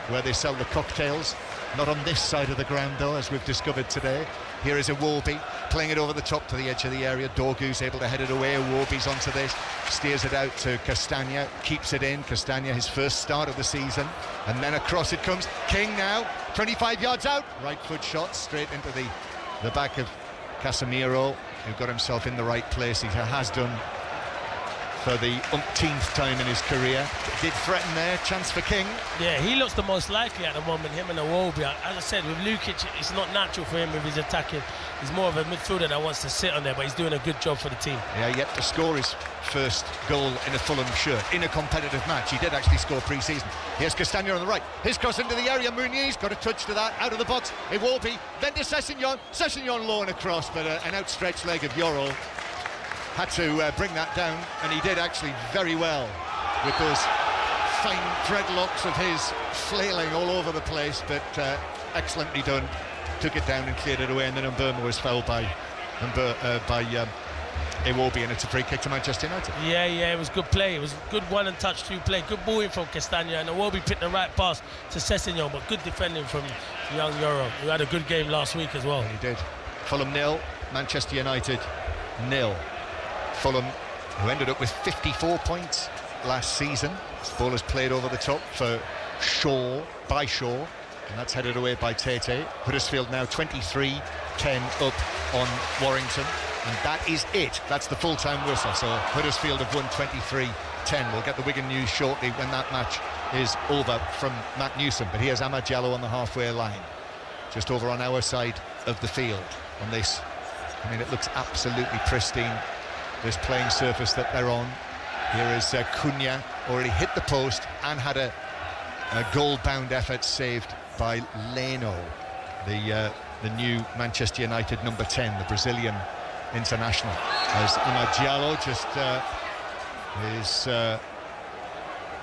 where they sell the cocktails. Not on this side of the ground though, as we've discovered today. Here is Iwobi playing it over the top to the edge of the area. Dorgu's able to head it away. Iwobi's onto this, steers it out to Castagna, keeps it in. Castagna, his first start of the season, and then across it comes. King now, 25 yards out, right foot shot straight into the back of Casemiro, who got himself in the right place. He has done for the umpteenth time in his career. Did threaten there, chance for King. Yeah, he looks the most likely at the moment, him and Iwobi. As I said, with Lukic, it's not natural for him with his attacking. He's more of a midfielder that wants to sit on there, but he's doing a good job for the team. Yeah, yet to score his first goal in a Fulham shirt, in a competitive match. He did actually score pre-season. Here's Castagna on the right. His cross into the area, Muniz got a touch to that, out of the box. Iwobi, then to Sessegnon. Sessegnon low and across, but an outstretched leg of Yorrell had to bring that down, and he did actually very well with those fine dreadlocks of his flailing all over the place, but excellently done. Took it down and cleared it away, and then Mbeumo was fouled by Iwobi, and it's a free kick to Manchester United. Yeah, it was good play. It was good one and touch through play. Good ball in from Castagna, and Iwobi picked the right pass to Sessegnon, but good defending from young Yorrell, who had a good game last week as well. He did. Fulham 0, Manchester United 0. Fulham, who ended up with 54 points last season. This ball is played over the top for Shaw, and that's headed away by Tete. Huddersfield now 23-10 up on Warrington, and that is it. That's the full-time whistle. So Huddersfield have won 23-10. We'll get the Wigan news shortly when that match is over from Matt Newsom. But here's Amad Diallo on the halfway line, just over on our side of the field. On this, I mean, it looks absolutely pristine, this playing surface that they're on. Here is Cunha, already hit the post and had a goal-bound effort saved by Leno, the new Manchester United number 10, the Brazilian international. As Amad Diallo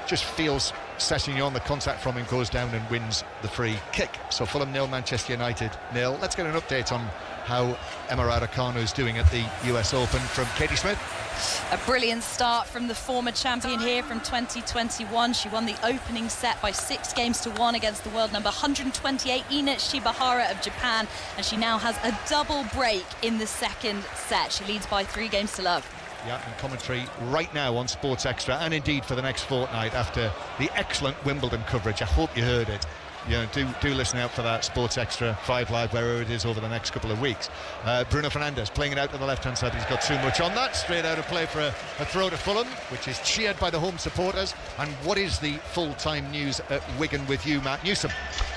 just feels Sessegnon, the contact from him goes down and wins the free kick. So Fulham 0, Manchester United 0. Let's get an update on how Emma Raducanu is doing at the US Open from Katie Smith. A brilliant start from the former champion here from 2021. She won the opening set by 6-1 against the world number 128 Ina Shibahara of Japan, and she now has a double break in the second set. She leads by 3-0. Yeah, and commentary right now on Sports Extra, and indeed for the next fortnight after the excellent Wimbledon coverage. I hope you heard it. You know, do listen out for that Sports Extra 5 Live, wherever it is, over the next couple of weeks. Bruno Fernandes playing it out to the left-hand side. He's got too much on that. Straight out of play for a throw to Fulham, which is cheered by the home supporters. And what is the full-time news at Wigan with you, Matt Newsom?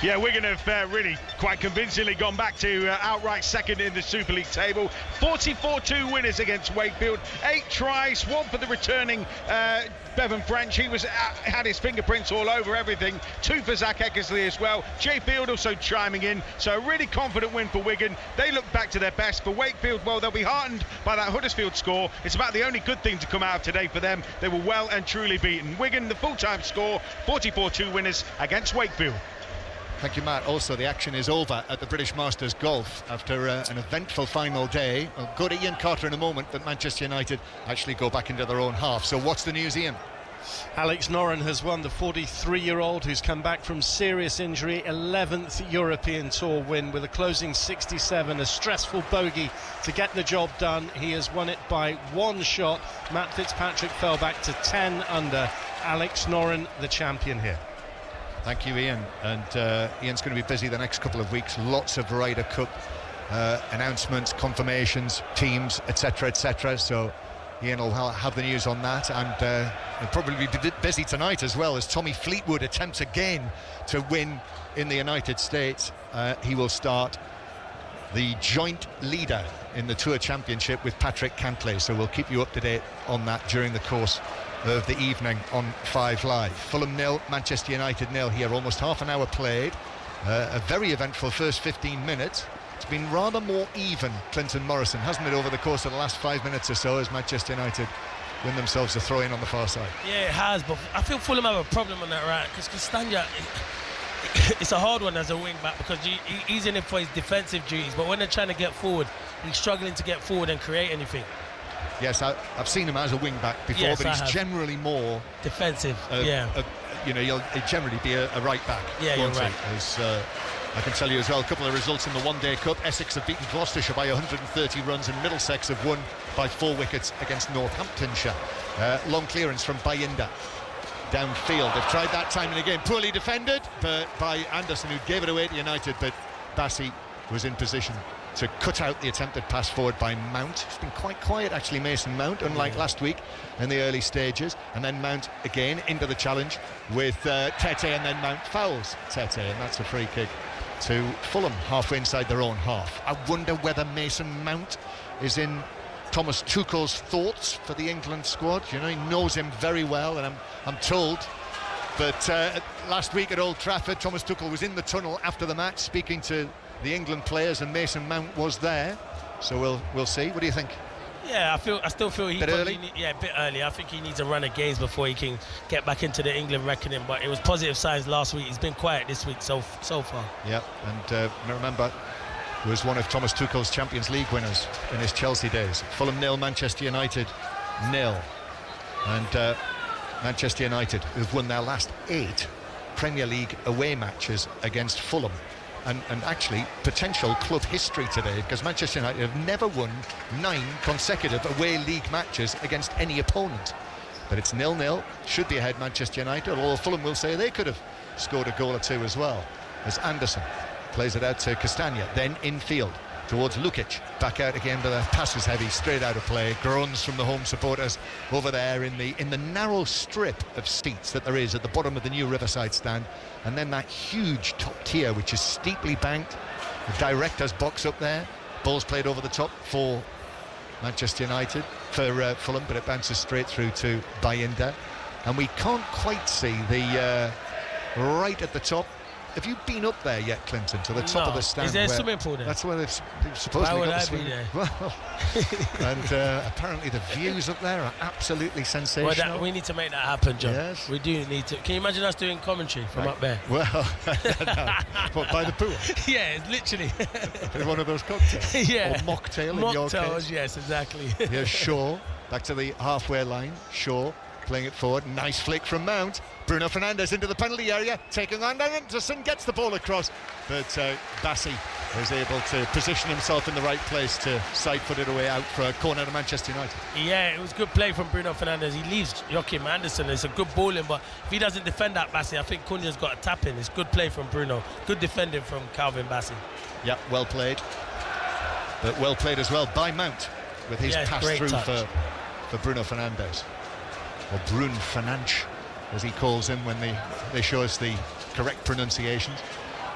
Yeah, Wigan have really quite convincingly gone back to outright second in the Super League table. 44-2 winners against Wakefield. 8 tries, 1 for the returning Bevan French. He had his fingerprints all over everything. 2 for Zach Eckersley as well. Jay Field also chiming in. So a really confident win for Wigan. They look back to their best. For Wakefield, well, they'll be heartened by that Huddersfield score. It's about the only good thing to come out of today for them. They were well and truly beaten. Wigan, the full-time score, 44-2 winners against Wakefield. Thank you, Matt. Also, the action is over at the British Masters Golf after an eventful final day. I'll go to Ian Carter in a moment, but Manchester United actually go back into their own half. So what's the news, Ian? Alex Noren has won, the 43-year-old who's come back from serious injury. 11th European Tour win with a closing 67, a stressful bogey to get the job done. He has won it by 1 shot. Matt Fitzpatrick fell back to 10 under. Alex Noren, the champion here. Thank you, Ian. And Ian's going to be busy the next couple of weeks. Lots of Ryder Cup announcements, confirmations, teams, etc., etc. So Ian will have the news on that, and he'll probably be busy tonight as well as Tommy Fleetwood attempts again to win in the United States. He will start the joint leader in the Tour Championship with Patrick Cantlay, so we'll keep you up to date on that during the course of the evening on 5 Live. Fulham 0, Manchester United 0 here, almost half an hour played. A very eventful first 15 minutes. It's been rather more even, Clinton Morrison, hasn't it, over the course of the last 5 minutes or so, as Manchester United win themselves a throw-in on the far side. Yeah, it has, but I feel Fulham have a problem on that right, because Castagna, it's a hard one as a wing-back, because he's in it for his defensive duties, but when they're trying to get forward, he's struggling to get forward and create anything. Yes, I've seen him as a wing-back before, yes, but he's generally more defensive. He'll generally be a right-back. Yeah, you're right. As, I can tell you as well, a couple of results in the one-day cup. Essex have beaten Gloucestershire by 130 runs, and Middlesex have won by 4 wickets against Northamptonshire. Long clearance from Bayinda downfield. They've tried that time and again, poorly defended, but by Anderson, who gave it away to United, but Bassi was in position to cut out the attempted pass forward by Mount. It's been quite quiet, actually, Mason Mount, unlike last week in the early stages. And then Mount again into the challenge with Tete, and then Mount fouls Tete, and that's a free kick to Fulham, halfway inside their own half. I wonder whether Mason Mount is in Thomas Tuchel's thoughts for the England squad. You know, he knows him very well, and I'm told that last week at Old Trafford, Thomas Tuchel was in the tunnel after the match speaking to the England players, and Mason Mount was there. So we'll see. What do you think? Yeah, I still feel he bit early. A bit early. I think he needs a run of games before he can get back into the England reckoning. But it was positive signs last week. He's been quiet this week so far. Yeah, and remember, was one of Thomas Tuchel's Champions League winners in his Chelsea days. Fulham 0, Manchester United 0, and Manchester United, who've won their last 8 Premier League away matches against Fulham. And actually potential club history today, because Manchester United have never won 9 consecutive away league matches against any opponent. But it's 0-0, should be ahead Manchester United, although Fulham will say they could have scored a goal or 2 as well, as Anderson plays it out to Castagna, then infield towards Lukic, back out again, but the pass was heavy, straight out of play. Groans from the home supporters over there in the narrow strip of seats that there is at the bottom of the new Riverside stand, and then that huge top tier which is steeply banked. The director's box up there, ball's played over the top for Manchester United, for Fulham, but it bounces straight through to Bayinda, and we can't quite see the right at the top. Have you been up there yet, Clinton, to the top of the stand? Is there a swimming pool there? That's where they've supposedly got the swimming pool. Well, and apparently the views up there are absolutely sensational. Well, we need to make that happen, John. Yes. We do need to. Can you imagine us doing commentary from up there? Well, what, by the pool? Yeah, literally. One of those cocktails? Yeah. Or mocktail in your case? Mocktails, yes, exactly. Here's Shaw, back to the halfway line. Shaw playing it forward. Nice flick from Mount. Bruno Fernandes into the penalty area, taking on Anderson, gets the ball across, but Bassi is able to position himself in the right place to side-foot it away out for a corner to Manchester United. Yeah, it was good play from Bruno Fernandes. He leaves Joachim Anderson. It's a good ball in, but if he doesn't defend that Bassi, I think Cunha's got a tap in. It's good play from Bruno. Good defending from Calvin Bassi. Yeah, well played. But well played as well by Mount with his pass through for Bruno Fernandes. Or Brun Fernandes, as he calls him when they show us the correct pronunciations.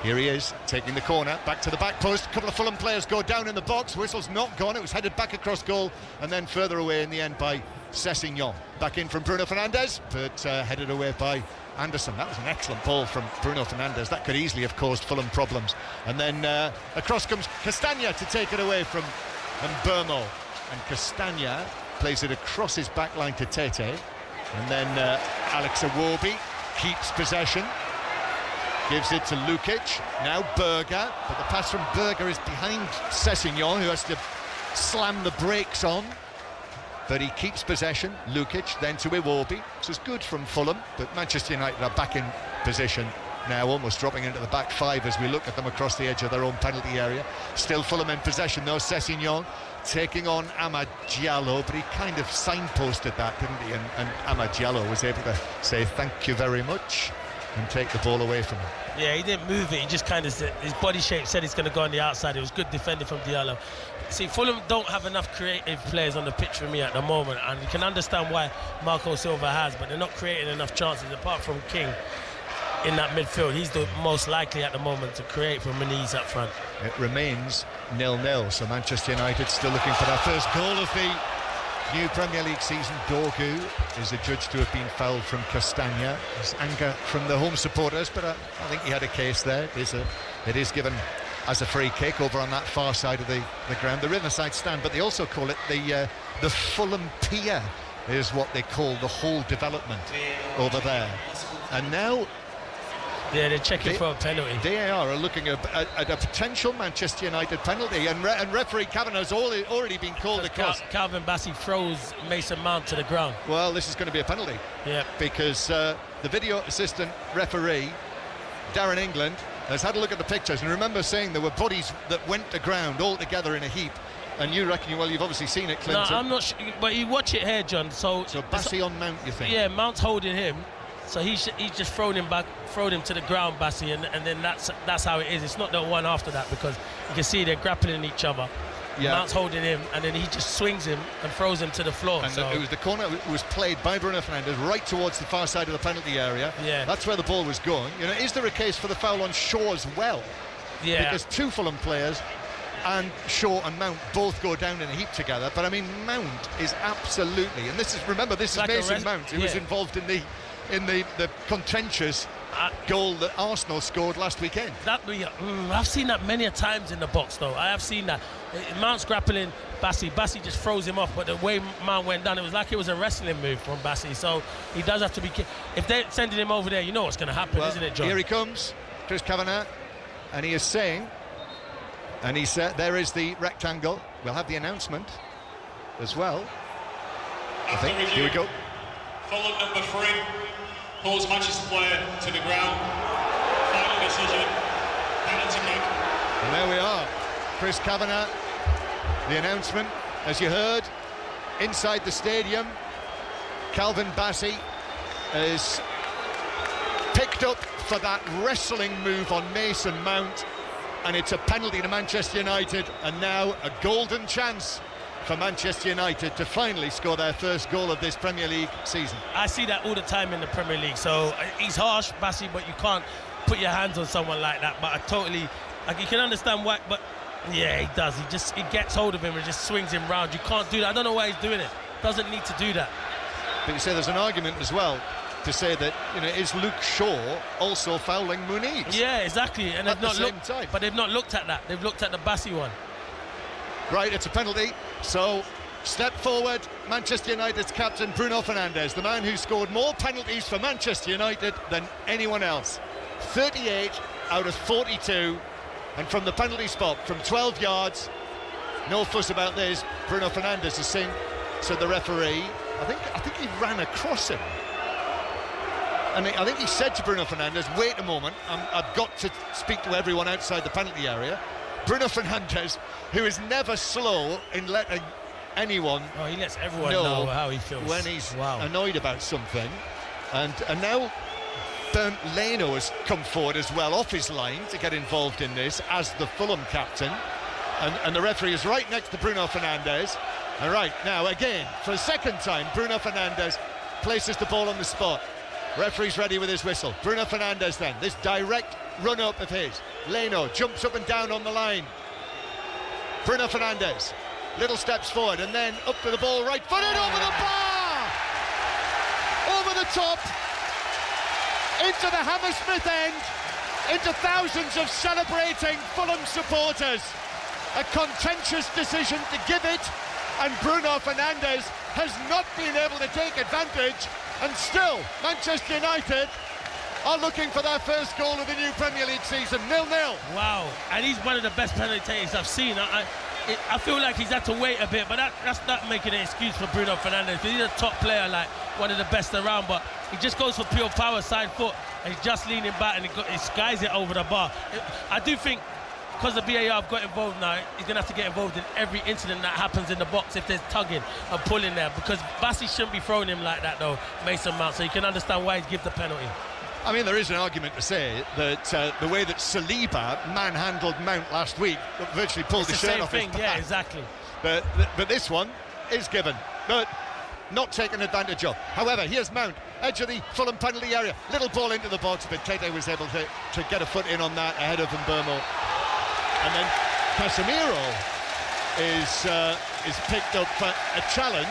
Here he is, taking the corner, back to the back post. A couple of Fulham players go down in the box. Whistle's not gone. It was headed back across goal and then further away in the end by Sessegnon. Back in from Bruno Fernandes, but headed away by Anderson. That was an excellent ball from Bruno Fernandes. That could easily have caused Fulham problems. And then across comes Castagna to take it away from Burmo. And Castagna plays it across his back line to Tete. And then Alex Iwobi keeps possession. Gives it to Lukic. Now Berger. But the pass from Berger is behind Sessegnon, who has to slam the brakes on. But he keeps possession. Lukic then to Iwobi. This is good from Fulham, but Manchester United are back in position now, almost dropping into the back five as we look at them across the edge of their own penalty area. Still Fulham in possession though. Sessegnon taking on Amad Diallo, but he kind of signposted that, didn't he? And Amad Diallo was able to say thank you very much and take the ball away from him. Yeah, he didn't move it. He just kind of, his body shape said he's going to go on the outside. It was good defending from Diallo. See, Fulham don't have enough creative players on the pitch for me at the moment, and you can understand why Marco Silva has, but they're not creating enough chances apart from King in that midfield. He's the most likely at the moment to create from Muniz up front. It remains 0-0, so Manchester United still looking for their first goal of the new Premier League season. Dorgu is adjudged to have been fouled from Castagna. There's anger from the home supporters, but I think he had a case there. It is given as a free kick over on that far side of the ground, the Riverside stand, but they also call it the Fulham Pier is what they call the whole development over there. And now they're checking for a penalty. They are looking at a potential Manchester United penalty, and referee Kavanagh's already been called across. Calvin Bassey throws Mason Mount to the ground. Well, this is going to be a penalty. Yeah. Because the video assistant referee, Darren England, has had a look at the pictures, and remember saying there were bodies that went to ground all together in a heap. And you reckon, well, you've obviously seen it, Clinton. No, I'm not sure, but you watch it here, John. So Bassey on Mount, you think? Yeah, Mount's holding him. So he's just thrown him to the ground, Bassey, and then that's how it is. It's not the one after that, because you can see they're grappling each other. Yeah. Mount's holding him, and then he just swings him and throws him to the floor. And it was the corner. It was played by Bruno Fernandes right towards the far side of the penalty area. Yeah, that's where the ball was going. You know, is there a case for the foul on Shaw as well? Yeah, because two Fulham players and Shaw and Mount both go down in a heap together. But I mean, Mount is absolutely, and this is like Mason Mount who was involved in the contentious goal that Arsenal scored last weekend. I've seen that many a times in the box, though. I have seen that. Mount's grappling Bassey. Bassey just throws him off, but the way Mount went down, it was like it was a wrestling move from Bassey. So he does have to be. If they're sending him over there, you know what's going to happen, isn't it, John? Here he comes, Chris Kavanagh, and he is saying, and he said, there is the rectangle. We'll have the announcement as well. I think. Here we go. Fulham number 3 pulls Manchester player to the ground. Final decision, penalty kick. And there we are. Chris Kavanagh, the announcement, as you heard, inside the stadium. Calvin Bassey is picked up for that wrestling move on Mason Mount, and it's a penalty to Manchester United, and now a golden chance for Manchester United to finally score their first goal of this Premier League season. I see that all the time in the Premier League. So he's harsh, Bassey, but you can't put your hands on someone like that. But you can understand why. But yeah, he does. He gets hold of him and just swings him round. You can't do that. I don't know why he's doing it. Doesn't need to do that. But you say there's an argument as well to say that, you know, is Luke Shaw also fouling Muniz? Yeah, exactly. And they've not looked, but they've not looked at that. They've looked at the Bassey one. Right, it's a penalty. So, step forward, Manchester United's captain Bruno Fernandes, the man who scored more penalties for Manchester United than anyone else. 38 out of 42, and from the penalty spot, from 12 yards, no fuss about this. Bruno Fernandes is saying to the referee, I think he ran across him. And I think he said to Bruno Fernandes, wait a moment, I've got to speak to everyone outside the penalty area. Bruno Fernandes, who is never slow in letting anyone he lets everyone know how he feels when he's annoyed about something. And now Bernd Leno has come forward as well off his line to get involved in this as the Fulham captain. And the referee is right next to Bruno Fernandes. And right, now again, for a second time, Bruno Fernandes places the ball on the spot. Referee's ready with his whistle. Bruno Fernandes then, this direct run up of his. Leno jumps up and down on the line. Bruno Fernandes, little steps forward and then up to the ball, right footed over the bar! Over the top, into the Hammersmith end, into thousands of celebrating Fulham supporters. A contentious decision to give it, and Bruno Fernandes has not been able to take advantage, and still Manchester United are looking for their first goal of the new Premier League season, 0-0. Wow, and he's one of the best penalty takers I've seen. I feel like he's had to wait a bit, but that's not making an excuse for Bruno Fernandes, because he's a top player, like one of the best around, but he just goes for pure power, side foot, and he's just leaning back and he skies it over the bar. I do think, because the VAR have got involved now, he's going to have to get involved in every incident that happens in the box if there's tugging and pulling there, because Bassi shouldn't be throwing him like that though, Mason Mount, so you can understand why he's given the penalty. I mean, there is an argument to say that the way that Saliba manhandled Mount last week virtually pulled his shirt off his back. Yeah, exactly. But this one is given, but not taken advantage of. However, here's Mount, edge of the Fulham penalty area, little ball into the box, but Tete was able to get a foot in on that ahead of Mbeumo. And then Casemiro is picked up for a challenge.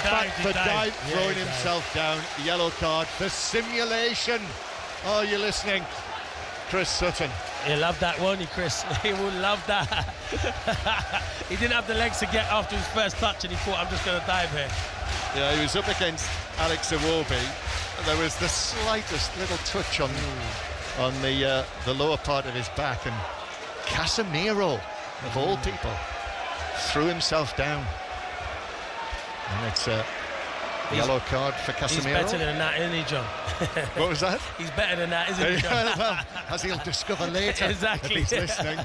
Dive, throwing himself down, yellow card for simulation. Oh, you're listening, Chris Sutton. He'll love that, won't he, Chris? He will love that. He didn't have the legs to get after his first touch, and he thought, I'm just going to dive here. Yeah, he was up against Alex Iwobi. There was the slightest little touch on the lower part of his back, and Casemiro, of all people, threw himself down. And it's a yellow card for Casemiro. He's better than that, isn't he, John? What was that? He's better than that, isn't he, John? Well, as he'll discover later. Exactly. If he's listening,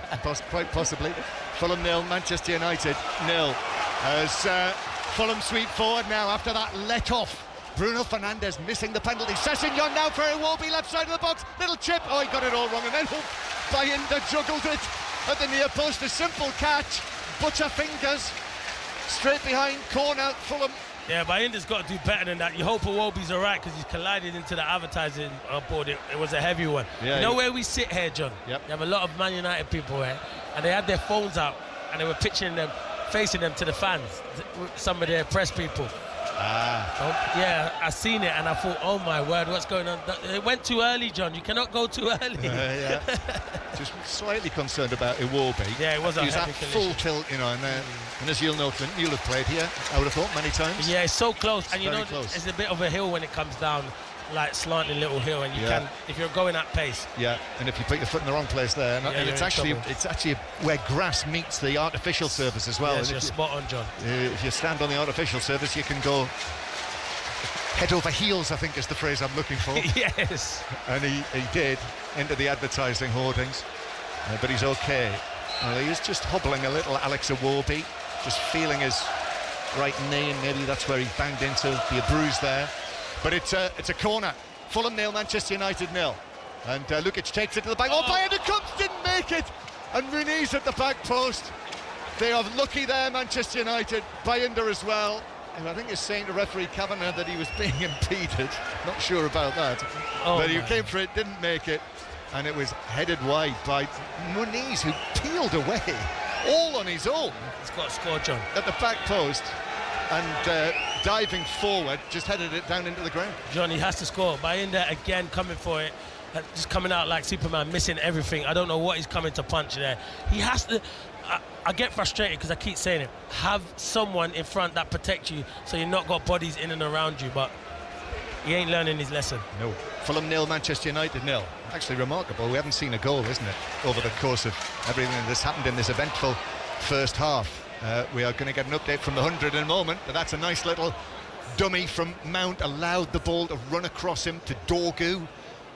quite possibly. Fulham 0, Manchester United 0. As Fulham sweep forward now after that let-off. Bruno Fernandes missing the penalty. Sessegnon now for Iwobi, left side of the box. Little chip. Oh, he got it all wrong. And then Bayinda juggled it at the near post. A simple catch. Butcher fingers. Straight behind, corner, Fulham. Yeah, Bayinda's got to do better than that. You hope Iwobi's all right, because he's collided into the advertising board. It was a heavy one. Yeah, you know where we sit here, John? Yep. You have a lot of Man United people here, and they had their phones out, and they were pitching them, facing them to the fans, some of their press people. Yeah, I seen it and I thought, oh my word, what's going on? It went too early, John. You cannot go too early. Yeah. Just slightly concerned about Iwobi. Yeah, it was a heavy collision. Full tilt, you know, and as you'll know, you'll have played here, I would have thought, many times. Yeah, it's so close, and you know, close. It's a bit of a hill when it comes down, like slanting little hill, and you can, if you're going at pace. Yeah, and if you put your foot in the wrong place there, and it's actually where grass meets the artificial surface as well. Yes, you're spot on, John. If you stand on the artificial surface, you can go head over heels, I think is the phrase I'm looking for. Yes. And he did, into the advertising hoardings, but he's okay. Well, he is just hobbling a little, Alex Iwobi, just feeling his right knee, and maybe that's where he banged into, be a bruise there. But it's a corner. Fulham 0, Manchester United 0. And Lukic takes it to the back. Oh, Bayinda comes, didn't make it. And Muniz at the back post. They are lucky there, Manchester United. Bayinda as well. And I think he's saying to referee Kavanagh that he was being impeded. Not sure about that. But he came for it, didn't make it. And it was headed wide by Muniz, who peeled away all on his own. He's got a score, John. At the back post. And diving forward, just headed it down into the ground. John, he has to score. Bayinda again coming for it, just coming out like Superman, missing everything. I don't know what he's coming to punch there. He has to. I get frustrated because I keep saying it. Have someone in front that protects you, so you've not got bodies in and around you. But he ain't learning his lesson. No. Fulham 0, Manchester United 0. Actually remarkable. We haven't seen a goal, isn't it, over the course of everything that's happened in this eventful first half. We are going to get an update from the 100 in a moment, but that's a nice little dummy from Mount, allowed the ball to run across him to Dorgu,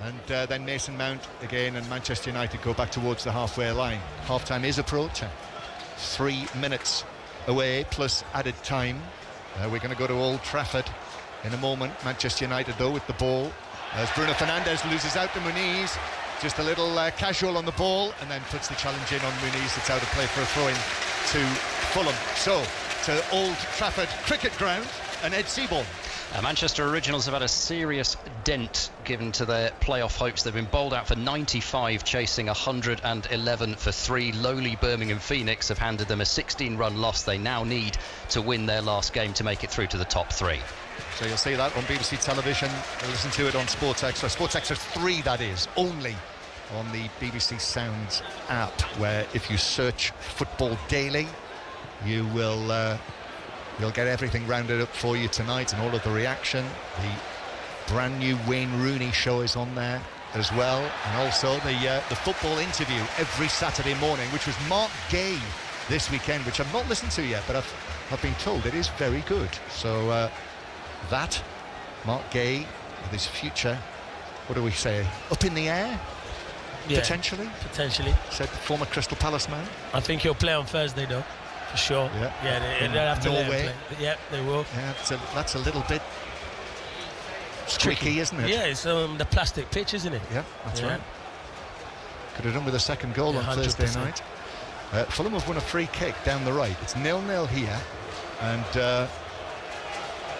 and then Mason Mount again, and Manchester United go back towards the halfway line. Half-time is approaching. 3 minutes away plus added time. We're going to go to Old Trafford in a moment. Manchester United though with the ball, as Bruno Fernandes loses out to Muniz. Just a little casual on the ball, and then puts the challenge in on Muniz. It's out of play for a throw-in to Fulham. So, to Old Trafford cricket ground, and Ed Seaborn. Manchester Originals have had a serious dent given to their playoff hopes. They've been bowled out for 95, chasing 111 for 3. Lowly Birmingham Phoenix have handed them a 16-run loss. They now need to win their last game to make it through to the top 3. So you'll see that on BBC television, listen to it on Sports Extra. Sports Extra 3, that is, only on the BBC Sounds app, where if you search Football Daily, you will you'll get everything rounded up for you tonight and all of the reaction. The brand new Wayne Rooney show is on there as well, and also the football interview every Saturday morning, which was Mark Gay this weekend, which I've not listened to yet, but I've been told it is very good. So that Mark Gay with his future, what do we say, up in the air? Yeah, potentially, said the former Crystal Palace man. I think he'll play on Thursday though, for sure. They'll have to Norway. let him play. Yeah, they will. Yeah, that's a little bit tricky, isn't it? Yeah, it's the plastic pitch, isn't it? Yeah, that's right. Could have done with a second goal on 100%. Thursday night. Fulham have won a free kick down the right. It's 0-0 here, and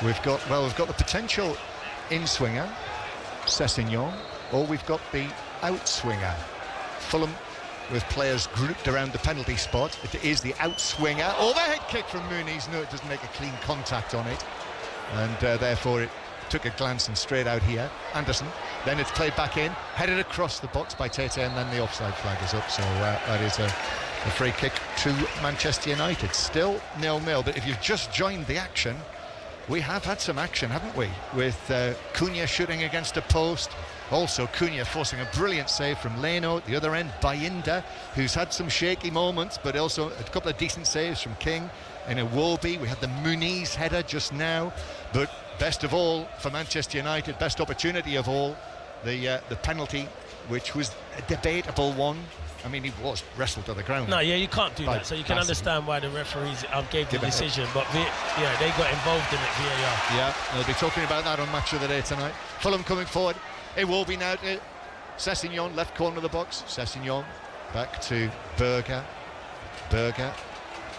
we've got the potential in-swinger, Sessegnon, or we've got the outswinger. Fulham with players grouped around the penalty spot. It is the outswinger. Overhead kick from Muniz. No, it doesn't make a clean contact on it, and therefore it took a glance and straight out here. Anderson. Then it's played back in, headed across the box by Tete, and then the offside flag is up. So that is a free kick to Manchester United. Still 0-0, but if you've just joined the action, we have had some action, haven't we? With Cunha shooting against a post. Also Cunha forcing a brilliant save from Leno. At the other end, Bayinda, who's had some shaky moments, but also a couple of decent saves from King. In Iwobi, we had the Muniz header just now. But best of all for Manchester United, best opportunity of all, the penalty, which was a debatable one. I mean, he was wrestled to the ground. No, yeah, you can't do that. So you can understand why the referees gave the decision. But they got involved in it, VAR. Yeah, they'll be talking about that on Match of the Day tonight. Fulham coming forward. It will be now to Sessegnon, left corner of the box. Sessegnon back to Berger.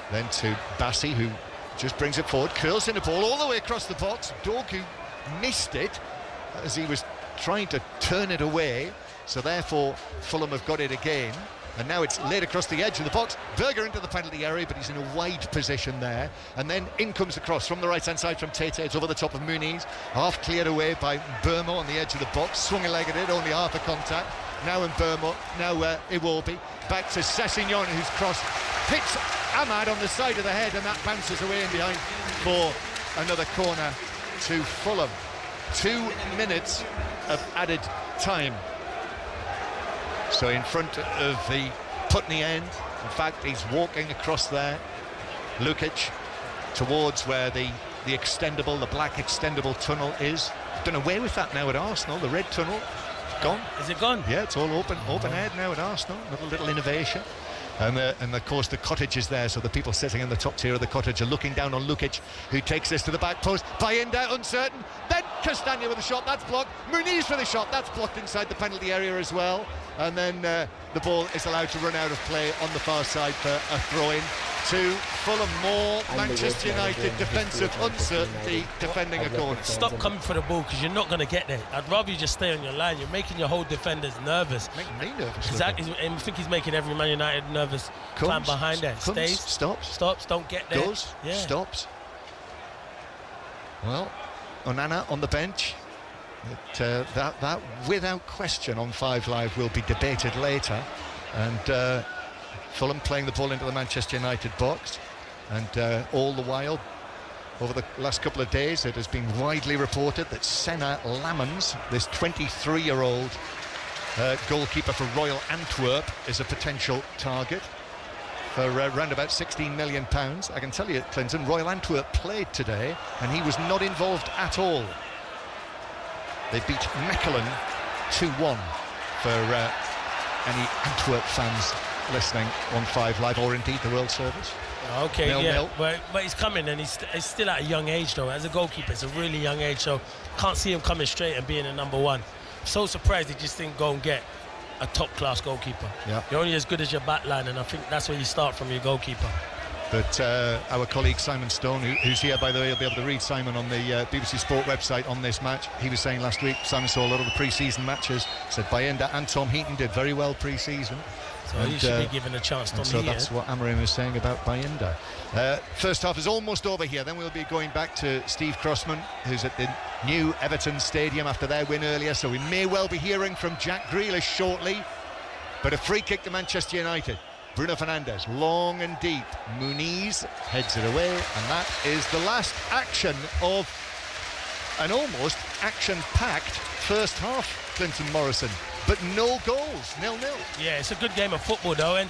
Then to Bassi, who just brings it forward, curls in the ball all the way across the box. Dorgu missed it as he was trying to turn it away. So therefore Fulham have got it again, and now it's laid across the edge of the box. Berger into the penalty area, but he's in a wide position there, and then in comes the cross from the right hand side from Tete. It's over the top of Muniz, half cleared away by Burmo on the edge of the box. Swung a leg at it, only half a contact. Now in Burmo, now Iwobi, back to Sessegnon, whose cross hits Ahmad on the side of the head, and that bounces away in behind for another corner to Fulham. 2 minutes of added time. So in front of the Putney end, in fact he's walking across there, Lukic, towards where the extendable, the black extendable tunnel is. Done away with that now at Arsenal, the red tunnel, gone. Is it gone? Yeah, it's all open air now at Arsenal, little innovation. And of course the cottage is there, so the people sitting in the top tier of the cottage are looking down on Lukic, who takes this to the back post. Bayinda uncertain, then Castagna with a shot, that's blocked. Muniz for the shot, that's blocked inside the penalty area as well. And then the ball is allowed to run out of play on the far side for a throw-in to Fulham. More Manchester United defensive uncertainty defending a corner. Stop coming for the ball, because you're not going to get there. I'd rather you just stay on your line. You're making your whole defenders nervous. Making me nervous. Exactly. I think he's making every Man United nervous. Climb behind there. Stays. Stops. Don't get there. Goes. Yeah. Stops. Well, Onana on the bench. That without question on 5 Live will be debated later, and Fulham playing the ball into the Manchester United box, and all the while over the last couple of days it has been widely reported that Senna Lammens, this 23-year-old goalkeeper for Royal Antwerp, is a potential target for around about £16 million. I can tell you, Clinton, Royal Antwerp played today and he was not involved at all. They beat Mechelen 2-1 for any Antwerp fans listening on 5 Live, or indeed the World Service. Okay, 0-0. yeah, but he's coming, and he's still at a young age though. As a goalkeeper, it's a really young age, so can't see him coming straight and being a number one. So surprised he just didn't go and get a top-class goalkeeper. Yeah. You're only as good as your back line, and I think that's where you start from, your goalkeeper. But our colleague Simon Stone, who's here, by the way, you'll be able to read Simon on the BBC Sport website on this match. He was saying last week, Simon saw a lot of the pre-season matches, said Bayenda and Tom Heaton did very well pre-season. So he should be given a chance. So that's what Amorim is saying about Bayenda. First half is almost over here. Then we'll be going back to Steve Crossman, who's at the new Everton Stadium after their win earlier. So we may well be hearing from Jack Grealish shortly. But a free kick to Manchester United. Bruno Fernandes, long and deep. Muniz heads it away, and that is the last action of an almost action-packed first half, Clinton Morrison. But no goals, 0-0. Yeah, it's a good game of football though, and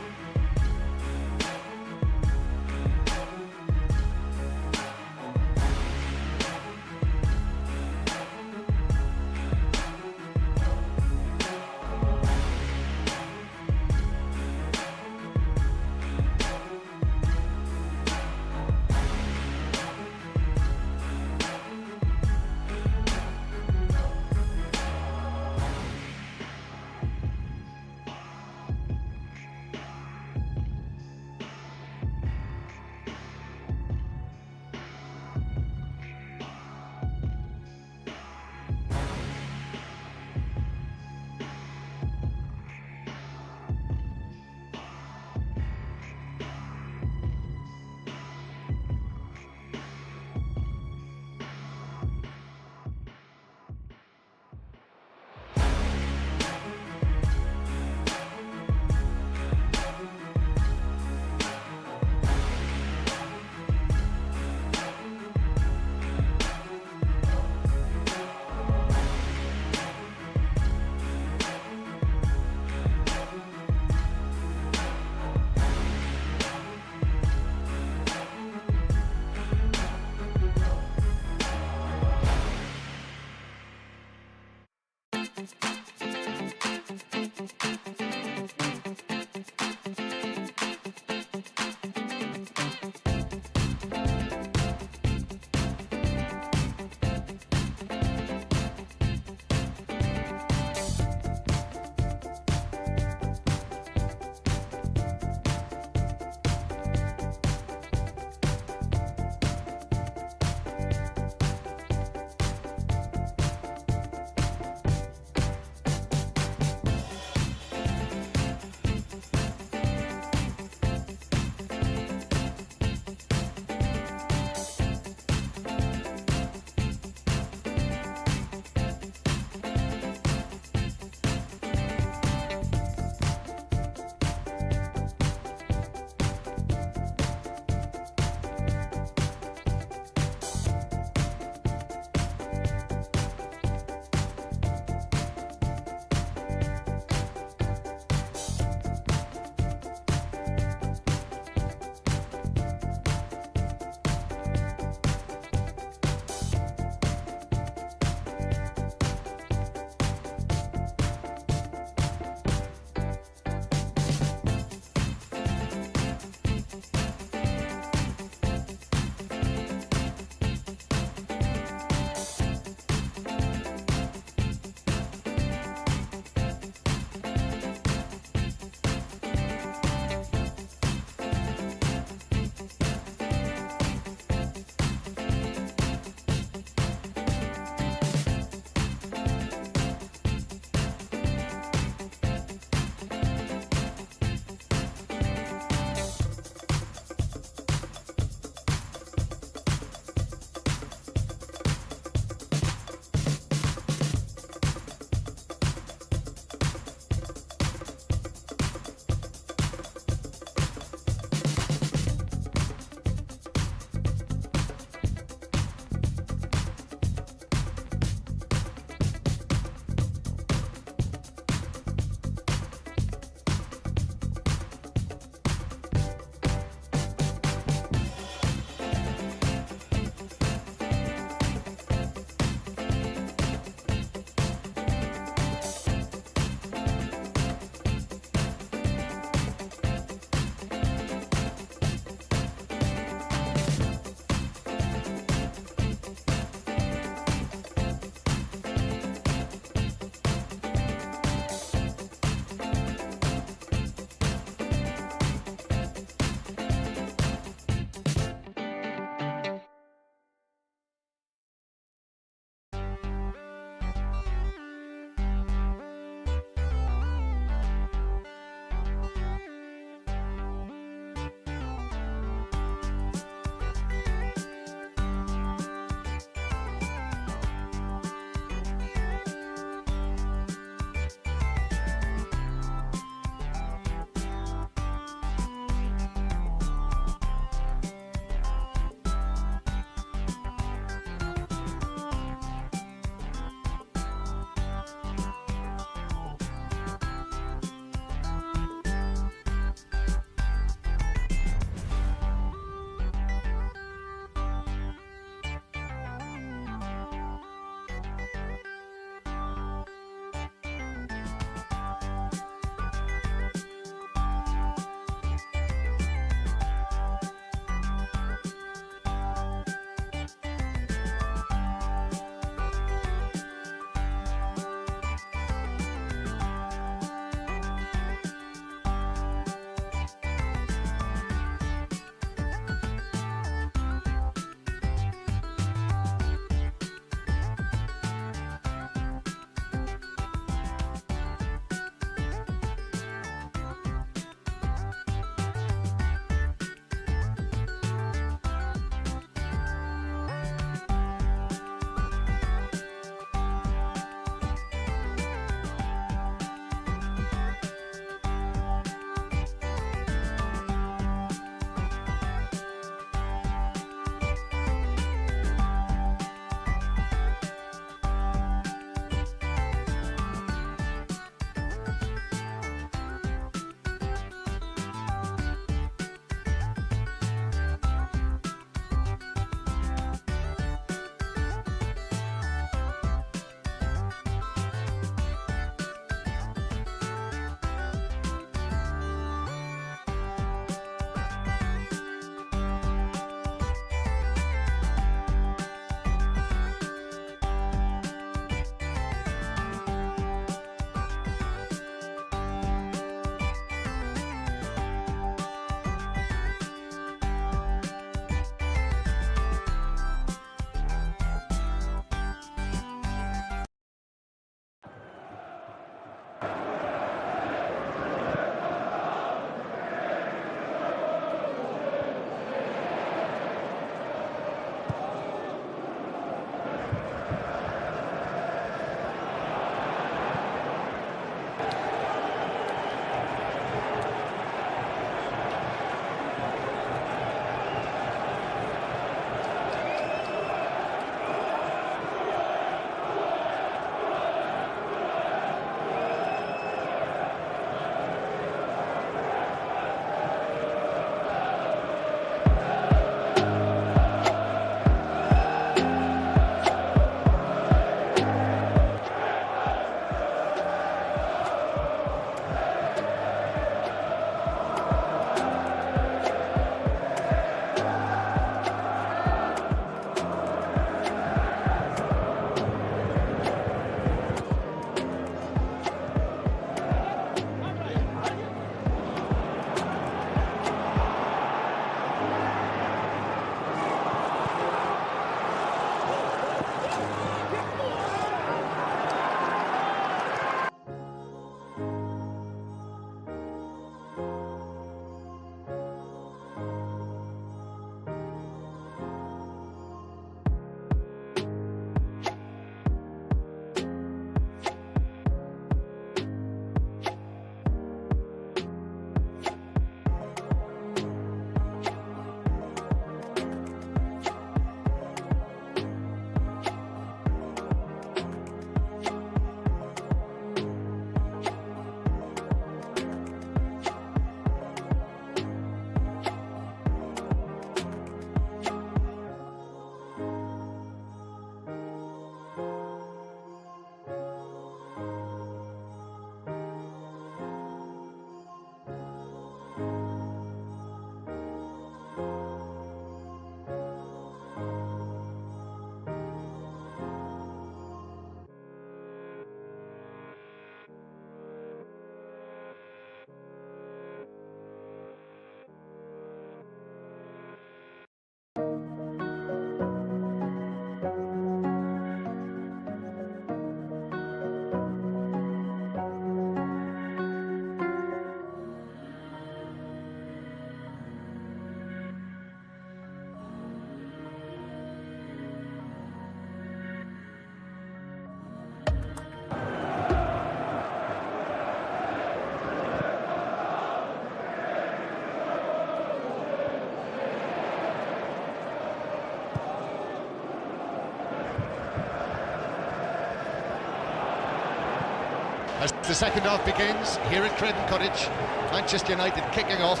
As the second half begins here at Craven Cottage, Manchester United kicking off.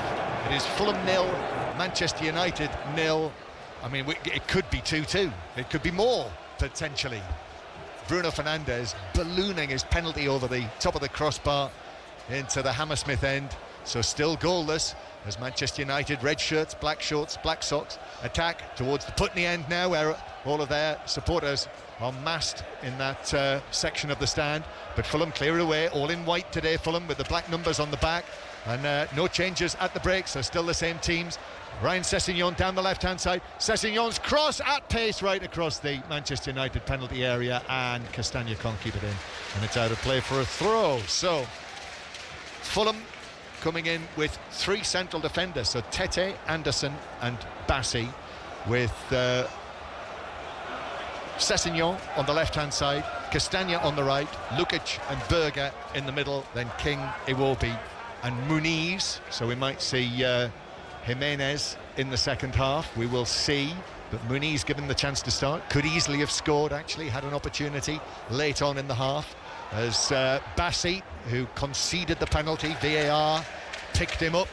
It is Fulham 0, Manchester United 0. I mean, it could be 2-2. It could be more, potentially. Bruno Fernandes ballooning his penalty over the top of the crossbar into the Hammersmith end. So still goalless as Manchester United, red shirts, black shorts, black socks, attack towards the Putney end now, where all of their supporters are massed in that section of the stand. But Fulham clear away, all in white today, Fulham, with the black numbers on the back. And no changes at the break, so still the same teams. Ryan Sessegnon down the left-hand side. Sessegnon's cross at pace right across the Manchester United penalty area, and Castagna can't keep it in. And it's out of play for a throw. So Fulham coming in with 3 central defenders. So Tete, Anderson and Bassi, with Sessegnon on the left-hand side, Castagna on the right, Lukic and Berger in the middle, then King, Iwobi and Muniz. So we might see Jimenez in the second half. We will see. But Muniz, given the chance to start, could easily have scored, actually, had an opportunity late on in the half. As Bassi, who conceded the penalty, VAR picked him up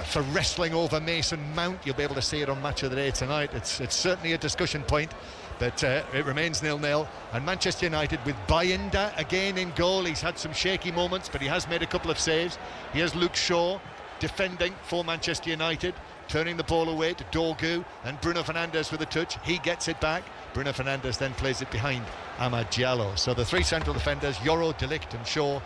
for wrestling over Mason Mount. You'll be able to see it on Match of the Day tonight. It's certainly a discussion point. But it remains 0-0, and Manchester United with Bayinda again in goal. He's had some shaky moments, but he has made a couple of saves. Here's Luke Shaw defending for Manchester United, turning the ball away to Dorgu, and Bruno Fernandes with a touch. He gets it back. Bruno Fernandes then plays it behind Amad Diallo. So the 3 central defenders, Yoro, De Ligt and Shaw,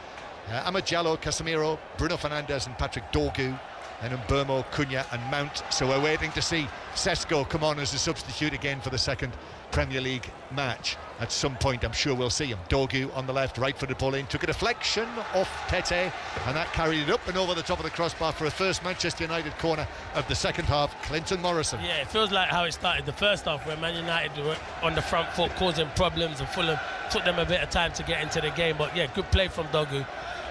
Amad Diallo, Casemiro, Bruno Fernandes and Patrick Dorgu, and Mbeumo, Cunha and Mount. So we're waiting to see Sesko come on as a substitute again for the second Premier League match. At some point I'm sure we'll see him. Dorgu on the left, right-footed ball in, took a deflection off Tete, and that carried it up and over the top of the crossbar for a first Manchester United corner of the second half. Clinton Morrison. Yeah, it feels like how it started the first half, where Man United were on the front foot causing problems, and Fulham took them a bit of time to get into the game. But yeah, good play from Dorgu,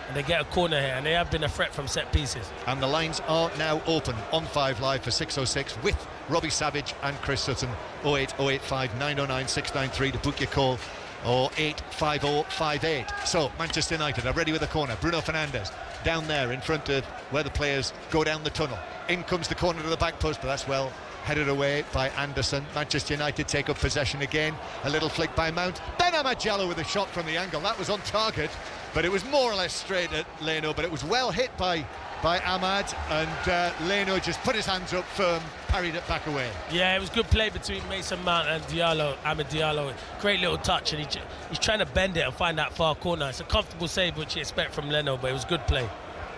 and they get a corner here, and they have been a threat from set pieces. And the lines are now open on 5 Live for 606 with Robbie Savage and Chris Sutton. 08085 909 693 to book your call, or 85058. So Manchester United are ready with a corner. Bruno Fernandes down there in front of where the players go down the tunnel. In comes the corner to the back post, but that's well headed away by Anderson. Manchester United take up possession again. A little flick by Mount. Then Amad Diallo with a shot from the angle. That was on target, but it was more or less straight at Leno, but it was well hit by Amad, and Leno just put his hands up firm, parried it back away. Yeah, it was good play between Mason Mount and Diallo, Amad Diallo. Great little touch, and he's trying to bend it and find that far corner. It's a comfortable save, which you expect from Leno, but it was good play.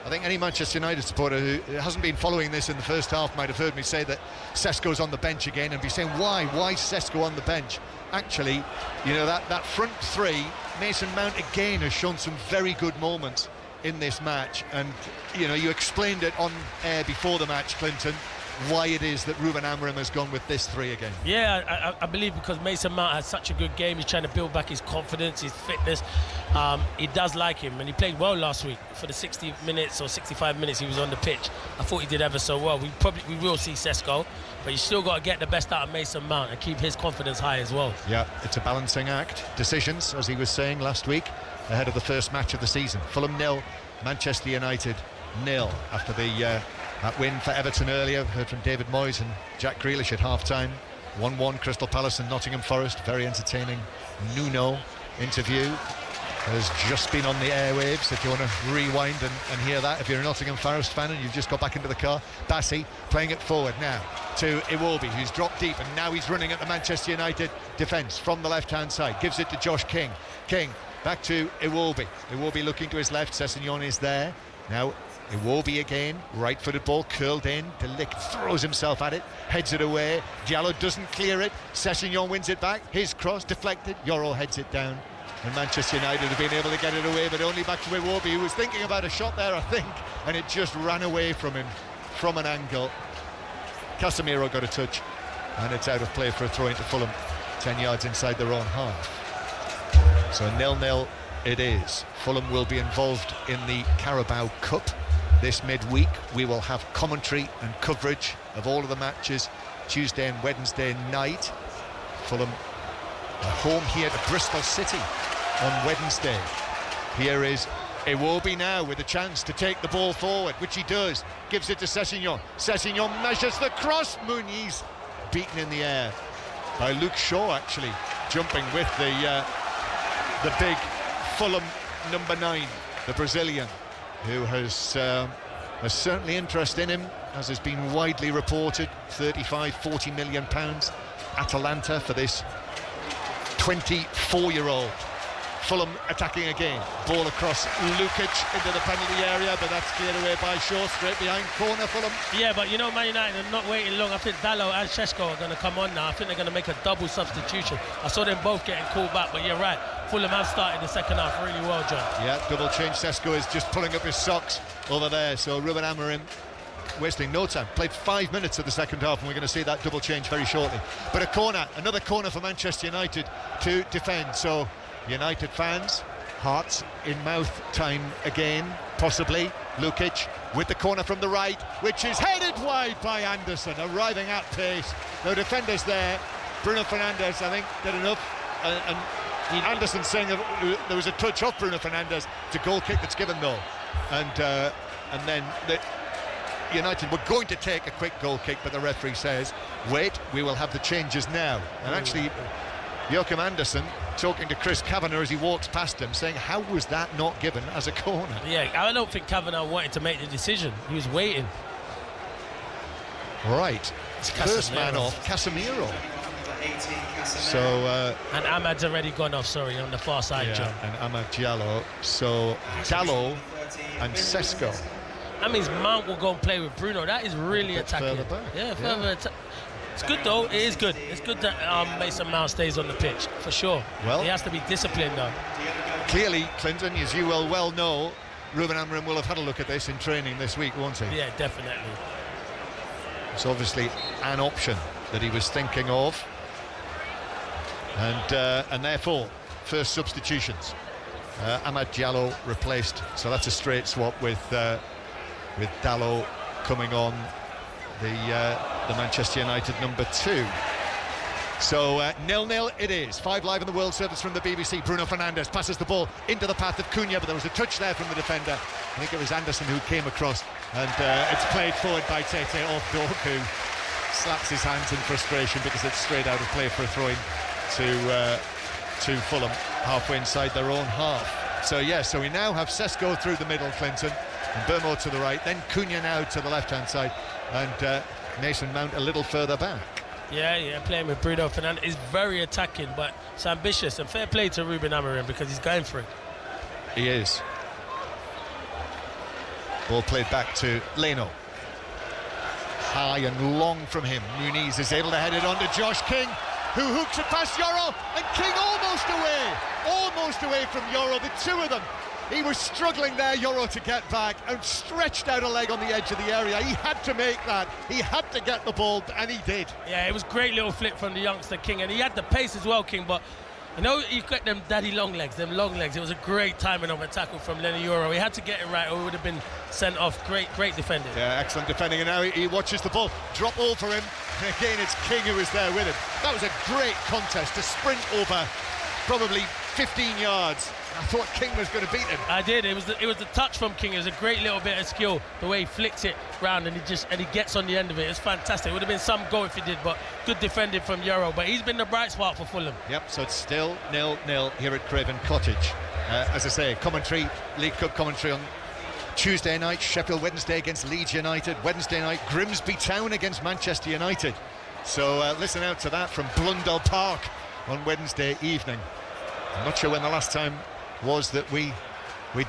I think any Manchester United supporter who hasn't been following this in the first half might have heard me say that Sesko's on the bench again, and be saying, why Sesko on the bench? Actually, you know, that front three, Mason Mount again has shown some very good moments in this match, and you know, you explained it on air before the match, Clinton, why it is that Ruben Amorim has gone with this 3 again. Yeah, I believe because Mason Mount has such a good game. He's trying to build back his confidence, his fitness. He does like him, and he played well last week. For the 60 minutes or 65 minutes he was on the pitch, I thought he did ever so well. We will see Sesko, but you still got to get the best out of Mason Mount and keep his confidence high as well. Yeah, it's a balancing act. Decisions, as he was saying last week, ahead of the first match of the season. Fulham 0, Manchester United 0 after that win for Everton earlier. Heard from David Moyes and Jack Grealish at half-time. 1-1 Crystal Palace and Nottingham Forest. Very entertaining Nuno interview has just been on the airwaves, if you want to rewind and hear that, if you're a Nottingham Forest fan and you've just got back into the car. Bassi playing it forward now to Iwobi, who's dropped deep, and now he's running at the Manchester United defence from the left-hand side. Gives it to Josh King. King back to Iwobi. Iwobi looking to his left. Sessegnon is there. Now Iwobi again, right-footed ball curled in. De Ligt throws himself at it, heads it away. Diallo doesn't clear it. Sessegnon wins it back. His cross deflected. Yoro heads it down. And Manchester United have been able to get it away, but only back to Iwobi, who was thinking about a shot there, I think, and it just ran away from him from an angle. Casemiro got a touch, and it's out of play for a throw into Fulham, 10 yards inside their own half. So 0-0 it is. Fulham will be involved in the Carabao Cup this midweek. We will have commentary and coverage of all of the matches Tuesday and Wednesday night. Fulham are home here to Bristol City on Wednesday. Here is Iwobi now with a chance to take the ball forward, which he does. Gives it to Sessegnon. Sessegnon measures the cross. Muniz beaten in the air by Luke Shaw, actually jumping with the big Fulham number 9, the Brazilian, who has certainly interest in him, as has been widely reported. 35-40 million pounds Atalanta for this 24-year-old. Fulham attacking again. Ball across Lukic into the penalty area, but that's cleared away by Shaw, straight behind corner Fulham. Yeah, but you know, Man United are not waiting long. I think Dalot and Šeško are going to come on now. I think they're going to make a double substitution. I saw them both getting called back, but you're right. Fulham have started the second half really well, John. Yeah, double change. Šeško is just pulling up his socks over there, so Ruben Amorim wasting no time. Played 5 minutes of the second half, and we're going to see that double change very shortly. But a corner, another corner for Manchester United to defend. So United fans, hearts in mouth time again, possibly. Lukic with the corner from the right, which is headed wide by Anderson, arriving at pace. No defenders there. Bruno Fernandes, I think, did enough. And Anderson saying there was a touch off Bruno Fernandes. It's a goal kick that's given though. And then United were going to take a quick goal kick, but the referee says, wait, we will have the changes now. And actually, Joachim Anderson talking to Chris Kavanagh as he walks past him, saying, how was that not given as a corner? Yeah, I don't think Kavanagh wanted to make the decision. He was waiting. Right. First man off, Casemiro. So and Ahmad's already gone off, sorry, on the far side, John. And Ahmad Diallo. So Dalot and Šeško. That means Mount will go and play with Bruno. That is really attacking. Further back. Yeah, further attack. It's good though. It is good. It's good that Mason Mount stays on the pitch for sure. Well, he has to be disciplined though. Clearly, Clinton, as you will well know, Ruben Amorim will have had a look at this in training this week, won't he? Yeah, definitely. It's obviously an option that he was thinking of, and therefore first substitutions. Ahmad Diallo replaced, so that's a straight swap with Dalot coming on. The Manchester United number 2. So 0-0 it is. 5 Live in the World Service from the BBC. Bruno Fernandes passes the ball into the path of Cunha, but there was a touch there from the defender. I think it was Anderson who came across, and it's played forward by Tete off Dork, who slaps his hands in frustration because it's straight out of play for a throw-in to Fulham, halfway inside their own half. So so we now have Šeško through the middle, Clinton, and Burmo to the right, then Cunha now to the left-hand side, and Mason Mount a little further back. Yeah, playing with Bruno Fernandes is very attacking, but it's ambitious, and fair play to Ruben Amorim because he's going for it. He is. Ball played back to Leno. High and long from him. Muniz is able to head it on to Josh King, who hooks it past Yoro, and King almost away from Yoro, the two of them. He was struggling there, Yoro, to get back, and stretched out a leg on the edge of the area. He had to make that. He had to get the ball, and he did. Yeah, it was a great little flick from the youngster King, and he had the pace as well, King, but you know, you've got them daddy long legs. It was a great timing of a tackle from Lenny Yoro. He had to get it right, or he would have been sent off. Great defending. Yeah, excellent defending, and now he watches the ball drop over him, and again it's King who is there with him. That was a great contest to sprint over probably 15 yards. I thought King was going to beat him. I did. It was the touch from King. It was a great little bit of skill, the way he flicks it round and he gets on the end of it. It's fantastic. It would have been some goal if he did, but good defending from Yoro. But he's been the bright spot for Fulham. Yep. So it's still 0-0 here at Craven Cottage. As I say, League Cup commentary on Tuesday night. Sheffield Wednesday against Leeds United. Wednesday night, Grimsby Town against Manchester United. So listen out to that from Blundell Park on Wednesday evening. I'm not sure when the last time was that we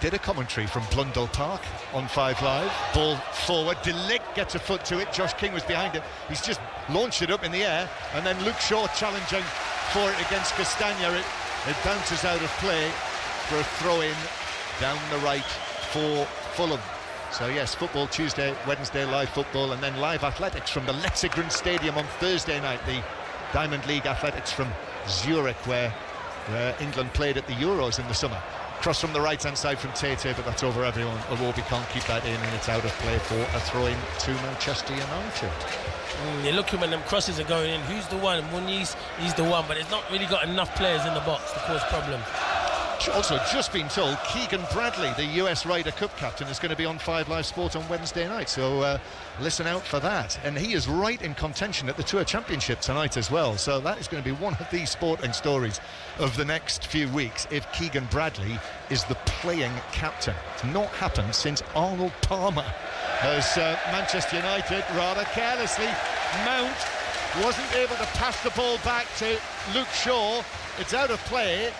did a commentary from Blundell Park on 5 Live. Ball forward, De Ligt gets a foot to it. Josh King was behind him. He's just launched it up in the air, and then Luke Shaw challenging for it against Castagna. It bounces out of play for a throw-in down the right for Fulham. So yes, football Tuesday, Wednesday live football, and then live athletics from the Letzigren Stadium on Thursday night. The Diamond League athletics from Zurich, where England played at the Euros in the summer. Cross from the right-hand side from Tete, but that's over everyone. Iwobi can't keep that in, and it's out of play for a throw-in to Manchester United. You're looking when them crosses are going in. Who's the one? Muniz, he's the one, but it's not really got enough players in the box to cause problems. Also, just been told Keegan Bradley, the US Ryder Cup captain, is going to be on 5 Live Sport on Wednesday night, so listen out for that. And he is right in contention at the Tour Championship tonight as well, so that is going to be one of the sporting stories of the next few weeks if Keegan Bradley is the playing captain. It's not happened since Arnold Palmer, as Manchester United rather carelessly, Mount wasn't able to pass the ball back to Luke Shaw. It's out of play.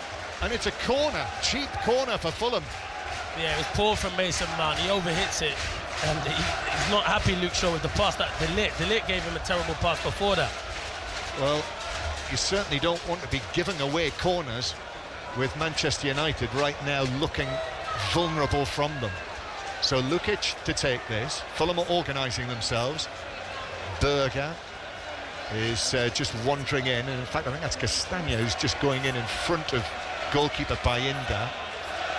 And it's a corner, cheap corner for Fulham. Yeah, it was poor from Mason Mount. He overhits it, and he's not happy, Luke Shaw, with the pass that De Ligt gave him a terrible pass before that. Well, you certainly don't want to be giving away corners with Manchester United right now looking vulnerable from them. So Lukic to take this. Fulham are organising themselves. Berger is just wandering in, and in fact I think that's Castagna who's just going in front of goalkeeper Bayinda.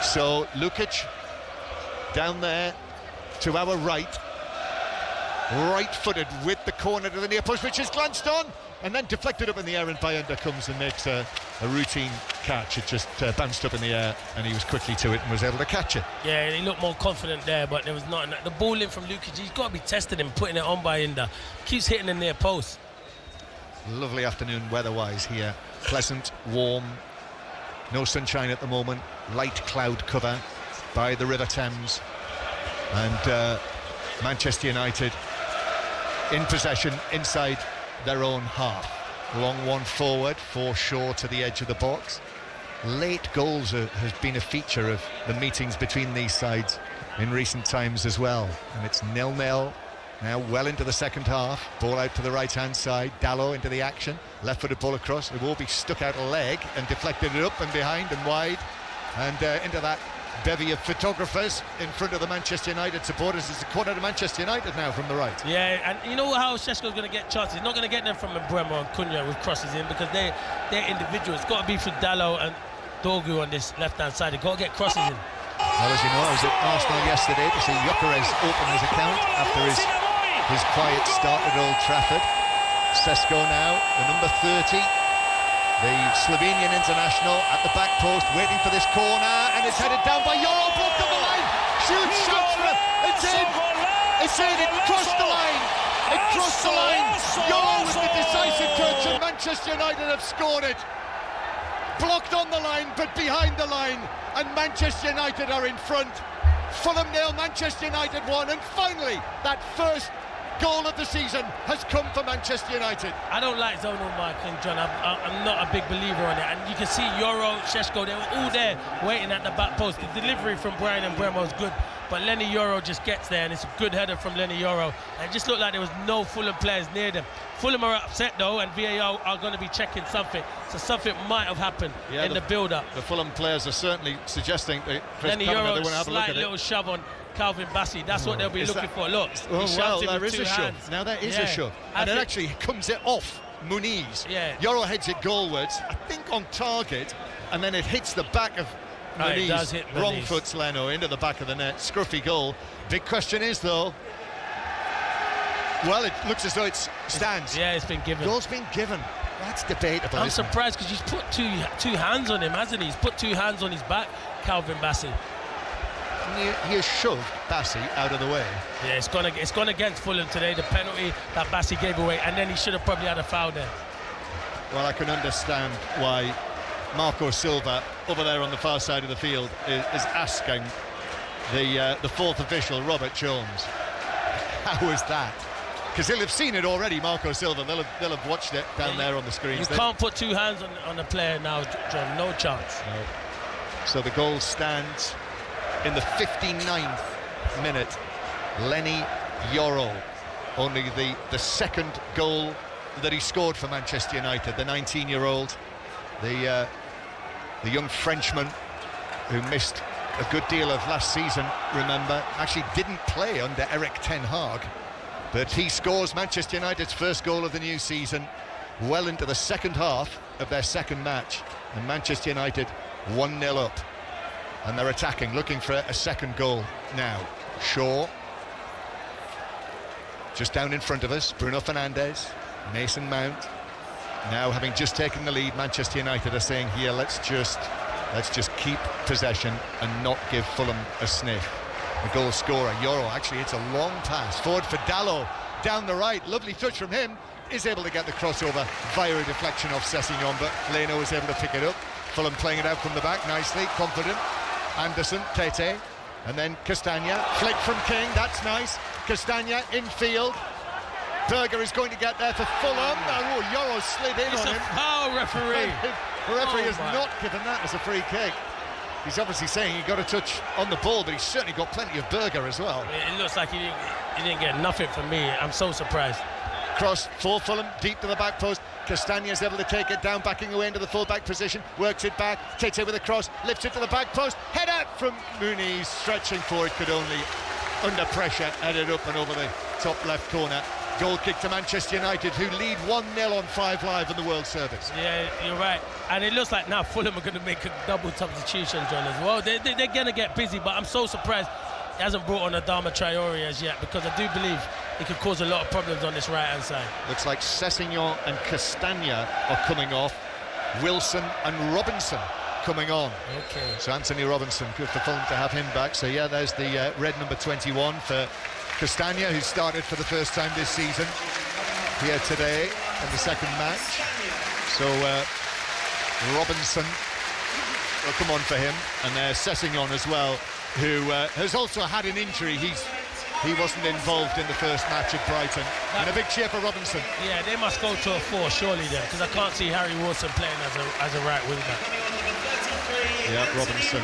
So Lukic down there to our right-footed with the corner to the near post, which is glanced on and then deflected up in the air, and Bayinda comes and makes a routine catch. It just bounced up in the air and he was quickly to it and was able to catch it. Yeah, he looked more confident there, but there was not enough. The ball in from Lukic, he's got to be testing him, putting it on Bayinda. Keeps hitting the near post. Lovely afternoon weather-wise here. Pleasant, warm, no sunshine at the moment, light cloud cover by the River Thames, and Manchester United in possession inside their own half. Long one forward for Shaw to the edge of the box. Late goals has been a feature of the meetings between these sides in recent times as well, and it's 0-0 now, well into the second half. Ball out to the right-hand side. Dalot into the action. Left-footed ball across. It will be stuck out a leg and deflected it up and behind and wide. And into that bevy of photographers in front of the Manchester United supporters. It's a corner to Manchester United now from the right. Yeah, and you know how Šeško's going to get chances? He's not going to get them from Mbeumo and Cunha with crosses in, because they're individuals. It's got to be for Dalot and Dogu on this left-hand side. They've got to get crosses in. Well, as you know, I was at Arsenal yesterday to see Gyökeres open his account after his quiet start at Old Trafford. Šeško now, the number 30, the Slovenian international, at the back post, waiting for this corner, and it's headed down by Yoro, blocked on the line, shoots, shots for it, it's in, it crossed the line, Yoro with the decisive touch, and Manchester United have scored it. Blocked on the line, but behind the line, and Manchester United are in front. Fulham 0, Manchester United 1, and finally, that first goal of the season has come for Manchester United. I don't like zonal marking, John. I'm not a big believer on it. And you can see Yoro, Šeško, they were all there waiting at the back post. The delivery from Brian and Mbeumo is good, but Lenny Yoro just gets there, and it's a good header from Lenny Yoro. And it just looked like there was no Fulham players near them. Fulham are upset though, and VAR are going to be checking something. So something might have happened in the build-up. The Fulham players are certainly suggesting that Lenny Yoro, slight little shove on Calvin Bassey. That's what they'll be looking for. Look, there is a shove. Now there is a shove, and it actually comes it off Muniz. Yeah. Yoro heads it goalwards, I think on target, and then it hits the back of Muniz. It does hit Muniz. Wrong foot Leno into the back of the net. Scruffy goal. Big question is though, well, it looks as though it stands. Yeah, it's been given. Goal's been given. That's debatable. I'm surprised because he's put two hands on him, hasn't he? He's put 2 hands on his back, Calvin Bassey. He has shoved Bassey out of the way. Yeah, it's gone against Fulham today, the penalty that Bassey gave away, and then he should have probably had a foul there. Well, I can understand why Marco Silva, over there on the far side of the field, is asking the fourth official, Robert Jones, how was that? Because he'll have seen it already, Marco Silva. They'll have watched it down there on the screens. You can't put 2 hands on a player now, John. No chance. No. So the goal stands in the 59th minute. Lenny Yoro, only the second goal that he scored for Manchester United. The 19-year-old, the young Frenchman who missed a good deal of last season, remember, actually didn't play under Erik ten Hag. But he scores Manchester United's first goal of the new season well into the second half of their second match. And Manchester United 1-0 up. And they're attacking, looking for a second goal now. Shaw. Just down in front of us, Bruno Fernandes, Mason Mount. Now, having just taken the lead, Manchester United are saying here, let's just let's just keep possession and not give Fulham a sniff. The goal scorer, Yoro, actually it's a long pass forward for Dalot down the right, lovely touch from him, is able to get the crossover via a deflection off Sessegnon, but Leno is able to pick it up. Fulham playing it out from the back nicely, confident. Anderson, Tete, and then Castagna, flick from King, that's nice. Castagna infield. Berger is going to get there for Fulham. Oh, Yoro slid in on him. It's a foul, referee. The referee has not given that as a free kick. He's obviously saying he got a touch on the ball, but he's certainly got plenty of Berger as well. It looks like he didn't get nothing from me. I'm so surprised. Cross for Fulham, deep to the back post. Castagna is able to take it down, backing away into the full-back position, works it back, Tete with a cross, lifts it to the back post, header from Muniz, stretching forward, could only, under pressure, head it up and over the top left corner. Goal kick to Manchester United, who lead 1-0 on 5 Live in the World Service. Yeah, you're right. And it looks like now Fulham are going to make a double substitution, John, as well. They're going to get busy, but I'm so surprised he hasn't brought on Adama Traore as yet, because I do believe he could cause a lot of problems on this right-hand side. Looks like Sessegnon and Castagna are coming off. Wilson and Robinson coming on. Okay. So Anthony Robinson, good for Fulham to have him back. So yeah, there's the red number 21 for Castagna, who started for the first time this season here today in the second match. So Robinson will come on for him, and Sessegnon as well, who has also had an injury. He wasn't involved in the first match at Brighton. And a big cheer for Robinson. Yeah, they must go to a 4 surely there, because I can't see Harry Wilson playing as a right wing back. Yeah, Robinson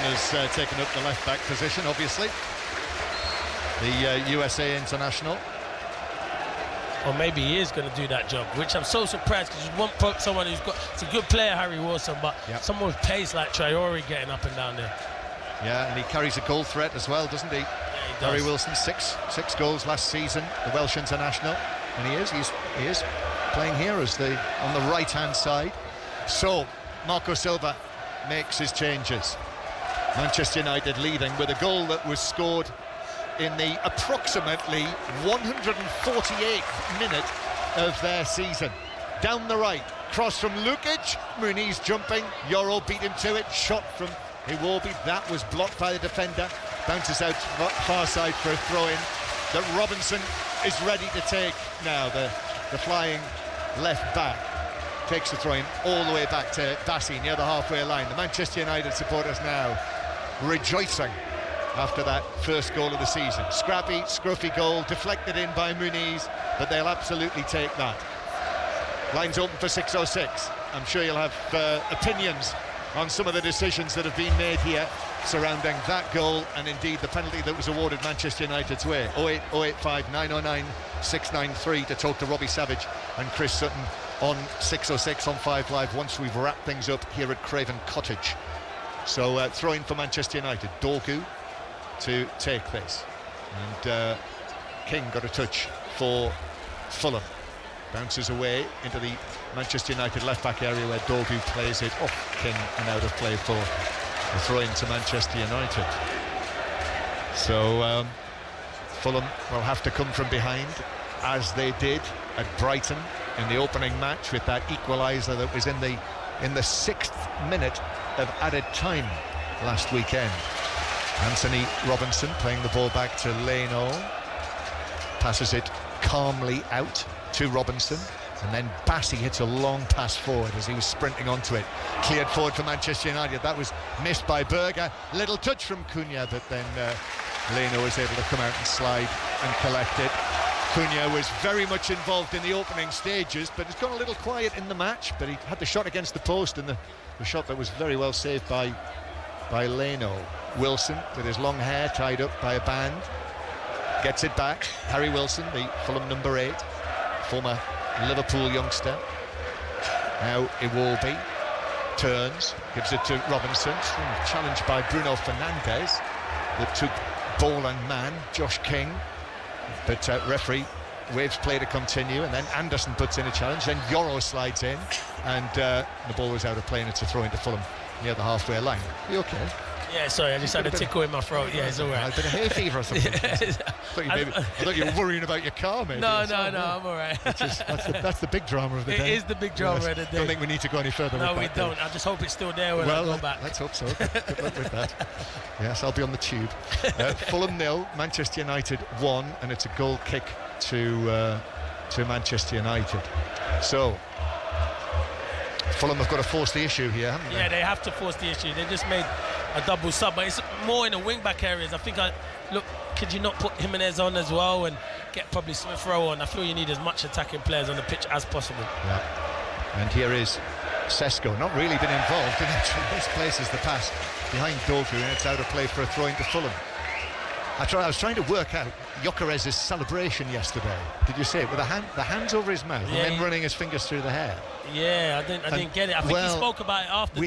has taken up the left back position, obviously. The USA international. Or maybe he is going to do that job, which I'm so surprised, because you want someone who's got, it's a good player, Harry Wilson, but someone with pace like Traore getting up and down there. Yeah, and he carries a goal threat as well, doesn't he? Yeah, he does. Harry Wilson, six goals last season, the Welsh international, and he is playing here as on the right-hand side. So Marco Silva makes his changes. Manchester United leading with a goal that was scored in the approximately 148th minute of their season. Down the right, cross from Lukic, Muniz jumping, Yoro beat him to it, shot from Iwobi, that was blocked by the defender, bounces out far side for a throw-in that Robinson is ready to take now. The flying left back takes the throw-in all the way back to Bassi near the halfway line. The Manchester United supporters now rejoicing after that first goal of the season. Scrappy, scruffy goal, deflected in by Muniz, but they'll absolutely take that. Lines open for 6:06. I'm sure you'll have opinions on some of the decisions that have been made here surrounding that goal, and indeed the penalty that was awarded Manchester United's way. 08085 909 693 to talk to Robbie Savage and Chris Sutton on 6:06 on 5 Live once we've wrapped things up here at Craven Cottage. So throw-in for Manchester United, Dorgu to take this, and King got a touch for Fulham, bounces away into the Manchester United left-back area where Dorgu plays it off King and out of play for the throw-in to Manchester United. So Fulham will have to come from behind, as they did at Brighton in the opening match with that equaliser that was in the 6th minute of added time last weekend. Anthony Robinson playing the ball back to Leno, passes it calmly out to Robinson, and then Bassi hits a long pass forward as he was sprinting onto it, cleared forward for Manchester United. That was missed by Berger, little touch from Cunha, but then Leno was able to come out and slide and collect it. Cunha was very much involved in the opening stages, but it's gone a little quiet in the match, but he had the shot against the post, and the shot that was very well saved by Leno. Wilson, with his long hair tied up by a band, gets it back. Harry Wilson, the Fulham number 8, former Liverpool youngster. Now Iwobi turns, gives it to Robinson, challenged by Bruno Fernandes, that took ball and man, Josh King, but referee waves play to continue, and then Anderson puts in a challenge, then Yoro slides in, and the ball was out of play, and it's a throw into Fulham near the halfway line. Are you okay? Yeah, sorry, I just had a tickle in my throat. Yeah, it's all right. A bit of hay fever or something. I thought you were worrying about your car, maybe. No, I'm all right. That's the big drama of the day. It is the big drama of the day. Don't think we need to go any further. No, we don't. I just hope it's still there when I go back. Let's hope so. Good luck with that. Yes, I'll be on the tube. Fulham 0, Manchester United 1, and it's a goal kick to Manchester United. So Fulham have got to force the issue here, haven't they? Yeah, they have to force the issue. They just made a double sub, but it's more in the wing-back areas. I think, could you not put Jimenez on as well and get probably Smith Rowe on? I feel you need as much attacking players on the pitch as possible. Yeah. And here is Sesko, not really been involved in this places the pass behind Dogu, and it's out of play for a throw into Fulham. I was trying to work out Gyökeres's celebration yesterday. Did you see it? With the hands over his mouth and then running his fingers through the hair. Yeah, I didn't get it. I think he spoke about it after.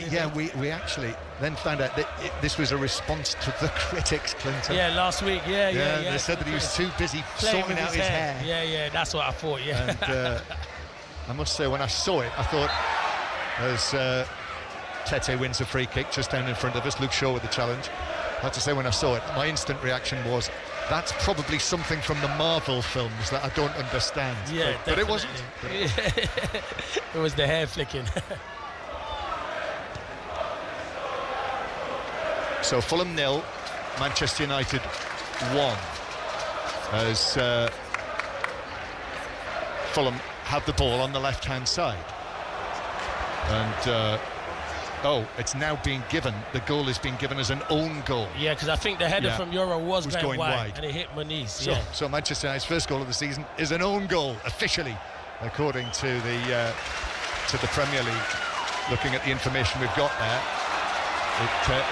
We actually then found out that this was a response to the critics, Clinton. Yeah, last week. Yeah. They said that he was too busy sorting out his hair. Yeah, that's what I thought. Yeah. And I must say, when I saw it, I thought, as Tete wins a free kick just down in front of us, Luke Shaw with the challenge. I have to say, when I saw it, my instant reaction was, that's probably something from the Marvel films that I don't understand. Yeah, but it wasn't. It was the hair flicking. So Fulham 0, Manchester United 1, as Fulham have the ball on the left-hand side. And it's now being given. The goal is being given as an own goal. Yeah, because I think the header from Euro was going wide, and it hit Moniz. So Manchester United's first goal of the season is an own goal, officially, according to the Premier League. Looking at the information we've got there,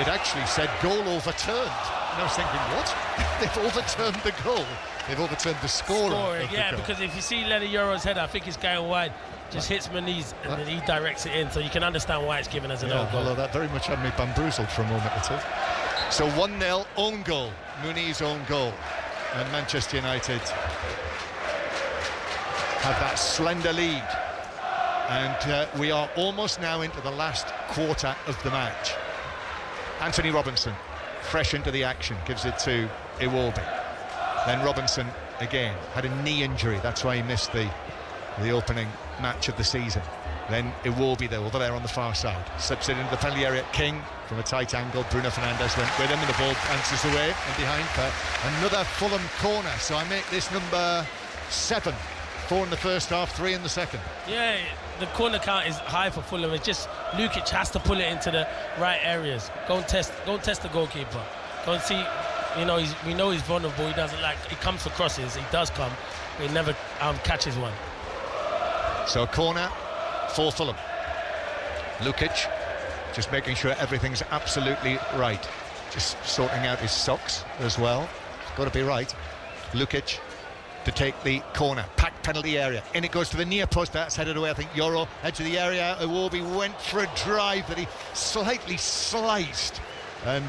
it actually said goal overturned. And I was thinking, what? They've overturned the goal. They've overturned the scorer. Yeah, because if you see Lenny Euro's header, I think it's going wide. Just hits Moniz and then he directs it in, so you can understand why it's given as an own goal. Although that very much had me bamboozled for a moment or two. So 1-0 own goal, Muniz own goal, and Manchester United have that slender lead, and we are almost now into the last quarter of the match. Anthony Robinson fresh into the action, gives it to Iwobi. Then Robinson again had a knee injury, that's why he missed the opening match of the season. Then Iwobi over there on the far side, slips it into the penalty area. King from a tight angle. Bruno Fernandes went with him, and the ball bounces away and behind for another Fulham corner. So I make this number 7. 4 in the first half, 3 in the second. Yeah, the corner count is high for Fulham. It's just Lukic has to pull it into the right areas. Go and test the goalkeeper. Go and see. We know he's vulnerable. He doesn't he comes for crosses. He does come, but he never catches one. So corner for Fulham. Lukic just making sure everything's absolutely right. Just sorting out his socks as well. It's got to be right. Lukic to take the corner. Packed penalty area. In it goes to the near post. That's headed away. I think Euro edge of the area. Iwobi went for a drive that he slightly sliced. And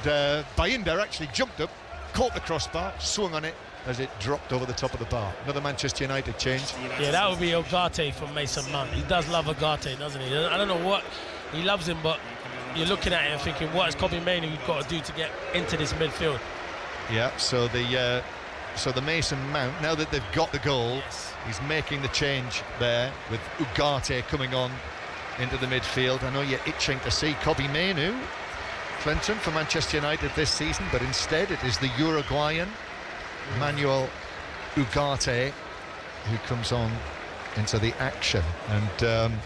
Bayinda actually jumped up, caught the crossbar, swung on it as it dropped over the top of the bar. Another Manchester United change. Yeah, that would be Ugarte from Mason Mount. He does love Ugarte, doesn't he? I don't know what he loves him, but you're looking at it and thinking, what has Kobe Mainoo got to do to get into this midfield? Yeah, so the Mason Mount, now that they've got the goal, he's making the change there with Ugarte coming on into the midfield. I know you're itching to see Kobe Mainoo, Clinton, for Manchester United this season, but instead it is the Uruguayan Manuel Ugarte who comes on into the action, and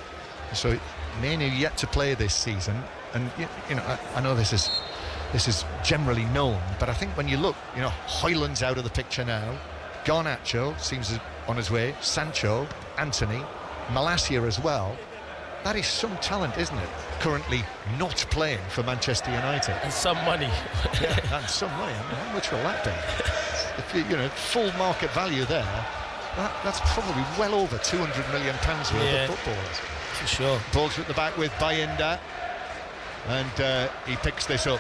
so Mainoo yet to play this season. And I know this is generally known, but I think when you look, Højlund's out of the picture now, Garnacho seems on his way, Sancho, Anthony, Malacia as well. That is some talent, isn't it? Currently not playing for Manchester United. And some money. Yeah, and some money. I mean, how much will that be? If full market value there, that's probably well over £200 million worth of footballers. For sure. Ball's at the back with Bayinda, and he picks this up.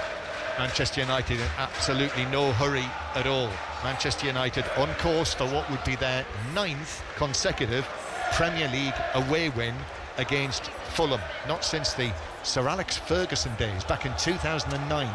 Manchester United in absolutely no hurry at all. Manchester United on course for what would be their 9th consecutive Premier League away win against Fulham. Not since the Sir Alex Ferguson days back in 2009.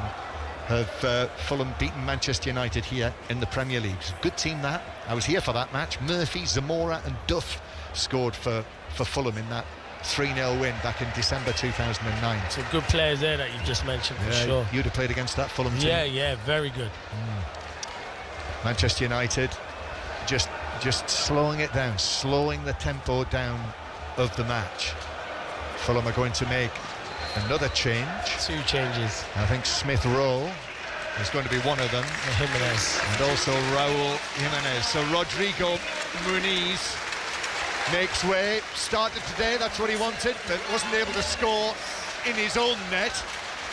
have Fulham beaten Manchester United here in the Premier League. It's a good team that. I was here for that match. Murphy, Zamora and Duff scored for Fulham in that 3-0 win back in December 2009. Some good players there that you just mentioned, for sure. You'd have played against that Fulham team. Yeah, very good. Manchester United just slowing it down, slowing the tempo down of the match. Fulham are going to make another change. 2 changes. I think Smith Rowe is going to be one of them. Jimenez. And also Raul Jimenez. So Rodrigo Muniz makes way. Started today, that's what he wanted, but wasn't able to score in his own net.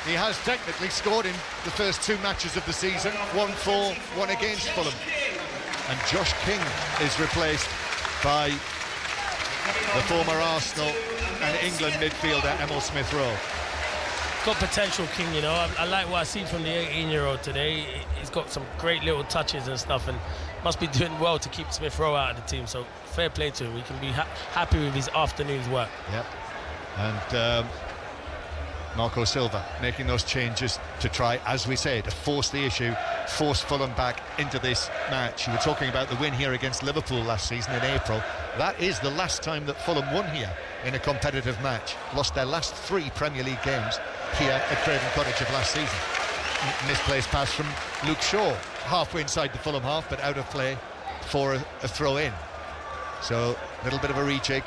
He has technically scored in the first 2 matches of the season, 1 for, 1 against Fulham. And Josh King is replaced by the former Arsenal and England midfielder Emil Smith Rowe. Got potential, King, you know. I like what I see from the 18-year-old today. He's got some great little touches and stuff, and must be doing well to keep Smith Rowe out of the team. So fair play to him. We can be happy with his afternoon's work. Yep. And Marco Silva making those changes to try, as we say, to force the issue, force Fulham back into this match. You were talking about the win here against Liverpool last season in April. That is the last time that Fulham won here in a competitive match. Lost their last 3 Premier League games here at Craven Cottage of last season. Misplaced pass from Luke Shaw, halfway inside the Fulham half, but out of play for a throw-in. So a little bit of a rejig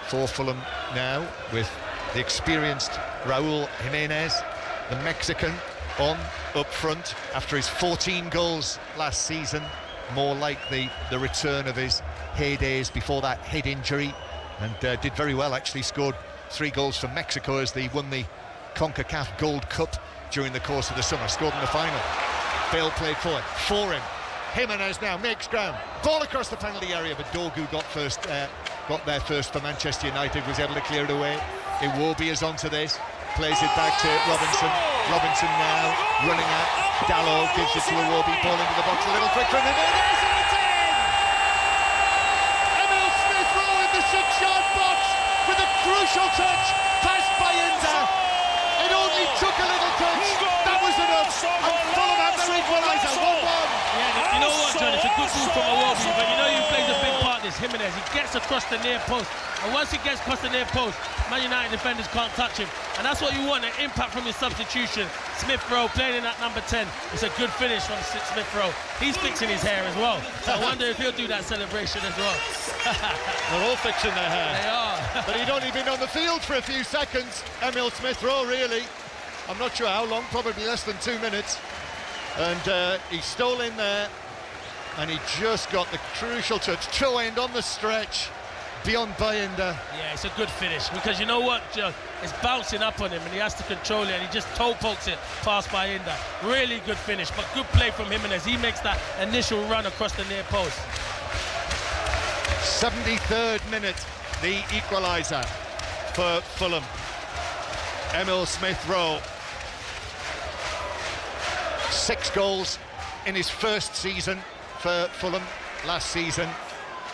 for Fulham now, with the experienced Raul Jimenez, the Mexican, on up front after his 14 goals last season. More like the return of his heydays before that head injury, and did very well, actually. Scored 3 goals for Mexico as they won the CONCACAF Gold Cup during the course of the summer. Scored in the final. Bale played forward for him. Jimenez now makes ground. Ball across the penalty area, but Dogu got there first for Manchester United, was able to clear it away. Iwobi is onto this, plays it back to Robinson. Robinson now running at Dalot, gives it to Iwobi, ball into the box, a little quick from him. It is, and it's in! Emil Smith Rowe in the 6-yard box with a crucial touch, passed by Inter. It only took a little touch, that was enough, and Fulham have their equaliser, 1-1. Yeah, you know what, John, it's a good move from Iwobi, but you know he plays a big part in this. Jimenez, he gets across the near post, and once he gets across the near post, Man United defenders can't touch him, and that's what you want, an impact from his substitution. Smith Rowe playing in that number 10. It's a good finish from Smith Rowe. He's fixing his hair as well, so I wonder if he'll do that celebration as well. They're all fixing their hair. They are. But he'd only been on the field for a few seconds, Emil Smith Rowe, really. I'm not sure how long, probably less than 2 minutes. And he stole in there, and he just got the crucial touch, toe end on the stretch, beyond Bayinda. Yeah, it's a good finish, because you know what, Joe? It's bouncing up on him, and he has to control it, and he just toe pokes it past Bayinda. Really good finish, but good play from Jimenez. He makes that initial run across the near post. 73rd minute, the equaliser for Fulham. Emil Smith Rowe. 6 goals in his first season for Fulham last season.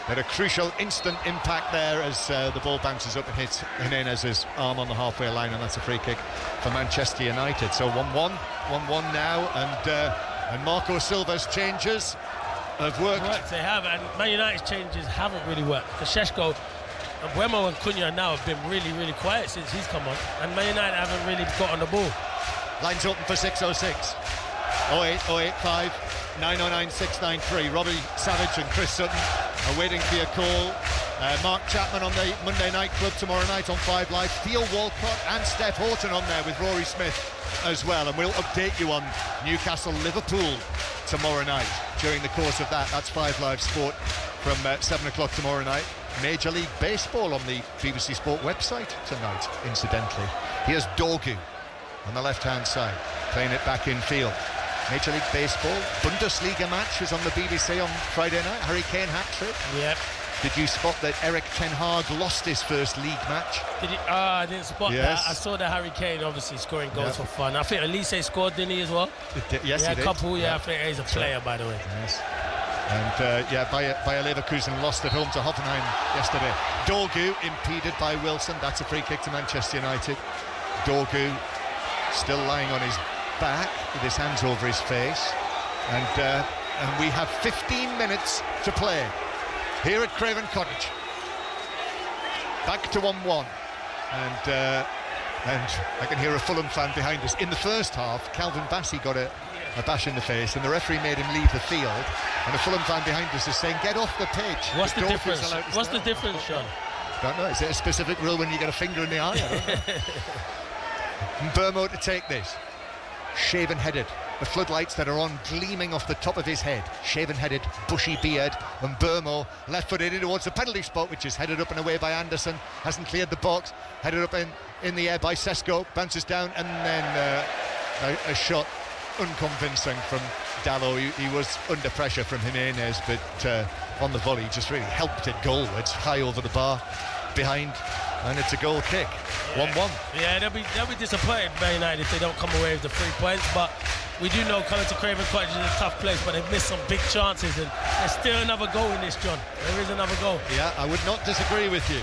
Had a crucial instant impact there as the ball bounces up and hits Jimenez's arm on the halfway line, and that's a free kick for Manchester United. So 1-1 now, and Marco Silva's changes have worked. They have, and Man United's changes haven't really worked. For Šeško, Buemo and Cunha now have been really, really quiet since he's come on, and Man United haven't really got on the ball. Lines open for 606. 08, 085 909 693. Robbie Savage and Chris Sutton are waiting for your call. Mark Chapman on the Monday Night Club tomorrow night on 5 Live. Theo Walcott and Steph Horton on there with Rory Smith as well. And we'll update you on Newcastle Liverpool tomorrow night during the course of that. That's 5 Live Sport from 7 o'clock tomorrow night. Major League Baseball on the BBC Sport website tonight, incidentally. Here's Dogu on the left-hand side, playing it back in field. Major League Baseball Bundesliga match was on the BBC on Friday night. Harry Kane hat-trick. Yep. Did you spot that Erik ten Hag lost his first league match? Did he? I didn't spot that. I saw the Harry Kane obviously scoring goals for fun. I think Elise scored, didn't he, as well? Yes, he did. A couple, I think he's a player, by the way. Yes. And Bayer Leverkusen lost at home to Hoffenheim yesterday. Dogu impeded by Wilson. That's a free kick to Manchester United. Dogu still lying on his back with his hands over his face, and we have 15 minutes to play here at Craven Cottage. Back to 1-1, and I can hear a Fulham fan behind us. In the first half, Calvin Bassey got a bash in the face, and the referee made him leave the field, and a Fulham fan behind us is saying, get off the pitch. What's the difference? What's the difference, Sean? Don't know. Is it a specific rule when you get a finger in the eye? I don't know. Burmo to take this. Shaven-headed. The floodlights that are on gleaming off the top of his head. Shaven-headed, bushy beard, and Burmo left-footed in towards the penalty spot, which is headed up and away by Anderson. Hasn't cleared the box. Headed up in the air by Sesko. Bounces down, and then a shot unconvincing from Dallo. He was under pressure from Jimenez, but on the volley just really helped it goalwards, high over the bar, behind, and it's a goal kick. 1-1. Yeah, they'll be disappointed, Man United, if they don't come away with the 3 points, but we do know coming to Craven Cottage is a tough place, but they've missed some big chances, and there's still another goal in this, John. There is another goal. Yeah, I would not disagree with you.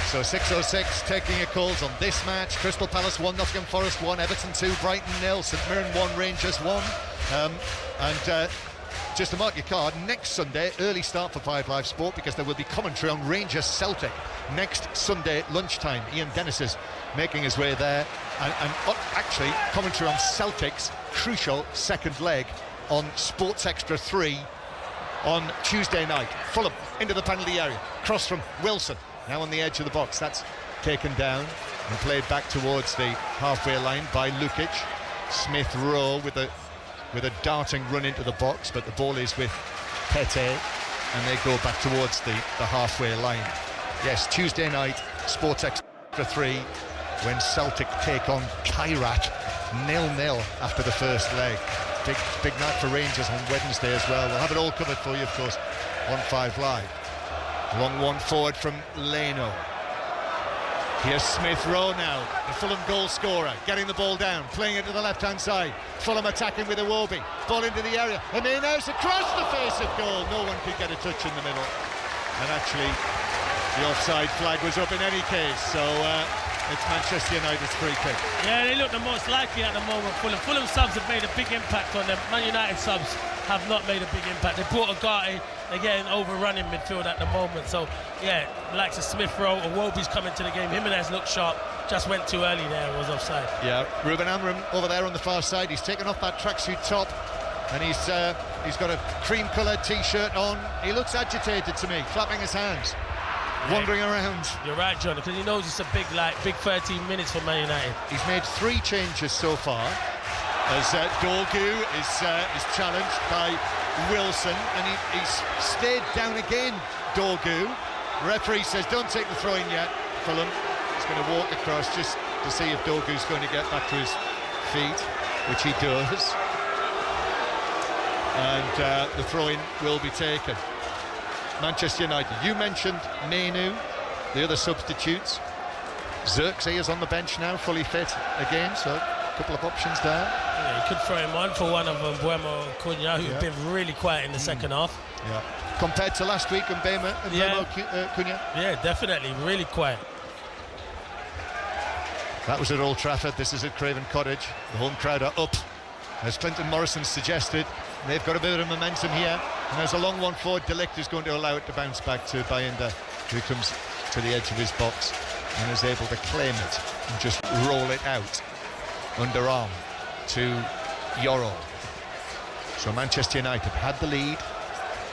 So 6:06 taking your calls on this match. Crystal Palace 1, Nottingham Forest 1, Everton 2, Brighton 0, St Mirren 1, Rangers 1. And just to mark your card, next Sunday, early start for 5 Live Sport, because there will be commentary on Rangers Celtic next Sunday lunchtime. Ian Dennis is making his way there, and actually commentary on Celtic's crucial second leg on Sports Extra 3 on Tuesday night. Fulham into the penalty area, cross from Wilson, now on the edge of the box. That's taken down and played back towards the halfway line by Lukic. Smith Rowe with a darting run into the box, but the ball is with Pete, and they go back towards the halfway line. Yes, Tuesday night, Sports Extra 3, when Celtic take on Kairat, 0-0 after the first leg. Big night for Rangers on Wednesday as well. We'll have it all covered for you, of course, on 5 Live. Long one forward from Leno. Here's Smith Rowe now, the Fulham goal scorer, getting the ball down, playing it to the left-hand side. Fulham attacking with Iwobi. Ball into the area. Jimenez across the face of goal. No one could get a touch in the middle. And actually, the offside flag was up in any case. So it's Manchester United's free kick. Yeah, they look the most likely at the moment. Fulham subs have made a big impact on them. Man United subs have not made a big impact. They brought Agati. They're getting overrun in midfield at the moment. So, yeah, likes of Smith Rowe, Iwobi's coming to the game. Jimenez looked sharp, just went too early there and was offside. Yeah, Ruben Amorim over there on the far side. He's taken off that tracksuit top, and he's got a cream-coloured T-shirt on. He looks agitated to me, clapping his hands, wandering around. You're right, John, because he knows it's a big 13 minutes for Man United. He's made 3 changes so far, as Dorgu is challenged by Wilson, and he's stayed down again, Dorgu. Referee says don't take the throw-in yet. Fulham is going to walk across just to see if Dorgu's going to get back to his feet, which he does. And the throw-in will be taken. Manchester United. You mentioned Menu, the other substitutes. Xerxes is on the bench now, fully fit again, so a couple of options there. Yeah, you could throw him on for one of them, Buemo and Cunha, who've been really quiet in the second half. Yeah. Compared to last week, Mbema and Cunha? Yeah, definitely, really quiet. That was at Old Trafford, this is at Craven Cottage. The home crowd are up, as Clinton Morrison suggested. They've got a bit of momentum here, and there's a long one forward. De Ligt is going to allow it to bounce back to Bayinda, who comes to the edge of his box and is able to claim it and just roll it out underarm to Yoro. So Manchester United had the lead,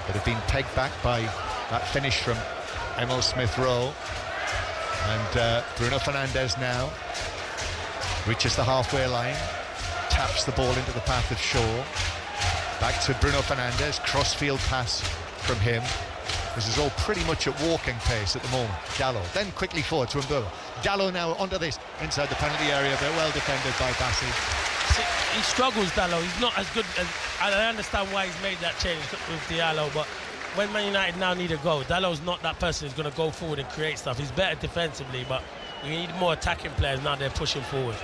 but have been pegged back by that finish from Emil Smith-Rowe. And Bruno Fernandes now reaches the halfway line, taps the ball into the path of Shaw. Back to Bruno Fernandes, cross-field pass from him. This is all pretty much at walking pace at the moment. Dallo, then quickly forward to Mbeumo. Dallo now onto this, inside the penalty area, but well defended by Bassi. He struggles, Dallo. He's not as good as... I understand why he's made that change with Diallo, but when Man United now need a goal, Dallo's not that person who's going to go forward and create stuff. He's better defensively, but we need more attacking players now. They're pushing forward.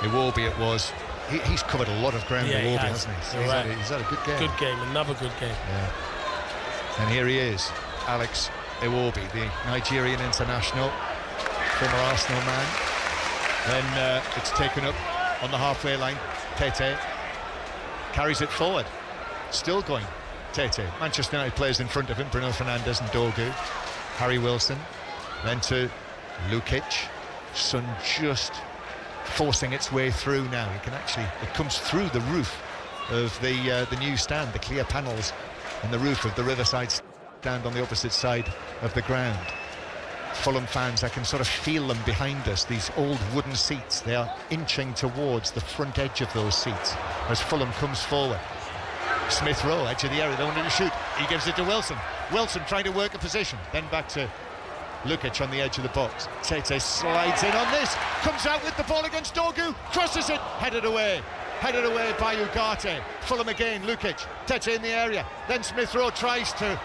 Iwobi it was. He's covered a lot of ground, Iwobi, hasn't he? He's had a good game. Good game, another good game. Yeah. And here he is, Alex Iwobi, the Nigerian international, former Arsenal man. Then it's taken up on the halfway line Tete carries it forward, still going. Tete, Manchester United players in front of him, Bruno Fernandes and Dogu. Harry Wilson, then to Lukic. Sun just forcing its way through now. It comes through the roof of the new stand, the clear panels in the roof of the Riverside stand on the opposite side of the ground. Fulham fans, I can sort of feel them behind us, these old wooden seats. They are inching towards the front edge of those seats as Fulham comes forward. Smith Rowe, edge of the area, they wanted to shoot. He gives it to Wilson. Wilson trying to work a position, then back to Lukic on the edge of the box. Tete slides in on this, comes out with the ball against Dogu, crosses it, headed away by Ugarte. Fulham again, Lukic, Tete in the area, then Smith Rowe tries to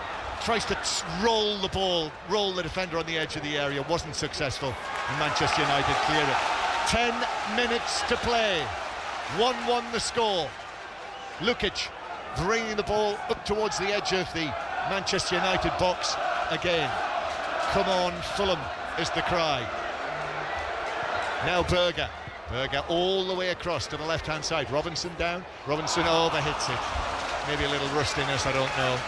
roll the ball, roll the defender on the edge of the area, wasn't successful, and Manchester United clear it. 10 minutes to play, 1-1 the score. Lukic bringing the ball up towards the edge of the Manchester United box again. Come on, Fulham is the cry. Now Berger all the way across to the left-hand side. Robinson down, Robinson overhits it. Maybe a little rustiness, I don't know.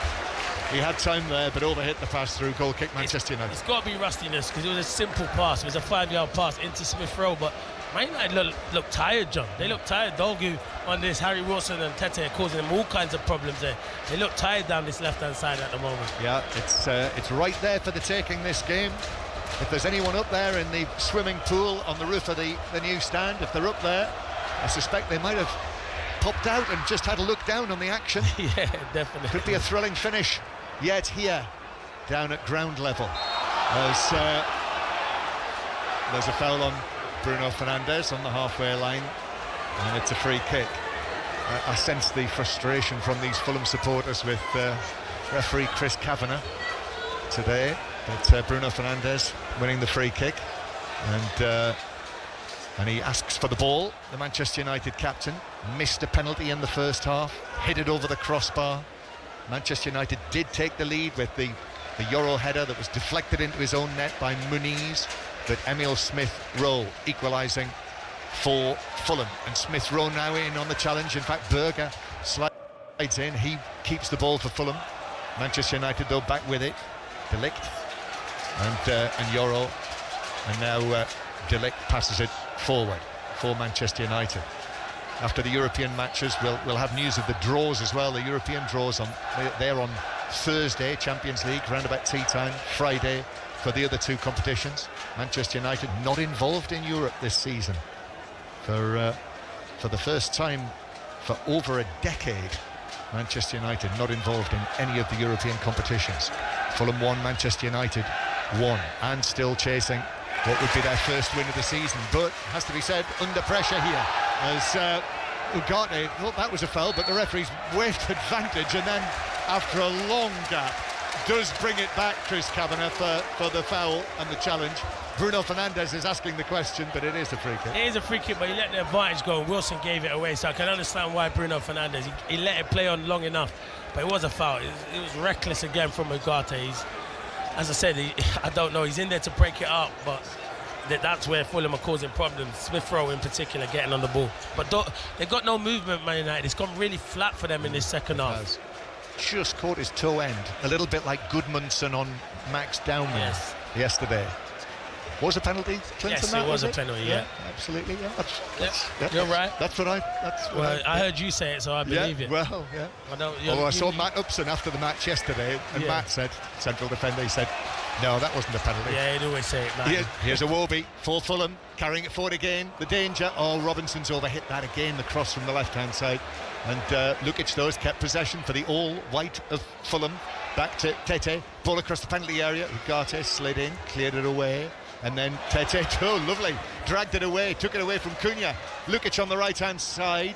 He had time there, but overhit the pass through. Goal kick, Manchester United. It's got to be rustiness, because it was a simple pass. It was a 5-yard pass into Smith Rowe, but Man United look tired, John. They look tired. Dogu on this, Harry Wilson and Tete are causing them all kinds of problems there. They look tired down this left-hand side at the moment. Yeah, it's right there for the taking, this game. If there's anyone up there in the swimming pool on the roof of the new stand, if they're up there, I suspect they might have popped out and just had a look down on the action. Yeah, definitely. Could be a thrilling finish yet here, down at ground level. There's a foul on Bruno Fernandes on the halfway line, and it's a free kick. I sense the frustration from these Fulham supporters with referee Chris Kavanagh today, but Bruno Fernandes winning the free kick, and he asks for the ball. The Manchester United captain missed a penalty in the first half, hit it over the crossbar. Manchester United did take the lead with the Euro header that was deflected into his own net by Muniz, but Emile Smith Rowe equalising for Fulham, and Smith Rowe now in on the challenge. In fact, Berger slides in, he keeps the ball for Fulham. Manchester United though back with it. De Ligt and Euro, and now De Ligt passes it forward for Manchester United. After the European matches, we'll have news of the draws as well. The European draws they're on Thursday, Champions League, round about tea time. Friday for the other two competitions. Manchester United not involved in Europe this season for the first time for over a decade. Manchester United not involved in any of the European competitions. Fulham 1, Manchester United 1, and still chasing what would be their first win of the season, but has to be said, under pressure here, as Ugarte thought that was a foul, but the referee's waved advantage, and then after a long gap does bring it back, Chris Kavanagh, for the foul and the challenge. Bruno Fernandes is asking the question, but it is a free kick. It is a free kick, but he let the advantage go, and Wilson gave it away, so I can understand why Bruno Fernandes, he let it play on long enough, but it was a foul. It was reckless again from Ugarte. As I said, I don't know, he's in there to break it up, but that's where Fulham are causing problems. Smith Rowe in particular getting on the ball. But they've got no movement, Man United. It's gone really flat for them in this second half. Just caught his toe end, a little bit like Goodmanson on Max Dowman yesterday. Was a penalty, Clinton? Yes, it was a penalty, yeah. Absolutely, yeah. You're right. That's what I heard you say it, so I believe it. Well, yeah. Although I saw Matt Upson after the match yesterday, and Matt said, central defender, he said, no, that wasn't a penalty. Yeah, he'd always say it, Matt. Here's Iwobi for Fulham, carrying it forward again. The danger, Robinson's overhit that again, the cross from the left-hand side. And Lukic, though, has kept possession for the all-white of Fulham. Back to Tete, ball across the penalty area. Ugarte slid in, cleared it away. And then Tete, lovely, dragged it away, took it away from Cunha. Lukic on the right-hand side,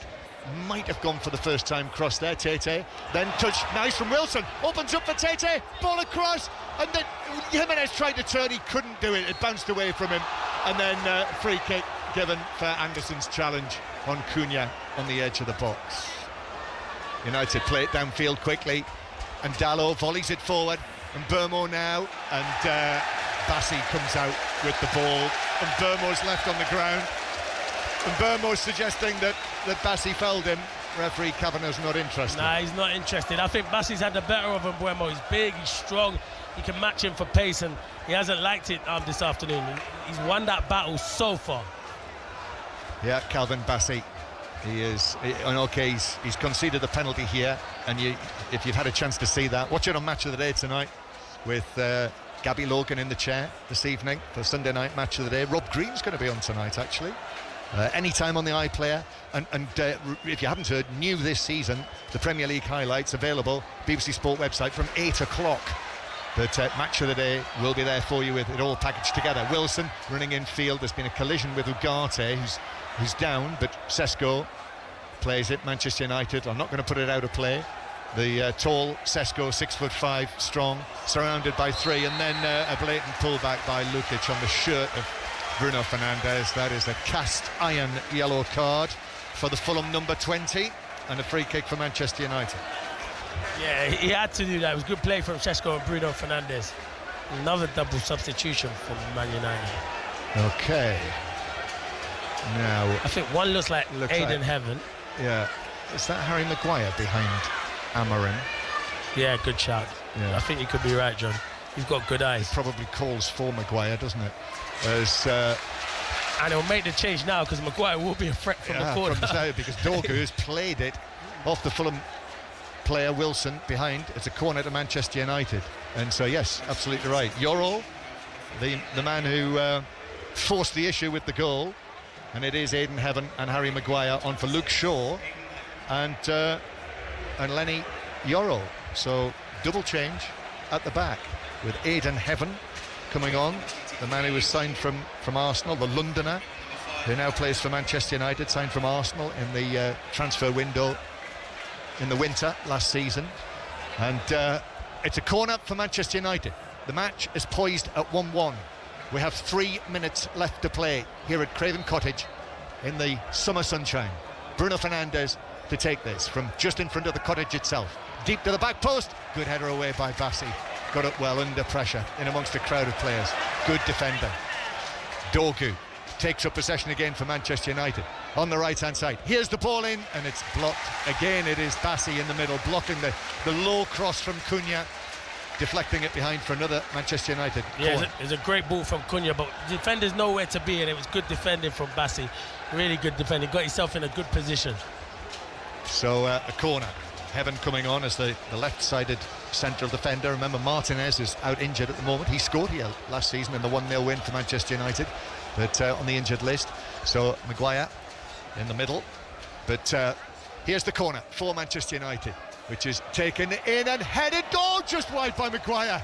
might have gone for the first time cross there, Tete. Then touch, nice from Wilson, opens up for Tete, ball across, and then Jimenez tried to turn, he couldn't do it, it bounced away from him. And then free kick given for Anderson's challenge on Cunha on the edge of the box. United play it downfield quickly, and Dalot volleys it forward, and Burmo now, and Bassi comes out with the ball, and Burmo's left on the ground. And Burmo's suggesting that Bassi fouled him. Referee Kavanagh's not interested. Nah, he's not interested. I think Bassi's had the better of Mbeumo. He's big, he's strong, he can match him for pace, and he hasn't liked it this afternoon. He's won that battle so far. Yeah, Calvin Bassi. He's conceded the penalty here, and if you've had a chance to see that, watch it on Match of the Day tonight with Gabby Logan in the chair this evening for Sunday night Match of the Day. Rob Green's going to be on tonight, actually. Anytime on the iPlayer, and if you haven't heard, new this season, the Premier League highlights available, BBC Sport website from 8 o'clock. But Match of the Day will be there for you with it all packaged together. Wilson running in field. There's been a collision with Ugarte, who's down, but Sesko plays it. Manchester United, I'm not going to put it out of play. The tall Sesko, 6'5", strong, surrounded by three, and then a blatant pullback by Lukic on the shirt of Bruno Fernandes. That is a cast iron yellow card for the Fulham number 20, and a free kick for Manchester United. Yeah, he had to do that. It was good play from Sesko and Bruno Fernandes. Another double substitution from Man United. Okay. Now, I think one looks like Aiden Heaven. Yeah. Is that Harry Maguire behind Amorim? Yeah, good shout. Yeah. I think you could be right, John. You've got good eyes. It probably calls for Maguire, doesn't it? And he'll make the change now because Maguire will be a threat from the corner. From the side, because Dogu has played it off the Fulham player Wilson behind. It's a corner to Manchester United. And so, yes, absolutely right. Yorol, the man who forced the issue with the goal. And it is Aiden Heaven and Harry Maguire on for Luke Shaw and Lenny Yorol. So double change at the back with Aiden Heaven coming on, the man who was signed from Arsenal, the Londoner, who now plays for Manchester United, signed from Arsenal in the transfer window in the winter last season. And it's a corner for Manchester United. The match is poised at 1-1. We have 3 minutes left to play here at Craven Cottage in the summer sunshine. Bruno Fernandes to take this from just in front of the cottage itself. Deep to the back post. Good header away by Bassi. Got it well under pressure in amongst a crowd of players. Good defender. Dogu takes up possession again for Manchester United on the right-hand side. Here's the ball in, and it's blocked. Again, it is Bassi in the middle, blocking the low cross from Cunha, deflecting it behind for another Manchester United corner. It's a great ball from Cunha, but the defender's nowhere to be, and it was good defending from Bassi. Really good defending. Got himself in a good position. So a corner. Heaven coming on as the left-sided central defender. Remember, Martinez is out injured at the moment. He scored here last season in the 1-0 win for Manchester United, but on the injured list. So Maguire in the middle. But here's the corner for Manchester United, which is taken in and headed just wide by Maguire.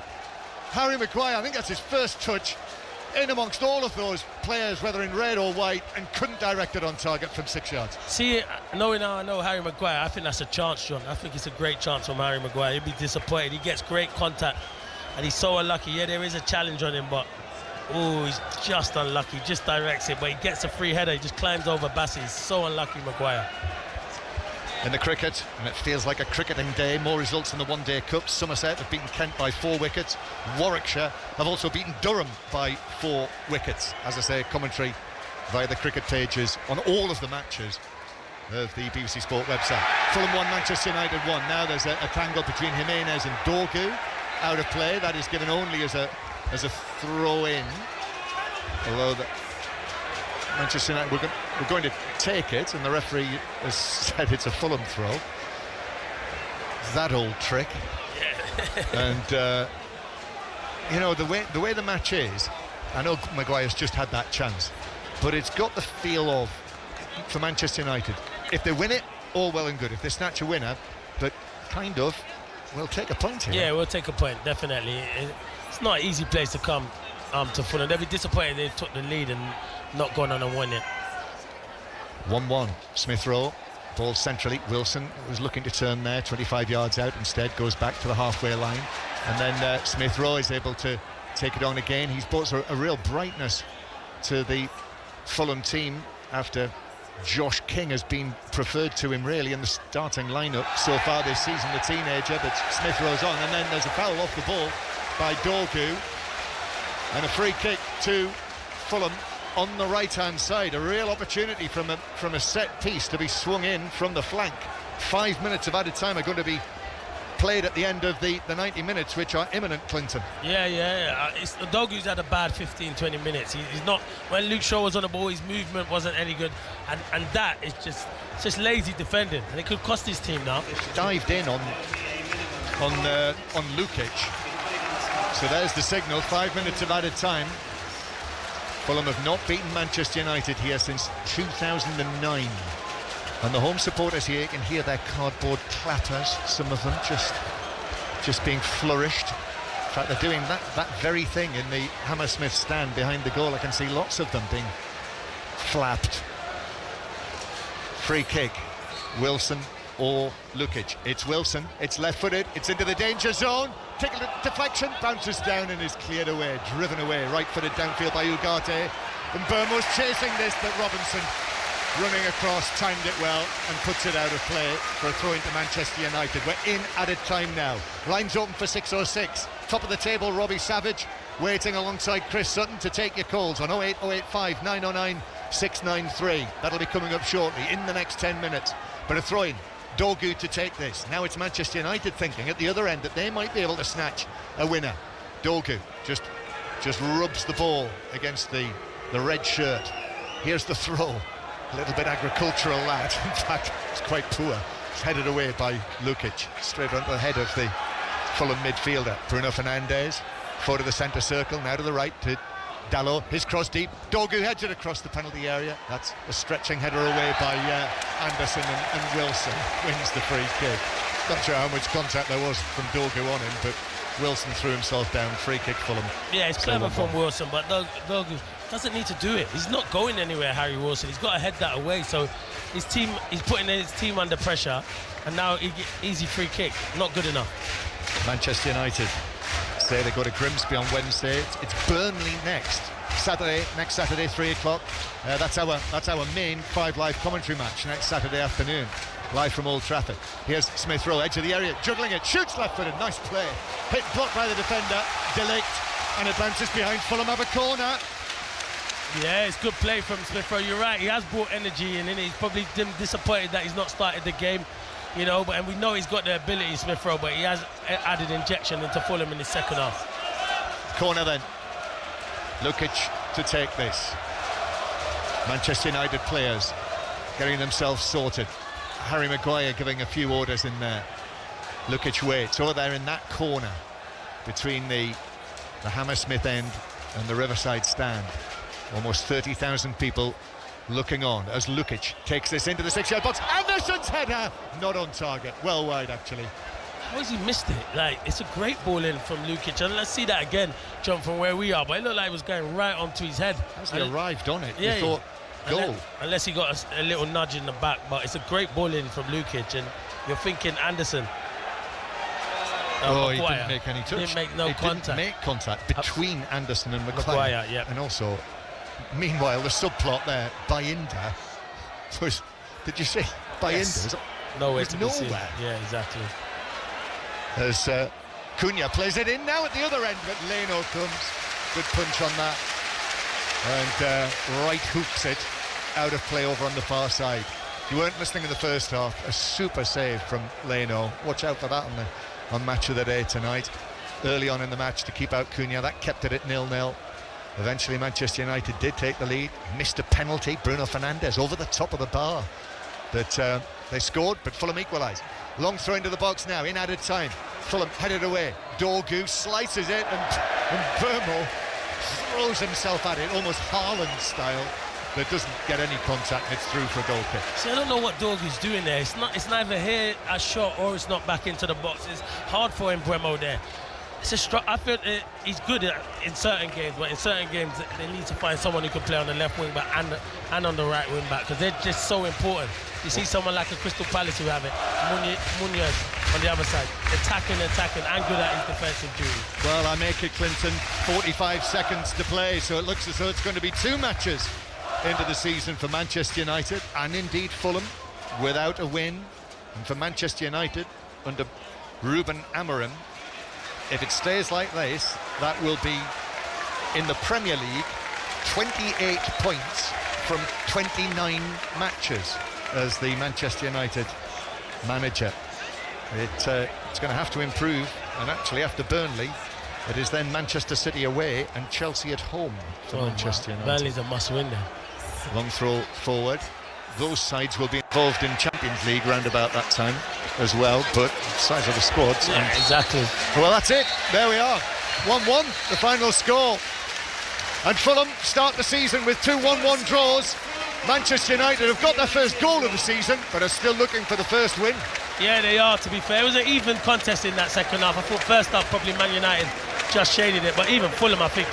Harry Maguire, I think that's his first touch in amongst all of those players, whether in red or white, and couldn't direct it on target from 6 yards. See, knowing how I know Harry Maguire, I think that's a chance, John. I think it's a great chance from Harry Maguire. He'll be disappointed. He gets great contact, and he's so unlucky. Yeah, there is a challenge on him, but he's just unlucky. Just directs it, but he gets a free header. He just climbs over Bassi. He's so unlucky, Maguire. In the cricket, and it feels like a cricketing day. More results in the one-day cup. Somerset have beaten Kent by 4 wickets. Warwickshire have also beaten Durham by 4 wickets. As I say, commentary via the cricket pages on all of the matches of the BBC Sport website. Fulham 1, Manchester United 1. Now there's a tangle between Jimenez and Dogu. Out of play. That is given only as a throw-in. Although Manchester United, we're going to take it, and the referee has said it's a Fulham throw. That old trick. And you know, the way the match is, I know Maguire's just had that chance, but it's got the feel of, for Manchester United, if they win it, all well and good. If they snatch a winner, but kind of, we'll take a point here. Yeah, we'll take a point, definitely. It's not an easy place to come to Fulham. They'll be disappointed they took the lead and not gone on and won it. 1-1. Smith Rowe, ball centrally. Wilson was looking to turn there, 25 yards out. Instead goes back to the halfway line, and then Smith Rowe is able to take it on again. He's brought a real brightness to the Fulham team after Josh King has been preferred to him really in the starting lineup so far this season, the teenager. But Smith Rowe's on, and then there's a foul off the ball by Dogu, and a free kick to Fulham on the right-hand side. A real opportunity from a set piece to be swung in from the flank. 5 minutes of added time are going to be played at the end of the 90 minutes, which are imminent, Clinton. Yeah. Dogu's had a bad 15-20 minutes. He's not. When Luke Shaw was on the ball, his movement wasn't any good, and that is just lazy defending, and it could cost his team now. It's dived in on Lukic. So there's the signal. 5 minutes of added time. Fulham have not beaten Manchester United here since 2009. And the home supporters here, you can hear their cardboard clatters, some of them just being flourished. In fact, they're doing that very thing in the Hammersmith stand behind the goal. I can see lots of them being flapped. Free kick, Wilson or Lukic. It's Wilson, it's left-footed, it's into the danger zone. Tickle deflection, bounces down and is cleared away, driven away, right-footed downfield by Ugarte. And Bournemouth chasing this, but Robinson running across, timed it well and puts it out of play for a throw into Manchester United. We're in added time now. Lines open for 6:06. Top of the table, Robbie Savage waiting alongside Chris Sutton to take your calls on 08085 909 693. That'll be coming up shortly in the next 10 minutes. But a throw-in, Dogu to take this. Now it's Manchester United thinking at the other end that they might be able to snatch a winner. Dogu just rubs the ball against the red shirt. Here's the throw. A little bit agricultural, lad. In fact, it's quite poor. It's headed away by Lukic, straight onto the head of the Fulham midfielder. Bruno Fernandes, forward to the centre circle, now to the right to Dalot. His cross deep. Dogu heads it across the penalty area. That's a stretching header away by Anderson, and Wilson wins the free kick. Not sure how much contact there was from Dogu on him, but Wilson threw himself down. Free kick Fulham. Yeah, it's clever from Wilson, but Dogu doesn't need to do it. He's not going anywhere, Harry Wilson. He's got to head that away. So he's putting his team under pressure, and now easy free kick. Not good enough. Manchester United say they go to Grimsby on Wednesday. It's Burnley next Saturday 3 o'clock. That's our main 5 Live commentary match next Saturday afternoon, live from Old Trafford. Here's Smith Rowe, edge of the area, juggling it, shoots left-footed, nice play. Hit, blocked by the defender, Delict, and it bounces behind. Fulham have a corner. Yeah, it's good play from Smith Rowe. You're right, he has brought energy in, and he's probably disappointed that he's not started the game, you know, and we know he's got the ability, Smith Rowe, but he has added injection into Fulham in the second half. Corner then. Lukic to take this. Manchester United players getting themselves sorted. Harry Maguire giving a few orders in there. Lukic waits over there in that corner between the Hammersmith end and the Riverside stand. Almost 30,000 people looking on as Lukic takes this into the 6-yard box. Anderson's header not on target, well wide actually. How has he missed it? Like, it's a great ball in from Lukic, and let's see that again, John, from where we are. But it looked like it was going right onto his head. As he arrived on it, yeah, you thought, goal. Unless he got a little nudge in the back, but it's a great ball in from Lukic, and you're thinking Anderson. He didn't make any touch. Didn't make no contact. Didn't make contact between Anderson and Maguire. Yeah. And also, meanwhile, the subplot there, Bayinda was. Did you see Bayinda? Yes. Nowhere to be seen. Nowhere. Yeah, exactly. As Cunha plays it in now at the other end, but Leno comes. Good punch on that. And right hooks it out of play over on the far side. If you weren't listening in the first half, a super save from Leno. Watch out for that on Match of the Day tonight. Early on in the match to keep out Cunha. That kept it at 0-0. Eventually Manchester United did take the lead. Missed a penalty. Bruno Fernandes over the top of the bar. But they scored, but Fulham equalised. Long throw into the box now, in added time. Fulham headed away. Dogu slices it, and Burmo throws himself at it, almost Haaland style. But doesn't get any contact, and it's through for a goal kick. See, I don't know what Dogu's doing there. It's neither here a shot or it's not back into the box. It's hard for him, Bremo there. I feel he's good in certain games, but in certain games they need to find someone who can play on the left wing back and on the right wing back, because they're just so important. You see someone like a Crystal Palace who have it, Munoz on the other side, attacking and good at his defensive duty. Well, I make it, Clinton, 45 seconds to play, so it looks as though it's going to be 2 matches into the season for Manchester United, and indeed Fulham without a win. And for Manchester United under Ruben Amorim, if it stays like this, that will be in the Premier League 28 points from 29 matches as the Manchester United manager. It's going to have to improve, and actually after Burnley it is then Manchester City away and Chelsea at home for Manchester United. Burnley's a must-win there. Long throw forward. Those sides will be involved in Champions League round about that time as well, but size of the squads. Yeah, exactly. Well, that's it. There we are. 1-1, the final score. And Fulham start the season with 2 1-1 draws. Manchester United have got their first goal of the season, but are still looking for the first win. Yeah, they are, to be fair. It was an even contest in that second half. I thought first half probably Man United just shaded it, but even Fulham, I think,